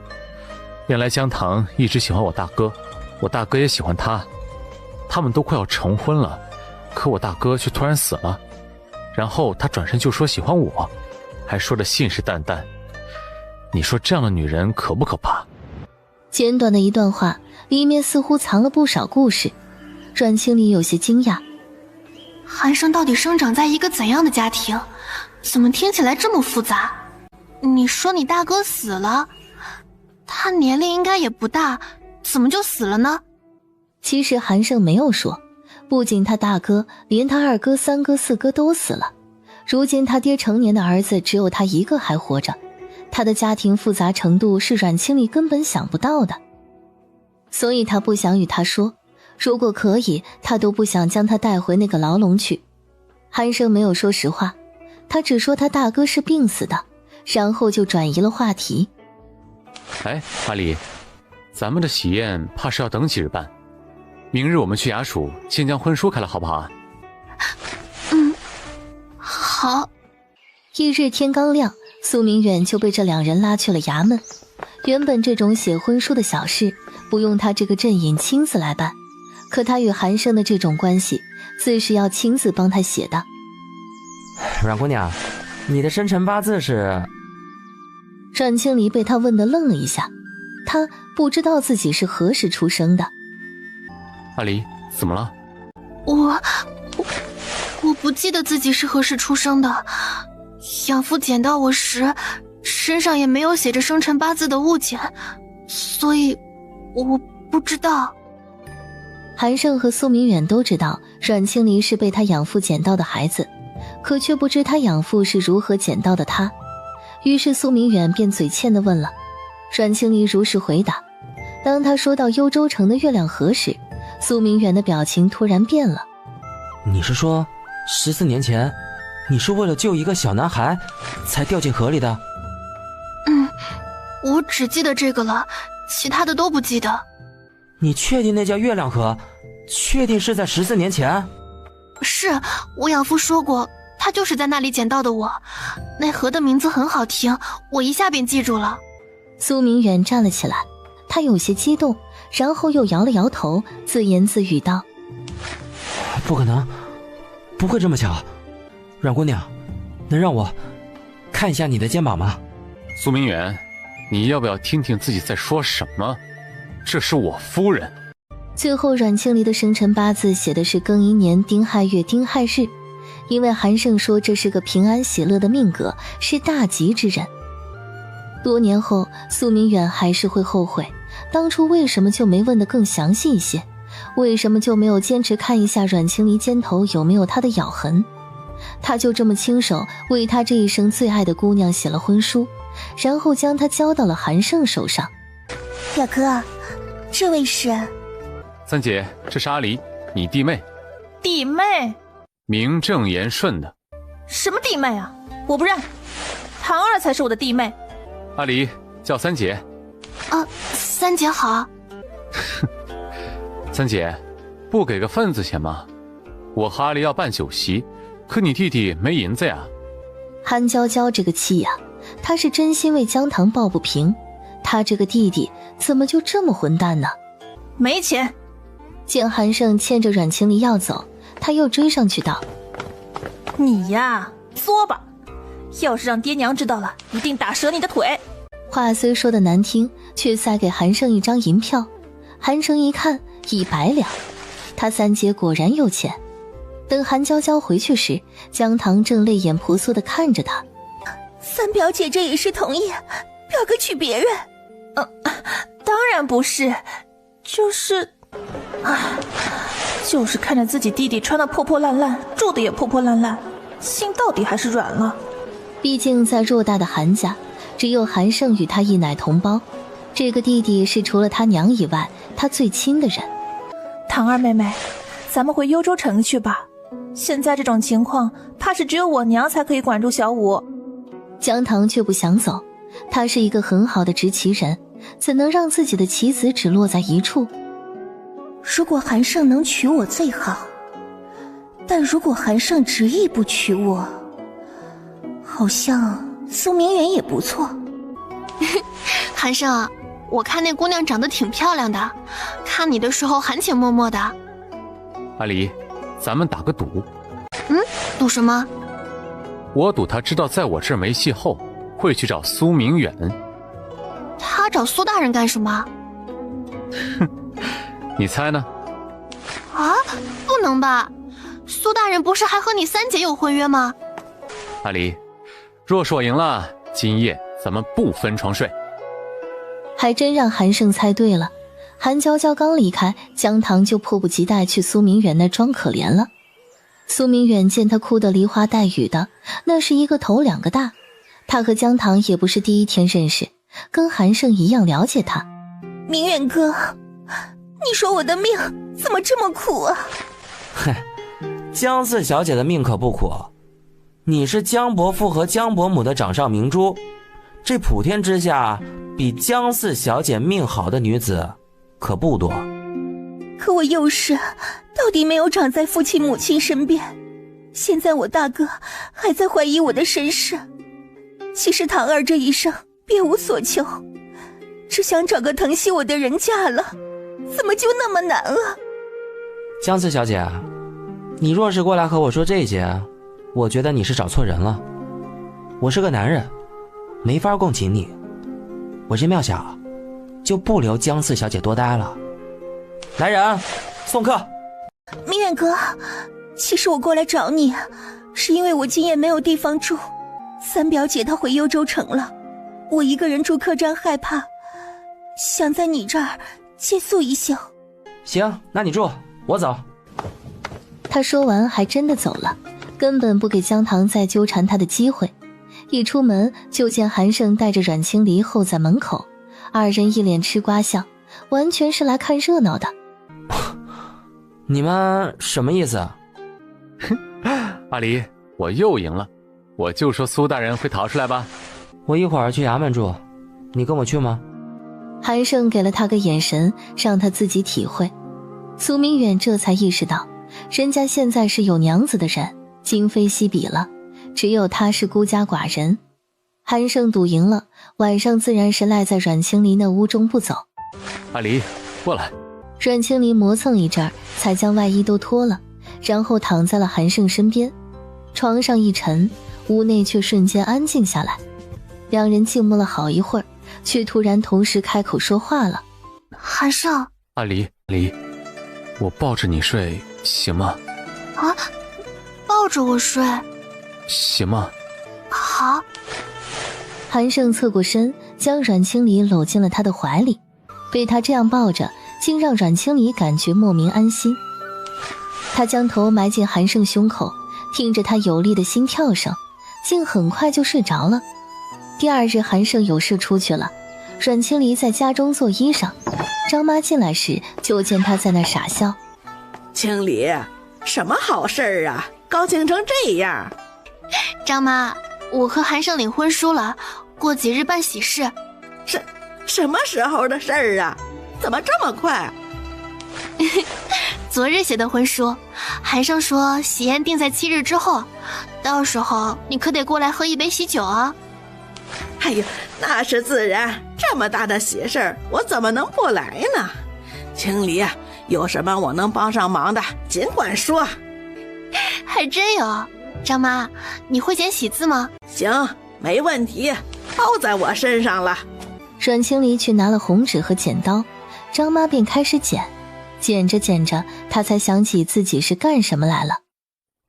原来姜糖一直喜欢我大哥，我大哥也喜欢他，他们都快要成婚了，可我大哥却突然死了，然后他转身就说喜欢我，还说得信誓旦旦。你说这样的女人可不可怕？简短的一段话里面似乎藏了不少故事。阮清离有些惊讶，韩胜到底生长在一个怎样的家庭？怎么听起来这么复杂？你说你大哥死了，他年龄应该也不大，怎么就死了呢？其实韩胜没有说，不仅他大哥，连他二哥、三哥、四哥都死了。如今他爹成年的儿子只有他一个还活着，他的家庭复杂程度是阮清离根本想不到的，所以他不想与他说，如果可以，他都不想将他带回那个牢笼去。韩胜没有说实话，他只说他大哥是病死的，然后就转移了话题。哎，阿离，咱们的喜宴怕是要等几日办，明日我们去衙署先将婚书开了，好不好啊？好。一日天刚亮，苏明远就被这两人拉去了衙门。原本这种写婚书的小事不用他这个镇隐亲自来办，可他与韩胜的这种关系自是要亲自帮他写的。阮姑娘，你的生辰八字是？阮清离被他问得愣了一下，他不知道自己是何时出生的。阿离，怎么了？我不记得自己是何时出生的，养父捡到我时身上也没有写着生辰八字的物件，所以我不知道。韩胜和苏明远都知道阮清离是被他养父捡到的孩子，可却不知他养父是如何捡到的他。于是苏明远便嘴欠地问了。阮清离如实回答。当他说到幽州城的月亮河时，苏明远的表情突然变了。你是说14年前你是为了救一个小男孩才掉进河里的？我只记得这个了，其他的都不记得。你确定那叫月亮河？确定是在14年前？是，我养父说过，他就是在那里捡到的我。那河的名字很好听，我一下便记住了。苏明远站了起来，他有些激动，然后又摇了摇头，自言自语道：不可能，不会这么巧。阮姑娘，能让我看一下你的肩膀吗？苏明远，你要不要听听自己在说什么？这是我夫人。最后阮清离的生辰八字写的是庚寅年丁亥月丁亥日，因为韩胜说这是个平安喜乐的命格，是大吉之人。多年后，苏明远还是会后悔，当初为什么就没问得更详细一些？为什么就没有坚持看一下阮清离肩头有没有他的咬痕？他就这么亲手为他这一生最爱的姑娘写了婚书，然后将她交到了韩胜手上。表哥，这位是？三姐，这是阿离，你弟妹。弟妹？名正言顺的。什么弟妹啊？我不认，唐二才是我的弟妹。阿离，叫三姐。三姐好。三姐，不给个份子钱吗？我和阿离要办酒席，可你弟弟没银子呀。韩娇娇这个气呀，她是真心为姜糖抱不平，她这个弟弟怎么就这么混蛋呢？没钱。见韩胜牵着阮清离要走，他又追上去道：你呀，作吧，要是让爹娘知道了，一定打折你的腿。话虽说的难听，却塞给韩胜一张银票。韩胜一看，100两，他三姐果然有钱。等韩娇娇回去时，姜糖正泪眼婆娑地看着他。三表姐这也是同意表哥娶别人？当然不是，就是看着自己弟弟穿得破破烂烂，住的也破破烂烂，心到底还是软了。毕竟在偌大的韩家，只有韩胜与他一奶同胞，这个弟弟是除了他娘以外他最亲的人。唐二妹妹，咱们回幽州城去吧，现在这种情况，怕是只有我娘才可以管住小五。姜糖却不想走，他是一个很好的执旗人，怎能让自己的棋子只落在一处？如果韩胜能娶我最好，但如果韩胜执意不娶我，好像苏明远也不错。韩胜，我看那姑娘长得挺漂亮的，看你的时候含情脉脉的。阿离，咱们打个赌。赌什么？我赌他知道在我这儿没戏后，会去找苏明远。他找苏大人干什么？你猜呢？啊，不能吧，苏大人不是还和你三姐有婚约吗？阿离，若是我赢了，今夜咱们不分床睡。还真让韩胜猜对了。韩娇娇刚离开，姜糖就迫不及待去苏明远那装可怜了。苏明远见他哭得梨花带雨的，那是一个头两个大。他和姜糖也不是第一天认识，跟韩胜一样了解他。明远哥，你说我的命怎么这么苦啊？哼，姜四小姐的命可不苦，你是姜伯父和姜伯母的掌上明珠，这普天之下比姜四小姐命好的女子可不多。可我幼时到底没有长在父亲母亲身边，现在我大哥还在怀疑我的身世，其实堂儿这一生别无所求，只想找个疼惜我的人嫁了，怎么就那么难啊？江四小姐，你若是过来和我说这些，我觉得你是找错人了。我是个男人，没法共情你。我这庙下就不留江四小姐多待了。来人，送客。明远哥，其实我过来找你，是因为我今夜没有地方住。三表姐她回幽州城了，我一个人住客栈害怕，想在你这儿借宿一宿。行，那你住，我走。他说完还真的走了，根本不给姜唐再纠缠他的机会。一出门就见韩胜带着阮青离候在门口，二人一脸吃瓜相，完全是来看热闹的。你们什么意思？阿离，我又赢了，我就说苏大人会逃出来吧。我一会儿去衙门住，你跟我去吗？韩胜给了他个眼神，让他自己体会。苏明远这才意识到，人家现在是有娘子的人，今非昔比了，只有他是孤家寡人。韩胜赌赢了，晚上自然是赖在阮青离那屋中不走。阿离，过来。阮青离磨蹭一阵儿，才将外衣都脱了，然后躺在了韩胜身边。床上一沉，屋内却瞬间安静下来。两人静默了好一会儿，却突然同时开口说话了。韩胜，阿离，我抱着你睡行吗？啊，抱着我睡行吗？好。韩胜侧过身，将阮青离搂进了他的怀里，被他这样抱着，竟让阮青离感觉莫名安心。他将头埋进韩胜胸口，听着他有力的心跳声，竟很快就睡着了。第二日韩胜有事出去了，阮青离在家中做衣裳。张妈进来时就见他在那傻笑。青离，什么好事儿啊，高兴成这样。张妈，我和韩胜领婚书了，过几日办喜事。什么时候的事儿啊？怎么这么快？昨日写的婚书，韩胜说喜宴定在7日之后，到时候你可得过来喝一杯喜酒啊。哎呀，那是自然，这么大的喜事儿，我怎么能不来呢？青离，有什么我能帮上忙的，尽管说。还真有。张妈，你会剪喜字吗？行，没问题，包在我身上了。阮青离去拿了红纸和剪刀，张妈便开始剪。剪着剪着，她才想起自己是干什么来了。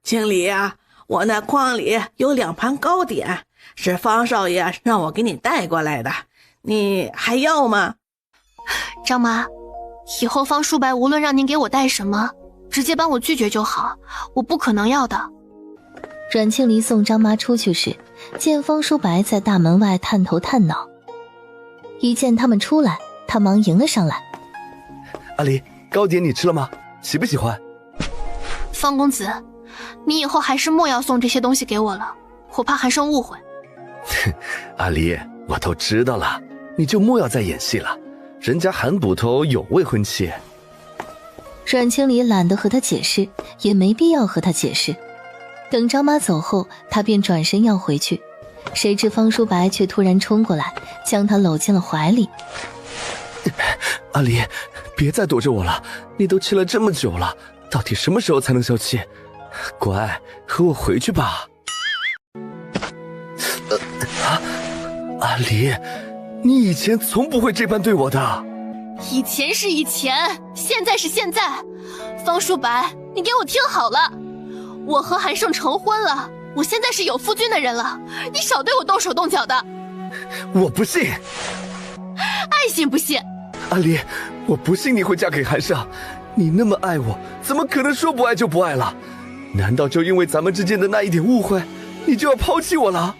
青离啊，我那筐里有2盘糕点，是方少爷让我给你带过来的，你还要吗？张妈，以后方叔白无论让您给我带什么，直接帮我拒绝就好，我不可能要的。阮青离送张妈出去时，见方叔白在大门外探头探脑，一见他们出来，他忙迎了上来。阿离，糕点你吃了吗？喜不喜欢？方公子，你以后还是莫要送这些东西给我了，我怕韩胜误会。阿离，我都知道了，你就莫要再演戏了，人家韩捕头有未婚妻。阮青离懒得和他解释，也没必要和他解释。等张妈走后，他便转身要回去，谁知方叔白却突然冲过来，将他搂进了怀里。阿离，别再躲着我了，你都气了这么久了，到底什么时候才能消气？乖，和我回去吧。阿离，你以前从不会这般对我的。以前是以前，现在是现在。方叔白，你给我听好了，我和韩胜成婚了，我现在是有夫君的人了，你少对我动手动脚的。我不信。爱信不信。阿离，我不信你会嫁给韩胜，你那么爱我，怎么可能说不爱就不爱了？难道就因为咱们之间的那一点误会，你就要抛弃我了？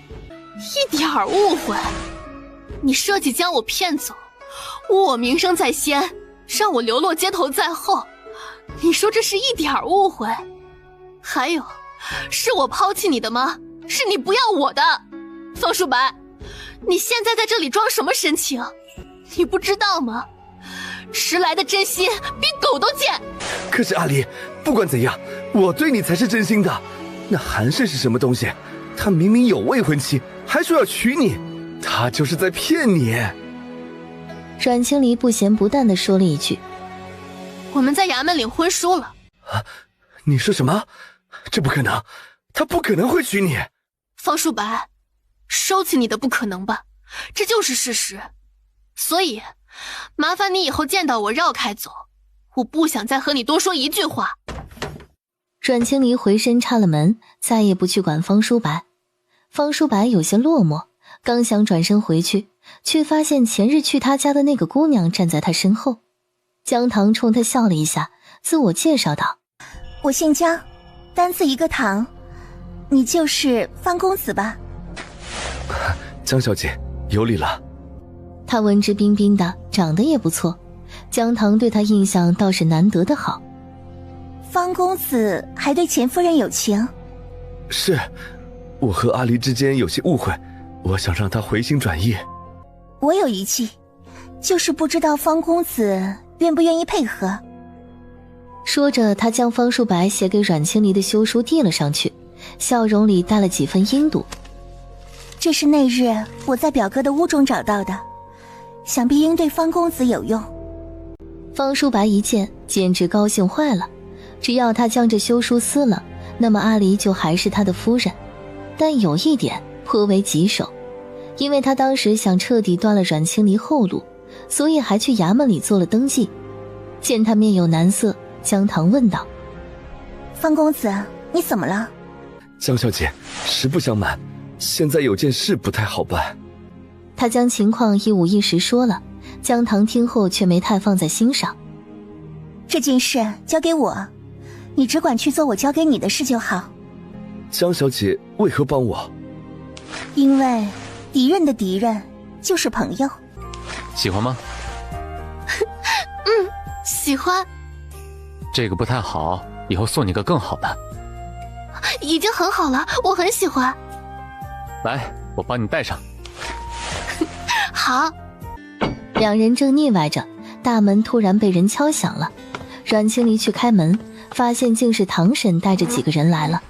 一点误会？你设计将我骗走，污我名声在先，让我流落街头在后，你说这是一点误会？还有，是我抛弃你的吗？是你不要我的。方叔白，你现在在这里装什么神情？你不知道吗？迟来的真心比狗都贱。可是阿离，不管怎样，我对你才是真心的。那韩胜是什么东西？他明明有未婚妻，还说要娶你，他就是在骗你。阮清离不咸不淡地说了一句：我们在衙门领婚书了。啊，你说什么？这不可能，他不可能会娶你。方书白，收起你的不可能吧，这就是事实。所以麻烦你以后见到我绕开走，我不想再和你多说一句话。阮清离回身插了门，再也不去管方书白。方书白有些落寞，刚想转身回去，却发现前日去他家的那个姑娘站在他身后。姜糖冲他笑了一下，自我介绍道：我姓姜，单字一个糖，你就是方公子吧？姜小姐有礼了。他文质彬彬的，长得也不错，姜糖对他印象倒是难得的好。方公子还对钱夫人有情？是，我和阿离之间有些误会，我想让他回心转意。我有一计，就是不知道方公子愿不愿意配合。说着，他将方书白写给阮清离的休书递了上去，笑容里带了几分阴毒。这是那日我在表哥的屋中找到的，想必应对方公子有用。方书白一见，简直高兴坏了。只要他将这休书撕了，那么阿离就还是他的夫人。但有一点颇为棘手，因为他当时想彻底断了阮清离后路，所以还去衙门里做了登记。见他面有难色，姜糖问道：方公子，你怎么了？姜小姐，实不相瞒，现在有件事不太好办。他将情况一五一十说了，姜糖听后却没太放在心上。这件事交给我，你只管去做我交给你的事就好。姜小姐为何帮我？因为敌人的敌人就是朋友。喜欢吗？喜欢。这个不太好，以后送你个更好的。已经很好了，我很喜欢。来，我帮你戴上。好。两人正腻歪着，大门突然被人敲响了。阮清离去开门，发现竟是唐婶带着几个人来了。